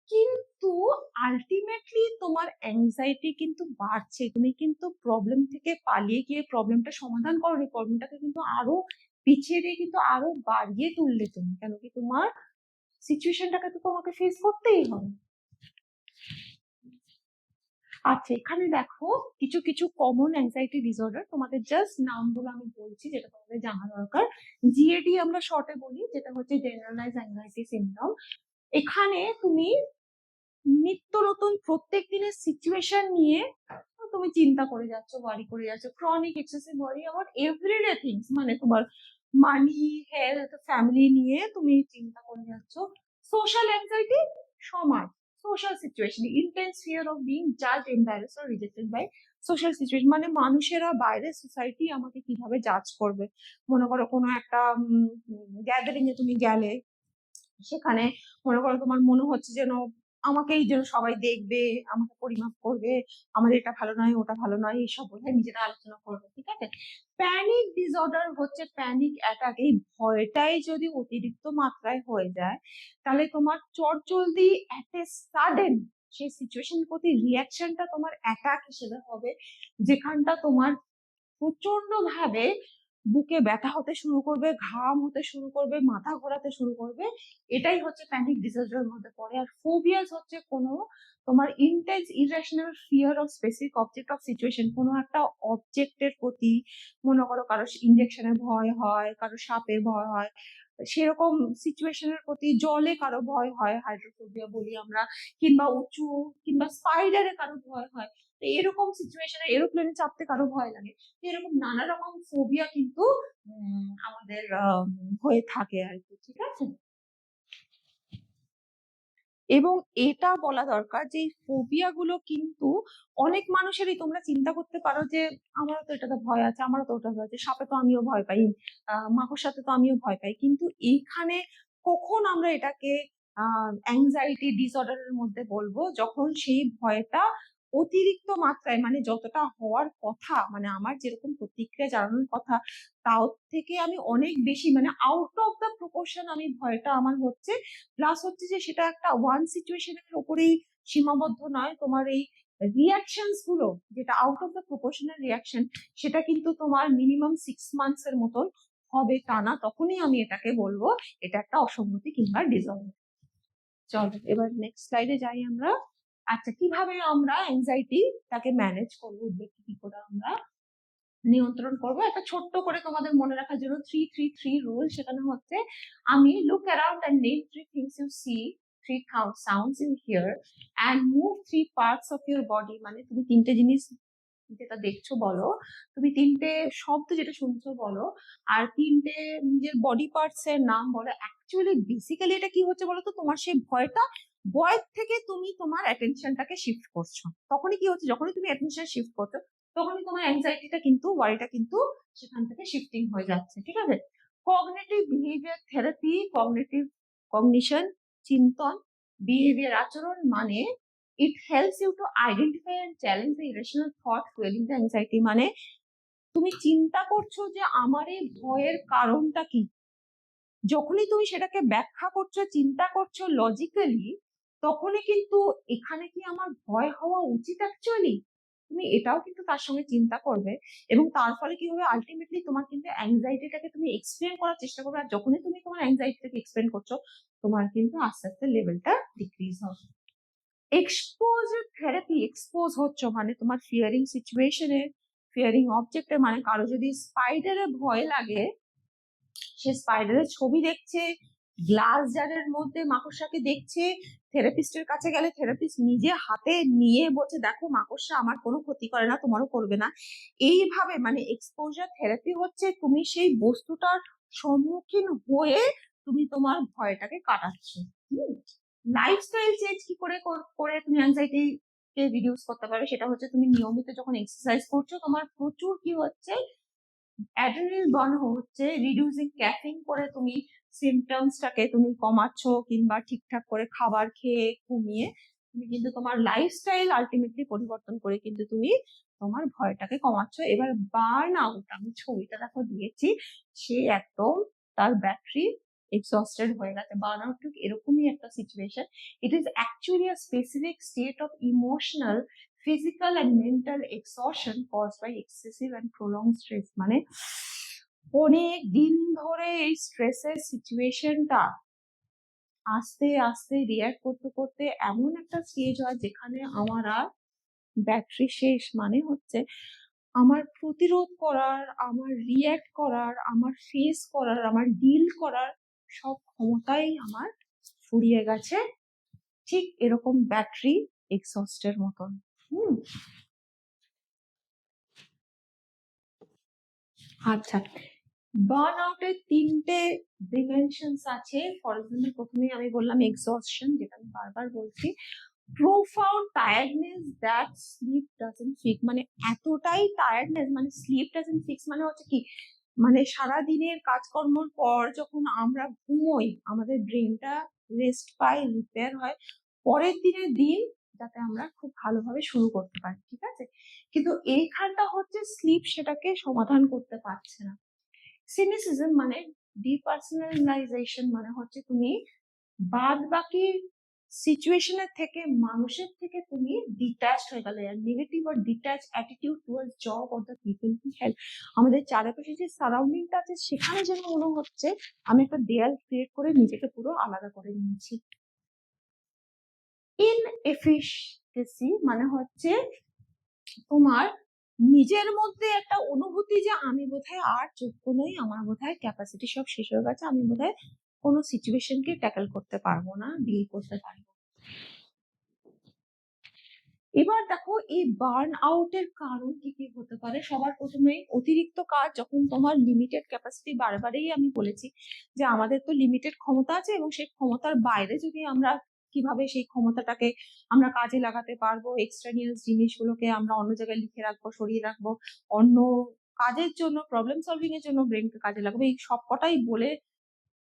কিন্তু আলটিমেটলি তোমার অ্যাংজাইটি কিন্তু বাড়ছে, তুমি কিন্তু প্রবলেম থেকে পালিয়ে গিয়ে প্রবলেমটা সমাধান করো, প্রবলেমটাকে কিন্তু আরো পিছিয়ে দিয়ে কিন্তু আরো বাড়িয়ে তুললে তুমি, কেন কি তোমার সিচুয়েশনটাকে তো তোমাকে ফেস করতেই হবে। আচ্ছা, এখানে দেখো কিছু কিছু কমন অ্যাংজাইটি ডিসঅর্ডার, তোমাদের জাস্ট নামগুলো আমি বলছি যেটা তোমাদের জানা দরকার। জিএডি আমরা শর্টে বলি, যেটা হচ্ছে জেনারেলাইজ অ্যাংজাইটি সিনড্রোম। এখানে তুমি নিত্য নতুন প্রত্যেক দিনের সিচুয়েশন নিয়ে তুমি চিন্তা করে যাচ্ছ, ওয়ারি করে যাচ্ছ, chronic excessive worry about everyday things, মানে তোমার মানি, হেলথ, ফ্যামিলি নিয়ে তুমি চিন্তা করে যাচ্ছ। সোশ্যাল অ্যাংজাইটি, সমাজ, social situation, intense fear of being judged, embarrassed or rejected by social situation, মানে মানুষেরা বাইরে, সোসাইটি আমাকে কিভাবে জাজ করবে। মনে করো কোনো একটা গ্যাদারিং এ তুমি গেলে, সেখানে মনে করো তোমার মনে হচ্ছে যেন আমাকেই যেন সবাই দেখবে, আমাকে পরিমাপ করবে, আমাদের এটা ভালো নয়, ওটা ভালো নয়, এইসব বলে নিজেরা আলোচনা করবে, ঠিক আছে। প্যানিক ডিসঅর্ডার হচ্ছে প্যানিক অ্যাটাক, এই ভয়টাই যদি অতিরিক্ত মাত্রায় হয়ে যায়, তাহলে তোমার চটজলদি এট এ সাডেন সেই সিচুয়েশনের প্রতি রিয়াকশনটা তোমার অ্যাটাক হিসেবে হবে, যেখানটা তোমার প্রচন্ড ভাবে বুকে ব্যথা হতে শুরু করবে, ঘাম হতে শুরু করবে, মাথা ঘোরাতে শুরু করবে, এটাই হচ্ছে প্যানিক ডিসঅর্ডারের মধ্যে পড়ে। আর ফোবিয়াস হচ্ছে কোনো তোমার intense irrational fear of specific object of situation, কোনো একটা অবজেক্টের প্রতি, মনে করো কারো ইঞ্জেকশনের ভয় হয়, কারো সাপের ভয় হয়, সেরকম সিচুয়েশনের প্রতি, জলে কারো ভয় হয়, হাইড্রোফোবিয়া বলি আমরা, কিংবা উঁচু কিংবা স্পাইডারে কারো ভয় হয়, তো এরকম সিচুয়েশনে এরোপ্লেনে চাপতে কারো ভয় লাগে, এরকম নানা রকম ফোবিয়া কিন্তু আমাদের হয়ে থাকে আর কি, ঠিক আছে। এবং এটা বলা দরকার যে ফোবিয়া গুলো কিন্তু অনেক মানুষেরই, তোমরা চিন্তা করতে পারো যে আমারও তো এটাতে ভয় আছে, আমারও তো ওটা ভয় আছে, সাপে তো আমিও ভয় পাই, মাকড়সাতে তো আমিও ভয় পাই, কিন্তু এইখানে কখন আমরা এটাকে অ্যাংজাইটি ডিসঅর্ডারের মধ্যে বলবো, যখন সেই ভয়টা অতিরিক্ত মাত্রায়, মানে যতটা হওয়ার কথা, মানে আমার যেরকম প্রতিক্রিয়া জানানোর কথা তাও থেকে আমি অনেক বেশি, মানে আউট অফ দ্য প্রপোর্শন আমি ভয়টা আমার হচ্ছে। প্লাস হচ্ছে যে সেটা একটা ওয়ান সিচুয়েশনের উপরেই সীমাবদ্ধ নয়, তোমার এই রিয়াকশনস গুলো যেটা out of the proportional reaction, সেটা কিন্তু তোমার মিনিমাম 6 মান্থস এর মতন হবে টানা, তখনই আমি এটাকে বলবো এটা একটা অসঙ্গতি কিংবা ডিসঅর্ডার। চলো এবার নেক্সট স্লাইডে যাই আমরা। আচ্ছা, কিভাবে আমরা অ্যাংজাইটি তাকে ম্যানেজ করবো, উদ্বেগকে কি করে আমরা নিয়ন্ত্রণ করবো, একটা ছোট্ট করে তোমাদের মনে রাখার জন্য 3-3-3 রুল, সেখানে হচ্ছে আমি look around and name 3 things you see, 3 sounds you hear and move 3 parts of your body, মানে তুমি তিনটে জিনিস যেটা দেখছো বলো, তুমি তিনটে শব্দ যেটা শুনছো বলো, আর তিনটে নিজের বডি পার্টস এর নাম বলো। অ্যাকচুয়ালি বেসিক্যালি এটা কি হচ্ছে বলো তো, তোমার সেই ভয় থেকে তুমি তোমার অ্যাটেনশনটাকে শিফট করছো। তখনই কি হচ্ছে, যখনই তুমি অ্যাটেনশন শিফট করছো, তখনই তোমার অ্যাংজাইটিটা কিন্তু, ওয়ারিটা কিন্তু সেখান থেকে শিফটিং হয়ে যাচ্ছে। ঠিক আছে? কগনিটিভ বিহেভিয়ার থেরাপি, কগনিশন, চিন্তন, বিহেভিয়ার আচরণ মানে it helps you to identify and challenge the irrational thought fueling the anxiety। মানে তুমি চিন্তা করছো যে আমার এই ভয়ের কারণটা কি, যখনই তুমি সেটাকে ব্যাখ্যা করছো, চিন্তা করছো লজিক্যালি, তখনই কিন্তু এখানে কি আমার ভয় হওয়া উচিত অ্যাকচুয়ালি, তুমি এটাও কিন্তু তার সঙ্গে চিন্তা করবে। এবং তার ফলে কি হবে, আলটিমেটলি তোমার কিন্তু অ্যাংজাইটিটাকে তুমি এক্সপ্লেন করার চেষ্টা করবে। আর যখনই তুমি তোমার অ্যাংজাইটিটাকে এক্সপ্লেন করছো, তোমার কিন্তু আস্তে আস্তে লেভেলটা ডিক্রিজ হবে। এক্সপোজার থেরাপি, এক্সপোজ হচ্ছে মানে তোমার ফিয়ারিং সিচুয়েশনে, ফিয়ারিং অবজেক্টে, মানে কারো যদি স্পাইডারে ভয় লাগে, সে স্পাইডারের ছবি দেখছে, গ্লাস জারের মধ্যে মাকড়সাকে দেখছে, থেরাপিস্টের কাছে গেলে থেরাপিস্ট নিজে হাতে নিয়ে বলছে দেখো মাকড়সা আমার কোনো ক্ষতি করে না, তোমারও করবে না। এইভাবে মানে এক্সপোজার থেরাপি হচ্ছে তুমি সেই বস্তুটার সম্মুখীন হয়ে তুমি তোমার ভয়টাকে কাটাচ্ছ। লাইফস্টাইল চেঞ্জ কি করে করে তুমি অ্যাংজাইটি কে রিডিউস করতে পারবে, সেটা হচ্ছে তুমি নিয়মিত যখন এক্সারসাইজ করছো, তোমার প্রচুর কি হচ্ছে, অ্যাড্রিনালিন বার্ন হচ্ছে, রিডিউসিং ক্যাফিন করে তুমি সিমটমসটাকে তুমি কমাচ্ছো, কিংবা ঠিকঠাক করে খাবার খেয়ে ঘুমিয়ে তুমি কিন্তু তোমার লাইফস্টাইল আলটিমেটলি পরিবর্তন করে কিন্তু তুমি তোমার ভয়টাকে কমাচ্ছো। এবার বার্ন আউট, আমি ছবিটা দেখো দিয়েছি, সে একদম তার ব্যাটারি এক্সস্টেড হয়ে গেছে। বার্ন আউট ঠিক এরকমই একটা situation. It is actually a specific state of emotional, physical and mental exhaustion caused by excessive and prolonged stress। মানে অনেক দিন ধরে এই স্ট্রেসের সিচুয়েশনটা আস্তে আস্তে রিয়াক্ট করতে করতে এমন একটা স্টেজ হয় যেখানে আমার আর ব্যাটারি শেষ। মানে হচ্ছে আমার প্রতিরোধ করার, আমার রিয়াক্ট করার, আমার ফেস করার, আমার ডিল করার সব ক্ষমতাই আমার ফুরিয়ে গেছে, ঠিক এরকম ব্যাটারি এক্সস্টের মতন। আচ্ছা, বার্ন আউটের তিনটে ডিমেনশনস আছে। ফর এক্সাম্পল প্রথমেই আমি বললাম এক্সস্টশন, যেটা আমি বারবার বলছি। Profound tiredness that sleep doesn't fix, মানে এতটাই টায়ার্ডনেস, মানে স্লিপ ডাজন্ট ফিক্স মানে হচ্ছে কি, মানে সারা দিনের কাজকর্মের পর যখন আমরা ঘুমোই, আমাদের ব্রেনটা রেস্ট পায়, রিপেয়ার হয় পরের দিনের দিন, যাতে আমরা খুব ভালোভাবে শুরু করতে পারি। ঠিক আছে? কিন্তু এইখানটা হচ্ছে স্লিপ সেটাকে সমাধান করতে পারছে না। সিনিসিজম মানে ডিপার্সোনালাইজেশন, মানে হচ্ছে তুমি বাদ বাকি সিচুয়েশনের থেকে, মানুষের থেকে তুমি ডিট্যাচড হয়ে গেলে। আর নেগেটিভ আর detach attitude towards job or the people who help, আমাদের চারপাশে যে সারাউন্ডিংটা আছে সেখানে যেন মনে হচ্ছে আমি একটা দেয়াল ক্রিয়েট করে নিজেকে পুরো আলাদা করে নিয়েছি। ইনএফিশিয়েন্সি মানে হচ্ছে তোমার নিজের মধ্যে একটা অনুভূতি যে আমি বোধহয় আর যোগ্য নই, আমার বোধহয় ক্যাপাসিটি সব শেষ হয়ে গেছে, আমি বোধহয় কোনো সিচুয়েশনকে ট্যাকেল করতে পারবো না, ডিল করতে পারবো। এবার দেখো এই বার্ন আউটের কারণ কি কি হতে পারে। সবার প্রথমে অতিরিক্ত কাজ, যখন তোমার লিমিটেড ক্যাপাসিটি, বারবারই আমি বলেছি যে আমাদের তো লিমিটেড ক্ষমতা আছে, এবং সেই ক্ষমতার বাইরে যদি আমরা কিভাবে সেই ক্ষমতাটাকে আমরা কাজে লাগাতে পারবো, এক্সট্রানিয়াস জিনিসগুলোকে আমরা অন্য জায়গায় লিখে রাখবো, সরিয়ে রাখবো, অন্য কাজের জন্য, প্রবলেম সলভিং এর জন্য ব্রেনকে কাজে লাগাবো, এই সবকটাই বলে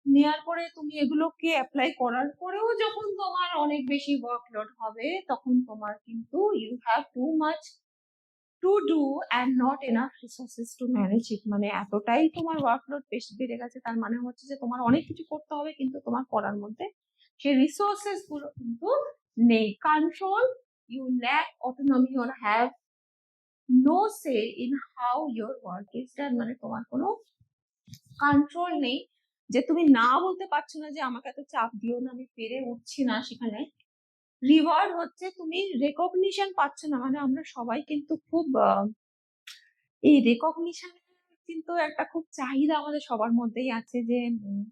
নেয়ার পরে তুমি এগুলোকে অ্যাপ্লাই করার পরেও যখন তোমার অনেক বেশি ওয়ার্কলোড হবে, তখন তোমার কিন্তু you have too much to do and not enough resources to manage it. মানে এতটাই তোমার ওয়ার্কলোড বেশি বেড়ে গেছে, তার মানে হচ্ছে যে তোমার অনেক কিছু করতে হবে, কিন্তু তোমার করার মধ্যে সেই রিসোর্সেস গুলো কিন্তু নেই। Control, you lack autonomy or have no say in how your work is done, মানে তোমার কোনো কন্ট্রোল নেই, যে তুমি না বলতে পারছো না যে আমাকে এত চাপ দিও না, আমি পেরে উঠছি না। সেখানে রিওয়ার্ড হচ্ছে তুমি রেকগনিশন পাচ্ছ না। মানে আমরা সবাই কিন্তু খুব এই রেকগনিশন কিন্তু একটা খুব চাহিদা আমাদের সবার মধ্যেই আছে, যে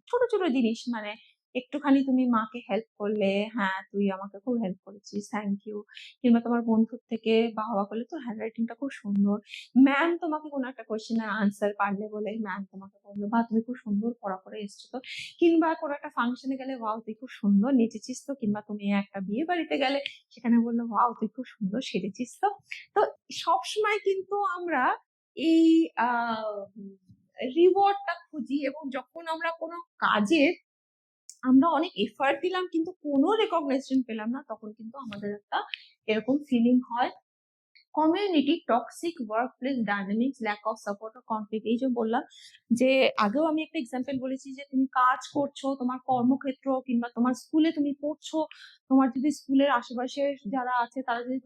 ছোট ছোট জিনিস, মানে একটুখানি তুমি মাকে হেল্প করলে, হ্যাঁ তুই আমাকে খুব হেল্প করেছিস, থ্যাংক ইউ। কিংবা তোমার বন্ধুর থেকে বাহবা করলে, তোর হ্যান্ডরাইটিংটা খুব সুন্দর। ম্যাম তোমাকে কোনো একটা কোয়েশ্চেনের আনসার পারলে বলে ম্যাম তোমাকে বললো, বা তুমি খুব সুন্দর পড়া করে এসছো তো। কিংবা কোনো একটা ফাংশনে গেলে, ওয়াও তুই খুব সুন্দর নেচেছিস তো। কিংবা তুমি একটা বিয়ে বাড়িতে গেলে, সেখানে বললো, ওয়াও তুই খুব সুন্দর সেজেছিস তো। তো সবসময় কিন্তু আমরা এই রিওয়ার্ডটা খুঁজি, এবং যখন আমরা কোনো কাজের আমরা অনেক এফার্ট দিলাম কিন্তু কোনো রেকগনাইজেশন পেলাম না, তখন কিন্তু আমাদের একটা এরকম ফিলিং হয়। Community toxic work place dynamics, lack of support ও কনফ্লিক্ট। এই যে বললাম যে আগেও আমি একটা এক্সাম্পল বলেছি, যে তুমি কাজ করছো তোমার কর্মক্ষেত্র কিংবা তোমার স্কুলে তুমি পড়ছো, তোমার যদি স্কুলের আশেপাশে যারা আছে তারা যদি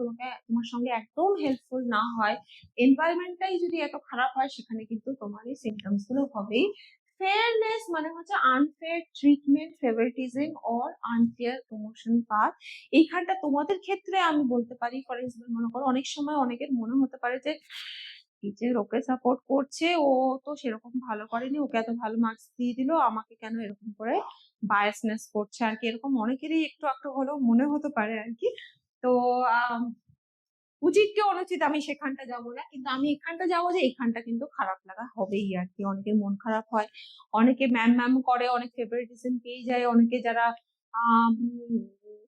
তোমার সঙ্গে একদম হেল্পফুল না হয়, এনভায়রনমেন্টটাই যদি এত খারাপ হয়, সেখানে কিন্তু তোমার এই সিমটমস গুলো হবেই। ফেয়ারনেস মানে হচ্ছে unfair treatment, favouritism or unfair promotion path. এইখানটা তোমাদের ক্ষেত্রে আমি বলতে পারি, ফর এক্সাম্পল মনে করো অনেক সময় অনেকের মনে হতে পারে যে টিচার ওকে সাপোর্ট করছে, ও তো সেরকম ভালো করেনি, ওকে এত ভালো মার্কস দিয়ে দিল, আমাকে কেন এরকম করে বায়াসনেস করছে আর কি, এরকম অনেকেরই একটু একটু হলেও মনে হতে পারে আর কি। তো উচিত কি অনুচিত আমি সেখানটা যাবো না, কিন্তু আমি এখানটা যাবো যে এখানটা কিন্তু খারাপ লাগা হবেই আর কি। অনেকের মন খারাপ হয়, অনেকে ম্যাম ম্যাম করে, অনেক ফেভারিটিজম পেয়ে যায়, অনেকে যারা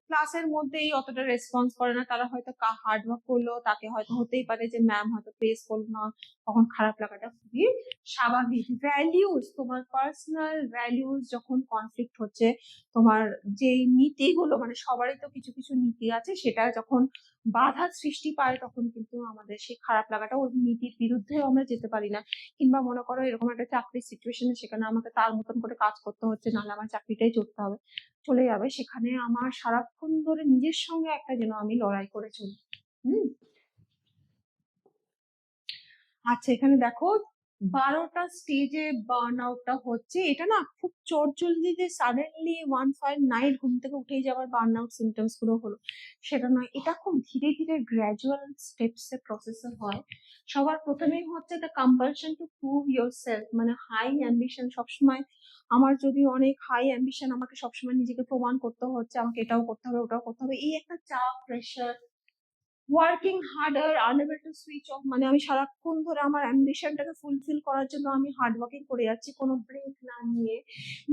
ক্লাসের মধ্যেই অতটা রেসপন্স করে না, তারা হয়তো হার্ড ওয়ার্ক করলো, তাকে হয়তো হতেই পারে যে ম্যাম হয়তো প্রেস করলো না, তখন খারাপ লাগাটা খুবই স্বাভাবিক। ভ্যালিউজ, তোমার পার্সোনাল ভ্যালিউজ যখন কনফ্লিক্ট হচ্ছে, তোমার যে নীতিগুলো, মানে সবারই তো কিছু কিছু নীতি আছে, সেটা যখন বাধা সৃষ্টি পায়, তখন কিন্তু আমাদের সেই খারাপ লাগাটা, ওই নীতির বিরুদ্ধেও আমরা যেতে পারি না। কিংবা মনে করো এরকম একটা চাকরির সিচুয়েশনে, সেখানে আমাকে তার মতন করে কাজ করতে হচ্ছে, নাহলে আমার চাকরিটাই চলে যাবে, সেখানে আমার সারাক্ষণ ধরে নিজের সঙ্গে একটা যেন আমি লড়াই করে চলি। আচ্ছা, এখানে দেখো 12টা স্টেজে বার্ন আউটটা হচ্ছে। এটা না খুব চটজলদিতে সাডেনলি 1 5 নাইট ঘুম থেকে উঠেই যাওয়ার বার্ন আউট সিমটমস গুলো হলো, সেটা নয়। এটা খুব ধীরে ধীরে গ্র্যাজুয়াল স্টেপস এ প্রসেসে হয়। সবার প্রথমেই হচ্ছে the compulsion to prove your self, মানে হাই অ্যাম্বিশন। সবসময় আমার যদি অনেক হাই অ্যাম্বিশন, আমাকে সবসময় নিজেকে প্রমাণ করতে হচ্ছে, আমাকে এটাও করতে হবে ওটাও করতে হবে, এই একটা চাপ, pressure. Working harder, unable to switch off, মানে আমি সারাক্ষণ ধরে আমার অ্যাম্বিশনটাকে ফুলফিল করার জন্য আমি হার্ড ওয়ার্কিং করে যাচ্ছি, কোনো ব্রেক না নিয়ে।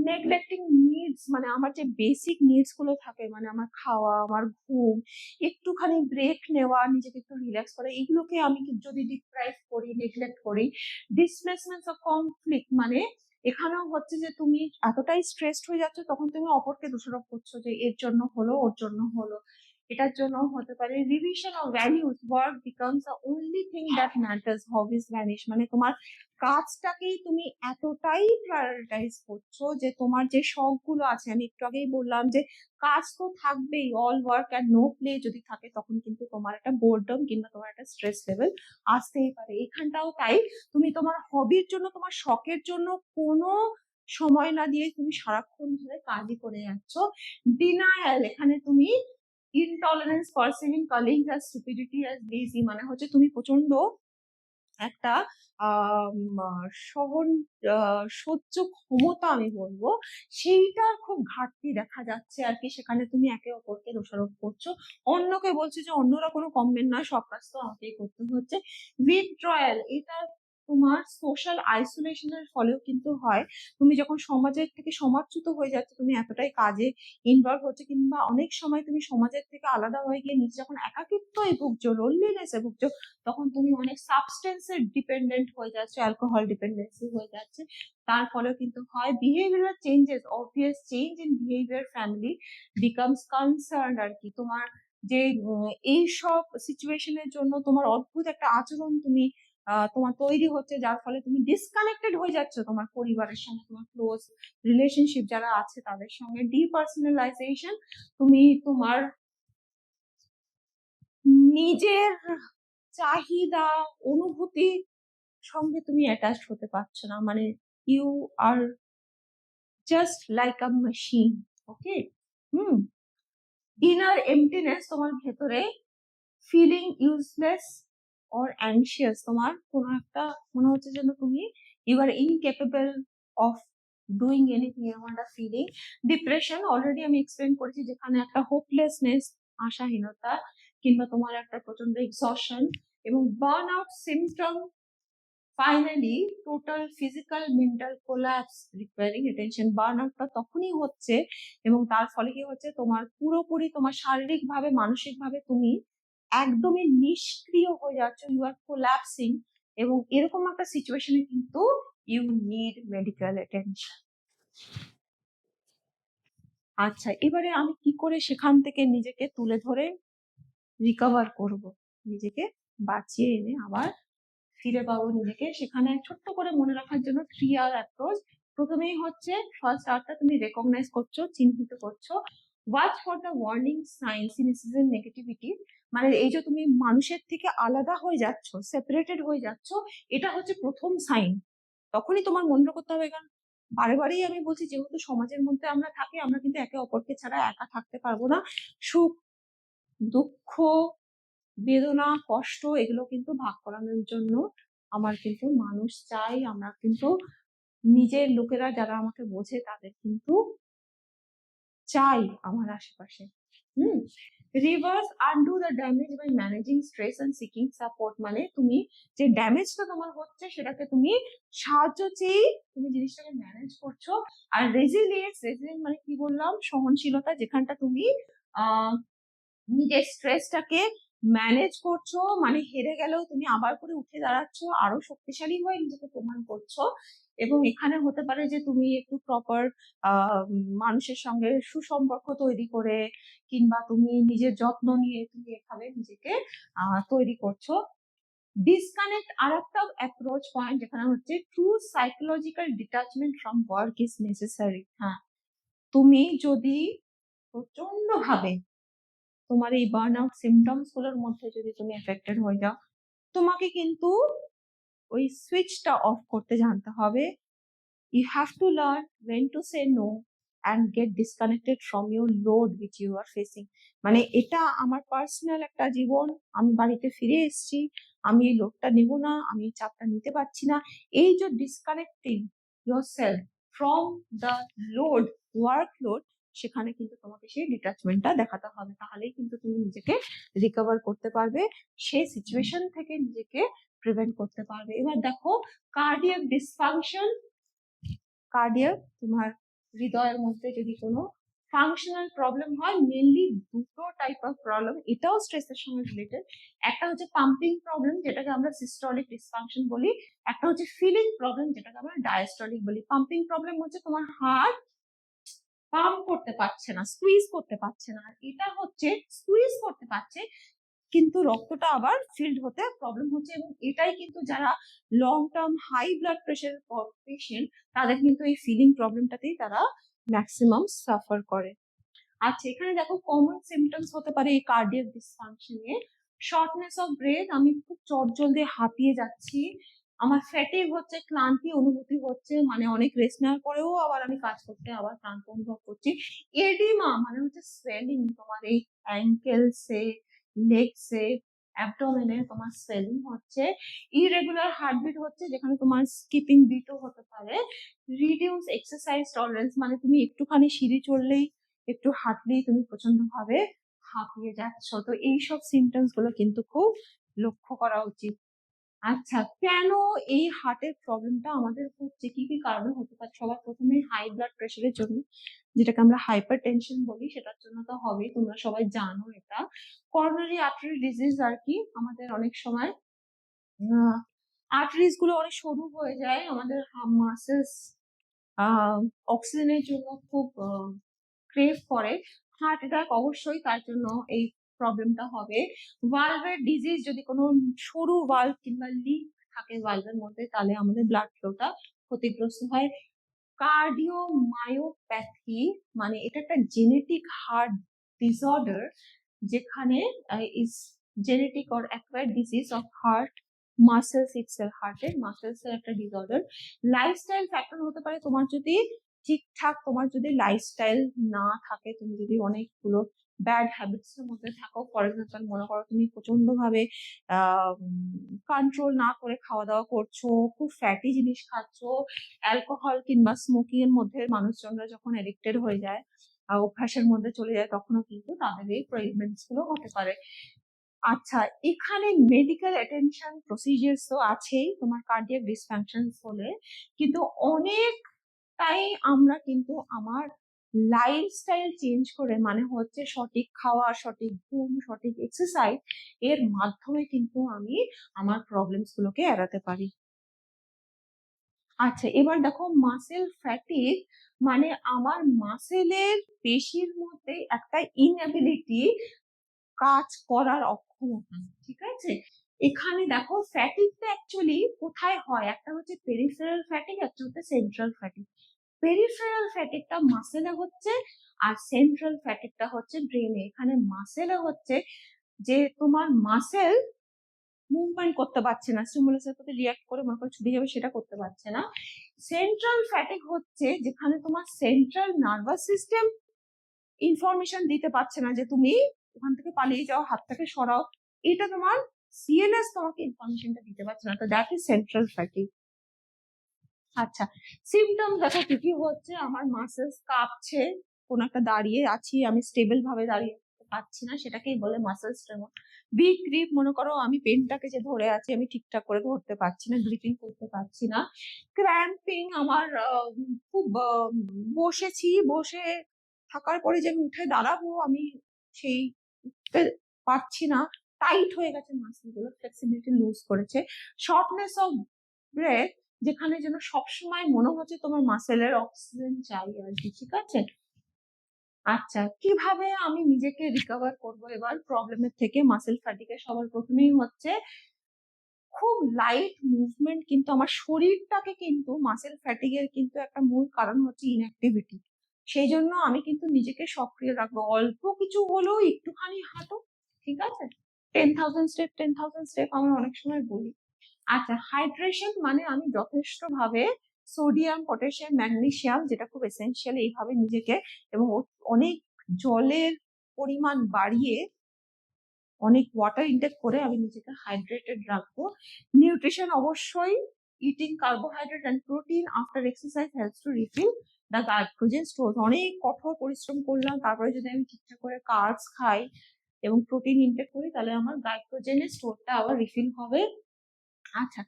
নেগলেক্টিং নিডস, মানে আমার যে বেসিক নিডস গুলো থাকে, মানে আমার খাওয়া, আমার ঘুম, একটুখানি ব্রেক নেওয়া, নিজেকে একটু রিল্যাক্স করা, এগুলোকে আমি যদি ডিপ্রাইভ করি, নেগলেক্ট করি। ডিসপ্লেসমেন্ট অফ কনফ্লিক্ট, মানে এখানেও হচ্ছে যে তুমি এতটাই স্ট্রেসড হয়ে যাচ্ছ, তখন তুমি অপরকে দোষারোপ করছো যে এর জন্য হলো, ওর জন্য হলো। এটার জন্য হতে পারে revision of values, work becomes the only thing that matters, hobbies vanish, মানে তোমার কাজটাকেই তুমি এতটাই প্রায়োরিটাইজ করছো যে তোমার যে শখ গুলো আছে, আমি একটু আগেই বললাম যে কাজ তো থাকবেই, all work and no play যদি থাকে, তখন কিন্তু তোমার একটা বোরডম কিংবা তোমার একটা স্ট্রেস লেভেল আসতেই পারে। এখানটাও তাই, তুমি তোমার হবির জন্য, তোমার শখের জন্য কোনো সময় না দিয়ে তুমি সারাক্ষণ ধরে কাজই করে যাচ্ছ। ডিনায়াল, এখানে তুমি intolerance, perceiving colleagues as stupidity as lazy, মানে হচ্ছে তুমি প্রচন্ড একটা সহন সহ্য ক্ষমতা আমি বলবো, সেইটার খুব ঘাটতি দেখা যাচ্ছে আর কি। সেখানে তুমি একে অপরকে দোষারোপ করছো, অন্যকে বলছো যে অন্যরা কোনো কমবেন না, সব কাজ তো আমাকেই করতে হচ্ছে। উইথড্রয়াল, এটা তোমার সোশ্যাল আইসোলেশনের ফলেও কিন্তু হয়। তুমি যখন সমাজের থেকে সমাজচ্যুত হয়ে যাচ্ছে, তুমি এতটাই কাজে ইনভলভ হচ্ছে, কিংবা অনেক সময় তুমি সমাজের থেকে আলাদা হয়ে গিয়ে নিজে যখন একাকিত্বই ভুগছো, লোনলিনেসে ভুগছো, তখন তুমি অনেক সাবস্টেন্সের ডিপেন্ডেন্ট হয়ে যাচ্ছে, অ্যালকোহল ডিপেন্ডেন্সি হয়ে যাচ্ছে। তার ফলে কিন্তু হয় behavioural changes, obvious change in behaviour, family becomes concern আর কি। তোমার যে এই সব সিচুয়েশনের জন্য তোমার অদ্ভুত একটা আচরণ তুমি তোমার তৈরি হচ্ছে, যার ফলে তুমি ডিসকানেক্টেড হয়ে যাচ্ছ তোমার পরিবারের সঙ্গে, তোমার ক্লোজ রিলেশনশিপ যারা আছে তাদের সঙ্গে। ডিপার্সোনালাইজেশন, তুমি তোমার নিজের চাহিদা, অনুভূতি সঙ্গে তুমি অ্যাটাচ হতে পারছো না, মানে you are just like a machine. Okay, inner emptiness, তোমার ভেতরে ফিলিং ইউজলেস অর অ্যাংশিয়াস, তোমার কোনো একটা মনে হচ্ছে যেন তুমি you are incapable of doing anything, এরকম একটা ফিলিং। ডিপ্রেশন অলরেডি আমি এক্সপ্লেন করেছি, যেখানে একটা হোপলেসনেস, আশাহীনতা, কিংবা তোমার একটা প্রচন্ড এক্সশন এবং burn out symptom. Finally total physical mental collapse requiring attention. Burn আউটটা তখনই হচ্ছে এবং তার ফলে কি হচ্ছে, তোমার পুরোপুরি তোমার শারীরিক ভাবে মানসিক ভাবে তুমি একদমই নিষ্ক্রিয় হয়ে যাচ্ছ, ইউ আর কোল্যাপসিং। এবং এরকম একটা সিচুয়েশনে কিন্তু ইউ নিড মেডিকেল অ্যাটেনশন। আচ্ছা, এবারে আমি কি করে সেখান থেকে নিজেকে তুলে ধরে রিকভার করব, নিজেকে বাঁচিয়ে এনে আবার ফিরে পাবো নিজেকে, সেখানে ছোট্ট করে মনে রাখার জন্য 3R অ্যাপ্রোচ। প্রথমেই হচ্ছে ফার্স্ট আরটা তুমি রেকগনাইজ করছো, চিহ্নিত করছো। Watch for the warning science in season negativity, মানে এই যে তুমি মানুষের থেকে আলাদা হয়ে যাচ্ছ, সেপারেটেড হয়ে যাচ্ছ, এটা হচ্ছে প্রথম সাইন। তখনই তোমার মনে করতে হবে, কারণ বারে বারেই আমি বলছি, যেহেতু সমাজের মধ্যে আমরা থাকি, আমরা কিন্তু একে অপরকে ছাড়া একা থাকতে পারবো না। সুখ, দুঃখ, বেদনা, কষ্ট, এগুলো কিন্তু ভাগ করানোর জন্য আমার কিন্তু মানুষ চাই। আমরা কিন্তু নিজের লোকেরা যারা আমাকে বোঝে তাদের কিন্তু চাই আমার আশেপাশে। Reverse undo the damage by managing stress and seeking support, মানে তুমি যে ড্যামেজটা তোমার হচ্ছে সেটাকে তুমি সাহায্য চেয়ে তুমি জিনিসটাকে ম্যানেজ করছো। আর রেজিলিয়েন্স, রেজিলিয়েন্স মানে কি বললাম, সহনশীলতা, যেখানটা তুমি নিজের স্ট্রেসটাকে ম্যানেজ করছো, মানে হেরে গেলেও তুমি আবার করে উঠে দাঁড়াচ্ছ, আরো শক্তিশালী হয়ে নিজেকে প্রমাণ করছো। এবং এখানে হতে পারে যে তুমি একটু প্রপার মানুষের সঙ্গে সুসম্পর্ক তৈরি করে, কিংবা তুমি নিজের যত্ন নিয়ে তুমি এভাবে নিজেকে তৈরি করছো। ডিসকানেক্ট আর একটা অ্যাপ্রোচ পয়েন্ট, যেখানে হচ্ছে true psychological detachment from work is necessary. হ্যাঁ, তুমি যদি প্রচন্ড ভাবে তোমার এই বার্ন আউট সিমটমস গুলোর মধ্যে যদি তুমি এফেক্টেড হয়ে যাও, তোমাকে কিন্তু ওই সুইচটা অফ করতে জানতে হবে। You have to learn when to say no and get disconnected from your load which you are facing। মানে এটা আমার পার্সোনাল একটা জীবন, আমি বাড়িতে ফিরে এসেছি, আমি এই লোডটা নেব না, আমি এই চাপটা নিতে পারছি না। এই যে ডিসকানেক্টিং yourself from the load, work load, সেখানে কিন্তু তোমাকে সেই ডিটাচমেন্টটা দেখাতে হবে। তাহলেই কিন্তু তুমি নিজেকে রিকভার করতে পারবে, সেই সিচুয়েশন থেকে নিজেকে প্রিভেন্ট করতে পারবে। এবার দেখো, কার্ডিয়াক ডিসফাংশন। কার্ডিয়াক, তোমার হৃদয়ের মধ্যে যদি কোনো ফাংশনাল প্রবলেম হয়, মেনলি দুটো টাইপ অফ প্রবলেম, এটাও স্ট্রেসের সঙ্গে রিলেটেড। একটা হচ্ছে পাম্পিং প্রবলেম, যেটাকে আমরা সিস্টোলিক ডিসফাংশন বলি। একটা হচ্ছে ফিলিং প্রবলেম, যেটাকে আমরা ডায়াস্টোলিক বলি। পাম্পিং প্রবলেম হচ্ছে তোমার হার্ট পাম্প করতে পারছে না, স্কুইজ করতে পারছে না। আর এটা হচ্ছে স্কুইজ করতে পারছে কিন্তু রক্তটা আবার ফিল্ড হতে প্রবলেম হচ্ছে। এবং এটাই কিন্তু যারা long term high blood pressure patient, তাদের কিন্তু এই ফিলিং প্রবলেমটাতেই তারা ম্যাক্সিমাম সাফার করে। আচ্ছা, এখানে দেখো কমন সিমটমস হতে পারে এই কার্ডিয়াক ডিসফাংশনে। শর্টনেস অফ ব্রেথ, আমি খুব চটজলদি হাঁপিয়ে যাচ্ছি, আমার ফ্যাটিগ হচ্ছে, ক্লান্তি অনুভূতি হচ্ছে, মানে অনেক রেস্ট নেওয়ার পরেও আবার আমি কাজ করতে আবার ক্লান্ত অনুভব করছি। এডিমা মানে হচ্ছে সোয়েলিং, তোমার এই অ্যাঙ্কেলসে, লেগসে, অ্যাবডোমেনে তোমার সোয়েলিং হচ্ছে। ইরেগুলার হার্টবিট হচ্ছে, যেখানে তোমার স্কিপিং বিটও হতে পারে। রিডিউস এক্সারসাইজ টলারেন্স, মানে তুমি একটুখানি সিঁড়ি চড়লেই, একটু হাঁটলেই তুমি প্রচন্ড ভাবে হাঁপিয়ে যাচ্ছ। তো এইসব সিমটমস গুলো কিন্তু খুব লক্ষ্য করা উচিত। আচ্ছা, কেন এই হার্টের প্রবলেমটা আমাদের হচ্ছে, কি কি কারণে হতে পারে? সবার প্রথমে হাই ব্লাড প্রেশারের জন্য, যেটাকে আমরা হাইপার টেনশন বলি, সেটার জন্য তো হবেই, তোমরা সবাই জানো এটা। করোনারি আর্টারি ডিজিজ আর কি, আমাদের অনেক সময় আর্টারিজ গুলো অনেক সরু হয়ে যায়, আমাদের মাসেলস অক্সিজেনের জন্য খুব ক্রেভ করে। হার্ট অ্যাটাক অবশ্যই তার জন্য এই প্রবলেমটা হবে। ভালভের ডিজিজ, যদি কোনো সরু ভালভ কিংবা লিক থাকে ভালভের মধ্যে, তাহলে আমাদের ব্লাড ফ্লোটা ক্ষতিগ্রস্ত হয়। কার্ডিওমায়োপ্যাথি, মানে এটা একটা জেনেটিক হার্ট ডিসঅর্ডার, যেখানে is genetic or acquired disease of heart muscles itself, হার্টের মাসেলস এর একটা ডিসঅর্ডার। লাইফস্টাইল ফ্যাক্টর হতে পারে, তোমার যদি ঠিকঠাক তোমার যদি লাইফস্টাইল না থাকে, তুমি যদি অনেকগুলো ব্যাড হ্যাবিটস এর মধ্যে থাকো, ফর এক্সাম্পল মনে করো তুমি প্রচন্ড ভাবে কন্ট্রোল না করে খাওয়া দাওয়া করছো, খুব ফ্যাটি জিনিস খাচ্ছো, অ্যালকোহল কিংবা স্মোকিং এর মধ্যে মানুষজনরা যখন এডিক্টেড হয়ে যায়, অভ্যাসের মধ্যে চলে যায়, তখনও কিন্তু তাদের এই প্রবলেমস গুলো হতে পারে। আচ্ছা, এখানে মেডিকেল অ্যাটেনশন প্রসিজার্স তো আছেই তোমার কার্ডিয়াক ডিসফাংশনস হলে, কিন্তু অনেকটাই আমরা কিন্তু আমার লাইফস্টাইল চেঞ্জ করে, মানে হচ্ছে সঠিক খাওয়া, সঠিক ঘুম, সঠিক এক্সারসাইজ এর মাধ্যমে কিন্তু আমি আমার প্রবলেমস গুলোকে এড়াতে পারি। আচ্ছা, এবার দেখো মাসেল ফ্যাটিক মানে আমার মাসেলের পেশির মধ্যে একটা ইনএবিলিটি, কাজ করার অক্ষমতা, ঠিক আছে। এখানে দেখো ফ্যাটিকটা অ্যাকচুয়ালি কোথায় হয়, একটা হচ্ছে পেরিফেরাল ফ্যাটিক, একটা হচ্ছে সেন্ট্রাল ফ্যাটিক। পেরিফেরাল ফ্যাটিকটা মাসেলে হচ্ছে, আর সেন্ট্রাল ফ্যাটিকটা হচ্ছে ব্রেনে। এখানে মাসেলে হচ্ছে যে তোমার মাসেল মুভমেন্ট করতে পারছে না, স্টিমুলাসের প্রতি রিয়াক্ট করে মনে করো ছুটে যাবে, সেটা করতে পারছে না। সেন্ট্রাল ফ্যাটিক হচ্ছে যেখানে তোমার সেন্ট্রাল নার্ভাস সিস্টেম ইনফরমেশন দিতে পারছে না যে তুমি ওখান থেকে পালিয়ে যাও, হাত থেকে সরাও, এটা তোমার সিএনএস তোমাকে ইনফরমেশনটা দিতে পারছে না, তো দ্যাট ইজ সেন্ট্রাল ফ্যাটিক। আচ্ছা, সিমটম দেখো কি কি হচ্ছে, আমার মাসেলস কাঁপছে, কোন একটা দাঁড়িয়ে আছি আমি স্টেবল ভাবে দাঁড়িয়ে পাচ্ছি না, সেটাকেই বলে মাসেলস ট্রেমর। উইক গ্রিপ, মনে করো আমি পেনটাকে যে ধরে আছি আমি ঠিকঠাক করে ধরতে পারছি না, গ্রিপিং করতে পারছি না। ক্র্যাম্পিং, আমার খুব বসেছি, বসে থাকার পরে যে আমি উঠে দাঁড়াবো আমি সেই পারছি না, টাইট হয়ে গেছে মাসেল গুলো, ফ্লেক্সিবিলিটি লুজ করেছে। শর্টনেস অফ ব্রেথ, যেখানে যেন সবসময় মনে হচ্ছে তোমার মাসেলের অক্সিজেন চাই আর কি, ঠিক আছে। আচ্ছা, কিভাবে আমি নিজেকে রিকভার করব এবার প্রবলেমের থেকে, মাসেল ফ্যাটিকে? সবার প্রথমেই হচ্ছে খুব লাইট মুভমেন্ট, কিন্তু আমার শরীরটাকে কিন্তু মাসেল ফ্যাটিকের কিন্তু একটা মূল কারণ হচ্ছে ইনঅ্যাক্টিভিটি। সেই জন্য আমি কিন্তু নিজেকে সক্রিয় রাখবো, অল্প কিছু হলেও একটুখানি হাঁটো, ঠিক আছে। 10,000 স্টেপ, 10,000 স্টেপ আমি অনেক সময় বলি। আচ্ছা, হাইড্রেশন মানে আমি যথেষ্ট ভাবে সোডিয়াম, পটাশিয়াম, ম্যাগনেসিয়াম, যেটা খুব এসেনশিয়াল, এইভাবে নিজেকে এবং অনেক জলের পরিমাণ বাড়িয়ে, অনেক ওয়াটার ইনটেক করে আমি নিজেকে হাইড্রেটেড রাখবো। নিউট্রিশন অবশ্যই, eating carbohydrate and protein after exercise helps to refill the glycogen store. অনেক কঠোর পরিশ্রম করলাম, তারপরে যদি আমি ঠিকঠাক করে কার্বস খাই এবং প্রোটিন ইনটেক করি, তাহলে আমার গ্লাইকোজেনের স্টোরটা আবার রিফিল হবে। আচ্ছা,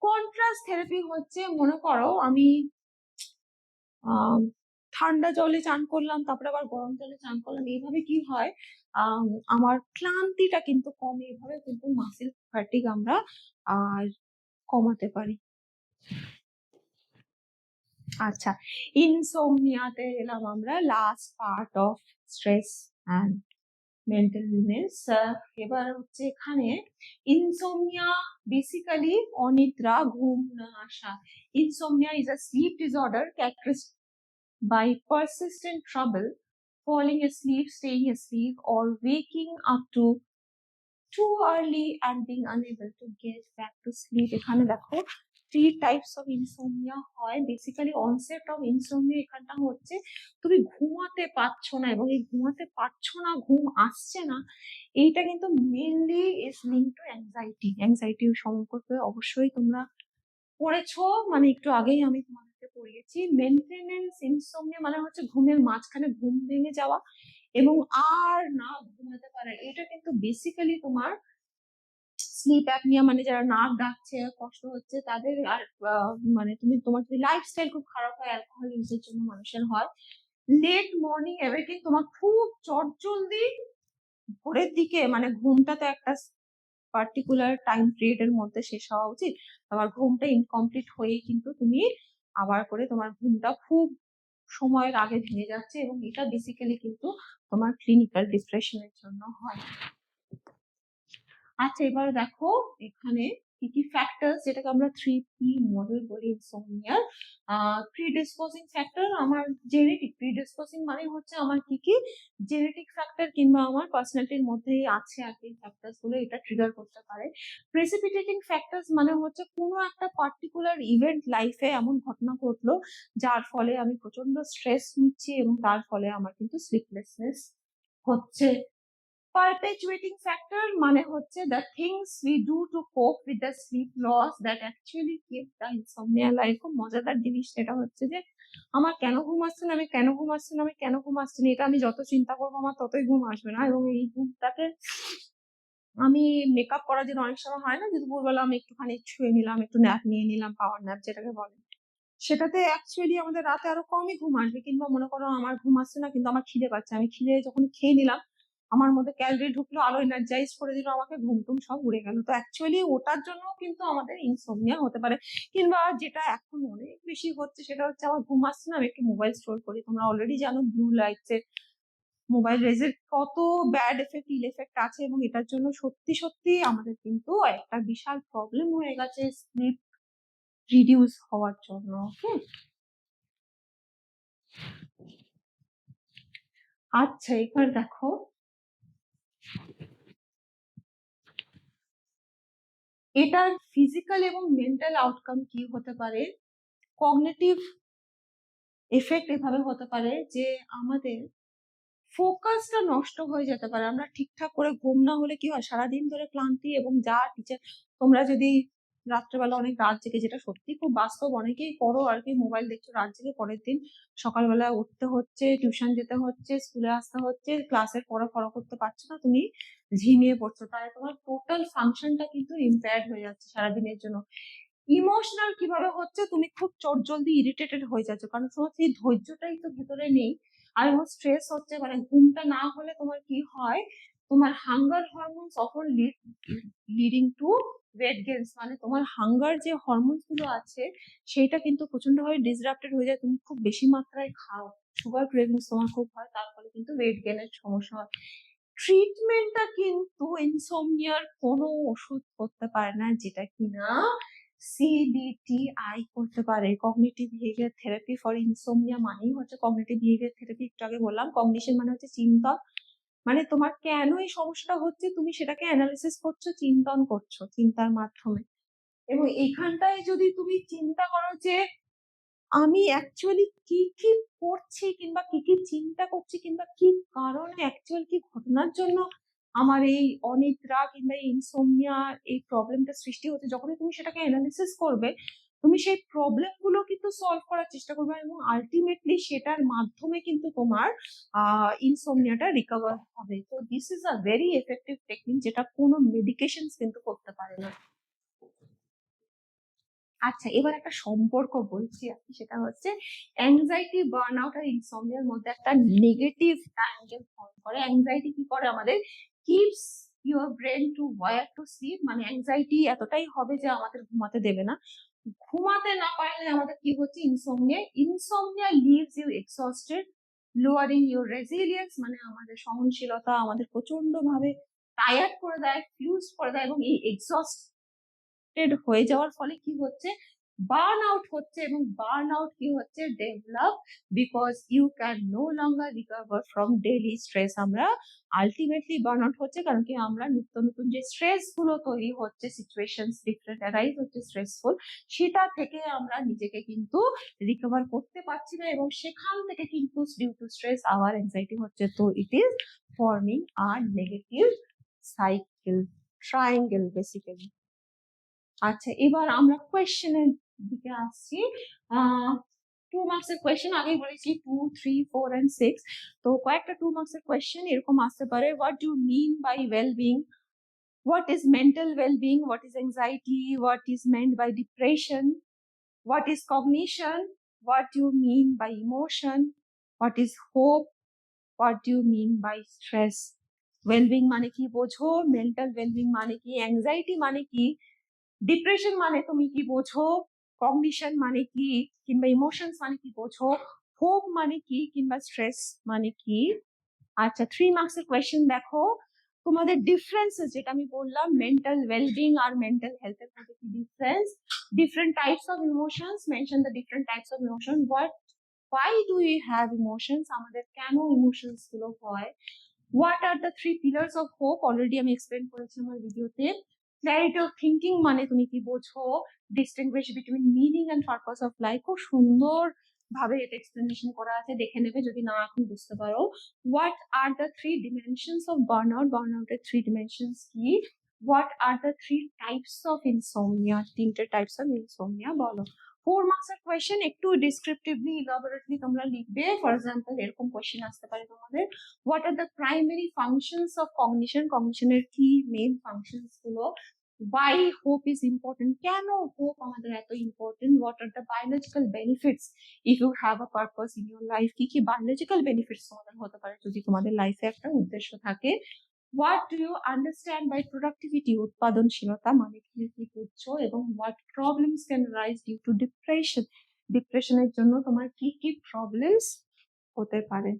কন্ট্রাস্ট থেরাপি হচ্ছে, মনে করো আমি ঠান্ডা জলে চান করলাম, তারপরে আবার গরম জলে চান করলাম, এইভাবে কি হয় আমার ক্লান্তিটা কিন্তু কমে, এইভাবে কিন্তু মাসেল ফ্যাটিক আমরা আর কমাতে পারি। আচ্ছা, ইনসোমনিয়াতে এলাম আমরা, last part of stress and mental illness. এবার হচ্ছে এখানে ইনসোমনিয়া বেসিক্যালি অনিদ্রা, ঘুম না আসা। Insomnia is a sleep disorder characteristic by persistent trouble falling asleep, staying asleep, or waking up too early and being unable to get back to sleep. এখানে দেখো 3 types of insomnia হয়। Basically onset of insomnia এখানটা হচ্ছে তুমি ঘুমাতে পারছো না, এবং এই ঘুমাতে পারছো না, ঘুম আসছে না, এইটা কিন্তু mainly is link to anxiety. অ্যাংজাইটির সম্পর্কে অবশ্যই তোমরা পড়েছো, মানে একটু আগেই আমি তোমাদেরকে পড়িয়েছি। মেনটেনেন্স ইনসোমনিয়া মানে হচ্ছে ঘুমের মাঝখানে ঘুম ভেঙে যাওয়া এবং আর না ঘুমাতে পারে, এটা কিন্তু বেসিক্যালি তোমার স্লিপ অ্যাপনিয়া, মানে যারা নাক ডাকছে, কষ্ট হচ্ছে তাদের। আর মানে তোমার যদি লাইফস্টাইল খুব খারাপ হয়, অ্যালকোহল ইউজের জন্য মানুষের হয়। লেট মর্নিং অ্যাওয়েকিং, তোমার খুব চটজলদি ভোরের দিকে, মানে ঘুমটা তো একটা পার্টিকুলার টাইম পিরিয়ড এর মধ্যে শেষ হওয়া উচিত, তোমার ঘুমটা ইনকমপ্লিট হয়ে কিন্তু তুমি আবার করে তোমার ঘুমটা খুব সময়ের আগে ভেঙে যাচ্ছে, এবং এটা বেসিক্যালি কিন্তু তোমার ক্লিনিক্যাল ডিপ্রেশনের জন্য হয়। আচ্ছা, এবার দেখো এখানে কি কি ফ্যাক্টরস, যেটাকে আমরা 3P মডেল বলি ইনসোমনিয়ার। প্রিডিসপোজিং ফ্যাক্টর, আমার জেনেটিক প্রিডিসপোজিং মানে হচ্ছে আমার কি কি জেনেটিক ফ্যাক্টর কিংবা আমার পার্সোনালিটির মধ্যেই আছে আর কি ফ্যাক্টরস গুলো, এটা ট্রিগার করতে পারে। প্রেসিপিটেটিং ফ্যাক্টরস মানে হচ্ছে কোনো একটা পার্টিকুলার ইভেন্ট লাইফে এমন ঘটনা ঘটলো যার ফলে আমি প্রচন্ড স্ট্রেস নিচ্ছি, এবং তার ফলে আমার কিন্তু স্লিপলেসনেস হচ্ছে perpetuating factor, মানে হচ্ছে the things we do to cope with the sleep loss that actually keep the insomnia alive. খুব মজাদার জিনিস সেটা হচ্ছে যে আমার কেন ঘুম আসছে না, আমি কেন ঘুম আসছে না, আমি কেন ঘুম আসছে না, এটা আমি যত চিন্তা করবো আমার ততই ঘুম আসবে না। এবং এই ঘুমটাকে আমি মেকআপ করার জন্য অনেক সময় হয় না যে দুপুরবেলা আমি একটুখানি শুয়ে নিলাম, একটু ন্যাপ নিয়ে নিলাম, পাওয়ার ন্যাপ যেটাকে বলে, সেটাতে অ্যাকচুয়ালি আমাদের রাতে আরো কমই ঘুম আসবে। কিংবা মনে করো আমার ঘুম আসছে না কিন্তু আমার খিদে পাচ্ছে, আমি খিদে যখন খেয়ে নিলাম আমার মধ্যে ক্যালোরি ঢুকলো, আলো এনার্জাইজ করে দিল আমাকে, ঘুম টুম সব উড়ে গেল। তো অ্যাকচুয়ালি ওটার জন্য কিন্তু আমাদের ইনসোমনিয়া হতে পারে। কিংবা যেটা এখন অনেক বেশি হচ্ছে সেটা হচ্ছে আমার ঘুম আসছে না, আমি একটু মোবাইল স্ক্রল করি। তোমরা অলরেডি জানো ব্লু লাইটস এর, মোবাইল রেজের কত ব্যাড এফেক্ট, ইল এফেক্ট আছে, এবং এটার জন্য সত্যি সত্যি আমাদের কিন্তু একটা বিশাল প্রবলেম হয়ে গেছে স্লিপ রিডিউস হওয়ার জন্য। আচ্ছা এবার দেখো এটার ফিজিক্যাল এবং মেন্টাল আউটকাম কি হতে পারে। কগনিটিভ এফেক্ট এভাবে হতে পারে যে আমাদের ফোকাসটা নষ্ট হয়ে যেতে পারে। আমরা ঠিকঠাক করে ঘুম না হলে কি হয়, সারাদিন ধরে ক্লান্তি, এবং যা টিচার, তোমরা যদি রাত্রেবেলা অনেক রাত জেগে, যেটা সত্যি খুব বাস্তব, অনেকেই করো আর কি, মোবাইল দেখছো রাত জেগে, পরের দিন সকালবেলা উঠতে হচ্ছে, টিউশন যেতে হচ্ছে, স্কুলে আসতে হচ্ছে, ক্লাসের পড়া ফলো করতে পারছো না, তুমি ঝিমিয়ে পড়ছো, তাই তোমার টোটাল ফাংশনটা কিন্তু ইম্পেয়ার্ড হয়ে যাচ্ছে সারাদিনের জন্য। ইমোশনাল কিভাবে হচ্ছে, তুমি খুব জলদি ইরিটেটেড হয়ে যাচ্ছ, কারণ তোমার সেই ধৈর্যটাই তো ভেতরে নেই। আর স্ট্রেস হচ্ছে, মানে ঘুমটা না হলে তোমার কি হয়, তোমার hunger hormones often leading to weight gains, মানে তোমার হাঙ্গার যে হরমোনস গুলো আছে সেটা কিন্তু প্রচন্ড ভাবে ডিসরাপ্টেড হয়ে যায়। তুমি খুব বেশি মাত্রায় খাও, সুগার ক্রেভিংস তোমার খুব হয়, তার ফলে কিন্তু ওয়েট গেইনের সমস্যা হয়। ট্রিটমেন্টটা কিন্তু ইনসোমনিয়ার কোনো ওষুধ করতে পারে না, যেটা কিনা CBTI করতে পারে, cognitive behaviour therapy for insomnia. মানেই হচ্ছে কগনিটিভ বিহেভিয়ার থেরাপি, একটু আগে বললাম। কগনিশন মানে হচ্ছে চিন্তা, মানে তোমার কেন এই সমস্যাটা হচ্ছে তুমি সেটাকে অ্যানালিসিস করছো, চিন্তন করছো চিন্তার মাধ্যমে। এবং এখানটায় যদি তুমি চিন্তা করো যে আমি অ্যাকচুয়ালি কি কি করছি, কিংবা কি কি চিন্তা করছি, কিংবা কি কারণে, অ্যাকচুয়াল কি ঘটনার জন্য আমার এই অনিদ্রা কিংবা ইনসোমনিয়া এই প্রবলেমটা সৃষ্টি হচ্ছে, যখনই তুমি সেটাকে অ্যানালিসিস করবে তুমি সেই প্রবলেম গুলো কিন্তু সলভ করার চেষ্টা করবে, এবং আলটিমেটলি সেটার মাধ্যমে কিন্তু তোমার ইনসোমনিয়াটা রিকভার হবে। তো this is a very effective technique, যেটা কোনো মেডিকেশন কিন্তু করতে পারে না। আচ্ছা এবার একটা সম্পর্ক বলছি আপনি, সেটা হচ্ছে অ্যাংজাইটি, বার্নআউট আর ইনসোমনিয়ার মধ্যে একটা নেগেটিভ ট্রায়াঙ্গেল ফর্ম করে। অ্যাংজাইটি কি করে, আমাদের keeps your brain too wired to sleep, মানে অ্যাংজাইটি এতটাই হবে যে আমাদের ঘুমাতে দেবে না। ঘুমাতে না পারলে আমাদের কি হচ্ছে, insomnia. Insomnia leaves you exhausted, lowering your resilience, মানে আমাদের সহনশীলতা আমাদের প্রচন্ড ভাবে টায়ার্ড করে দেয়, ফিউজ করে দেয়, এবং এই এক্সস্ট হয়ে যাওয়ার ফলে কি হচ্ছে, বার্ন আউট হচ্ছে। এবং বার্ন আউট কি হচ্ছে, develop because you can no longer recover from daily stress. আমরা আলটিমেটলি বার্ন আউট হচ্ছে কারণ কি, আমরা নিত্য নতুন যে স্ট্রেস গুলো তৈরি হচ্ছে, সিচুয়েশন ডিফারেন্ট অ্যারাইজ হচ্ছে স্ট্রেসফুল, সেটা থেকে আমরা নিজেকে কিন্তু রিকভার করতে পারছি না, এবং সেখান থেকে কিন্তু due to stress our anxiety হচ্ছে। তো it is forming a negative cycle, triangle basically. আচ্ছা এবার আমরা কোয়েশ্চেনের দিকে আসছি। 2 মার্কসের কোয়েশ্চেন আগেই বলেছি, 2, 3, 4 and 6। তো কয়েকটা 2 মার্কসের কোয়েশ্চেন এরকম আসতে পারে, what do mean by wellbeing, what is mental wellbeing, what is anxiety, what is meant by depression, what is cognition, what do mean by emotion, what is hope, what do mean by stress. Wellbeing মানে কি বোঝো, mental wellbeing মানে কি, anxiety মানে কি, depression মানে তুমি কি বোঝো, কগনিশন মানে কি কিংবা ইমোশনস মানে কি বোঝো, হোপ মানে কি কিংবা স্ট্রেস মানে কি। আচ্ছা 3 মার্কসের কোয়েশ্চেন দেখো, তোমাদের ডিফারেন্সেস যেটা আমি বললাম, মেন্টাল ওয়েলবিং আর মেন্টাল হেলথের মধ্যে কি difference, different types of emotions, mention the different types of emotion, why do we have emotions, আমাদের কেন ইমোশনস গুলো হয়, what are the 3 pillars of hope, already আমি এক্সপ্লেন করেছি আমার ভিডিওতে। ক্ল্যারিটি অফ থিঙ্কিং মানে তুমি কি বোঝো, distinguish between meaning and purpose of life, খুব সুন্দর ভাবে এটা এক্সপ্লেনেশন করা আছে, দেখে নেবে যদি না এখন বুঝতে পারো। What are the three dimensions of burnout, বার্নআউটের থ্রি ডিমেনশনস কি? What are the three types of insomnia, তিনটে টাইপস অফ ইনসোমনিয়া বলো। 4 মার্কসের কোয়েশ্চেন, একটু ডিসক্রিপটিভলি ইলাবোরেটলি তোমরা লিখবে। ফর এক্সাম্পল এরকম কোয়েশ্চেন আসতে পারে তোমাদের, what are the primary functions of cognition, কগনিশনের কি মেইন ফাংশনস গুলো। why hope is important, কেন হোপ আমাদের এত important. what are the biological benefits if you have a purpose in your life, কি কি বায়োলজিক্যাল বেনিফিটস তোমাদের হতে পারে যদি তোমাদের লাইফে একটা উদ্দেশ্য থাকে। what do you understand by productivity, উৎপাদনশীলতা মানে কি কি বুঝছো, এবং what problems can arise due to depression, ডিপ্রেশনের জন্য তোমার কি কি প্রবলেমস হতে পারে।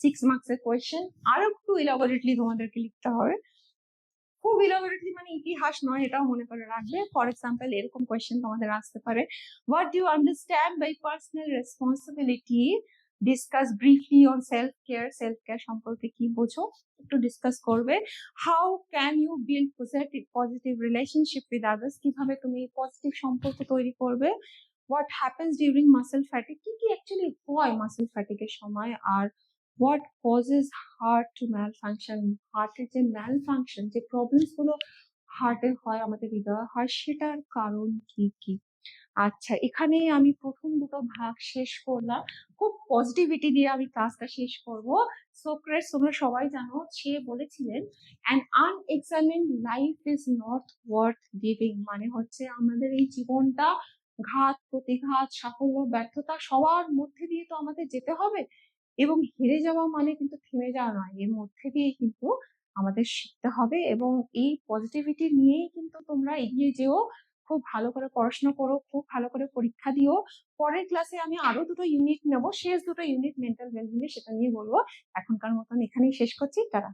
6 মার্কসের কোয়েশ্চেন, আরো একটু ইলাবোরেটলি তোমাদেরকে লিখতে হবে, খুব ইলাবোরেটলি মানে ইতিহাস নয়, এটাও মনে করে রাখবে। ফর এক্সাম্পল এরকম কোয়েশ্চেন তোমাদের আসতে পারে, what do you understand by personal responsibility, discuss briefly on self care, self care সম্পর্কে কি বোঝো একটু ডিসকাস করবে। How can you build positive relationship with others, কিভাবে তুমি পজিটিভ সম্পর্ক তৈরি করবে। What happens during muscle fatigue, কি কি অ্যাকচুয়ালি হয় মাসেল ফ্যাটিকের সময়। আর what causes heart to malfunction, হার্টের যে malfunction, যে প্রবলেমস গুলো হার্টে হয়, আমাদের হৃদয়ে হয়, সেটার কারণ কি কি। আচ্ছা, এখানে আমি প্রথম দুটো ভাগ শেষ করলাম, খুব পজিটিভিটি দিয়ে আমি ক্লাসটা শেষ করব। সোক্রেটস তোমরা সবাই জানো, সে বলেছিলেন an unexamined life is not worth living, মানে হচ্ছে আমাদের এই জীবনটা ঘাত প্রতিঘাত সাফল্য ব্যর্থতা সবার মধ্যে দিয়ে তো আমাদের যেতে হবে, এবং হেরে যাওয়া মানে কিন্তু থেমে যাওয়া নয়, এর মধ্যে দিয়ে কিন্তু আমাদের শিখতে হবে। এবং এই পজিটিভিটি নিয়েই কিন্তু তোমরা এগিয়ে যেও, খুব ভালো করে পড়াশোনা করো, খুব ভালো করে পরীক্ষা দিও। পরের ক্লাসে আমি আরো দুটো ইউনিট নেব, শেষ দুটো ইউনিট মেন্টাল ওয়েলবিং এর, সেটা নিয়ে বলবো। এখনকার মতন এখানেই শেষ করছি, টাটা।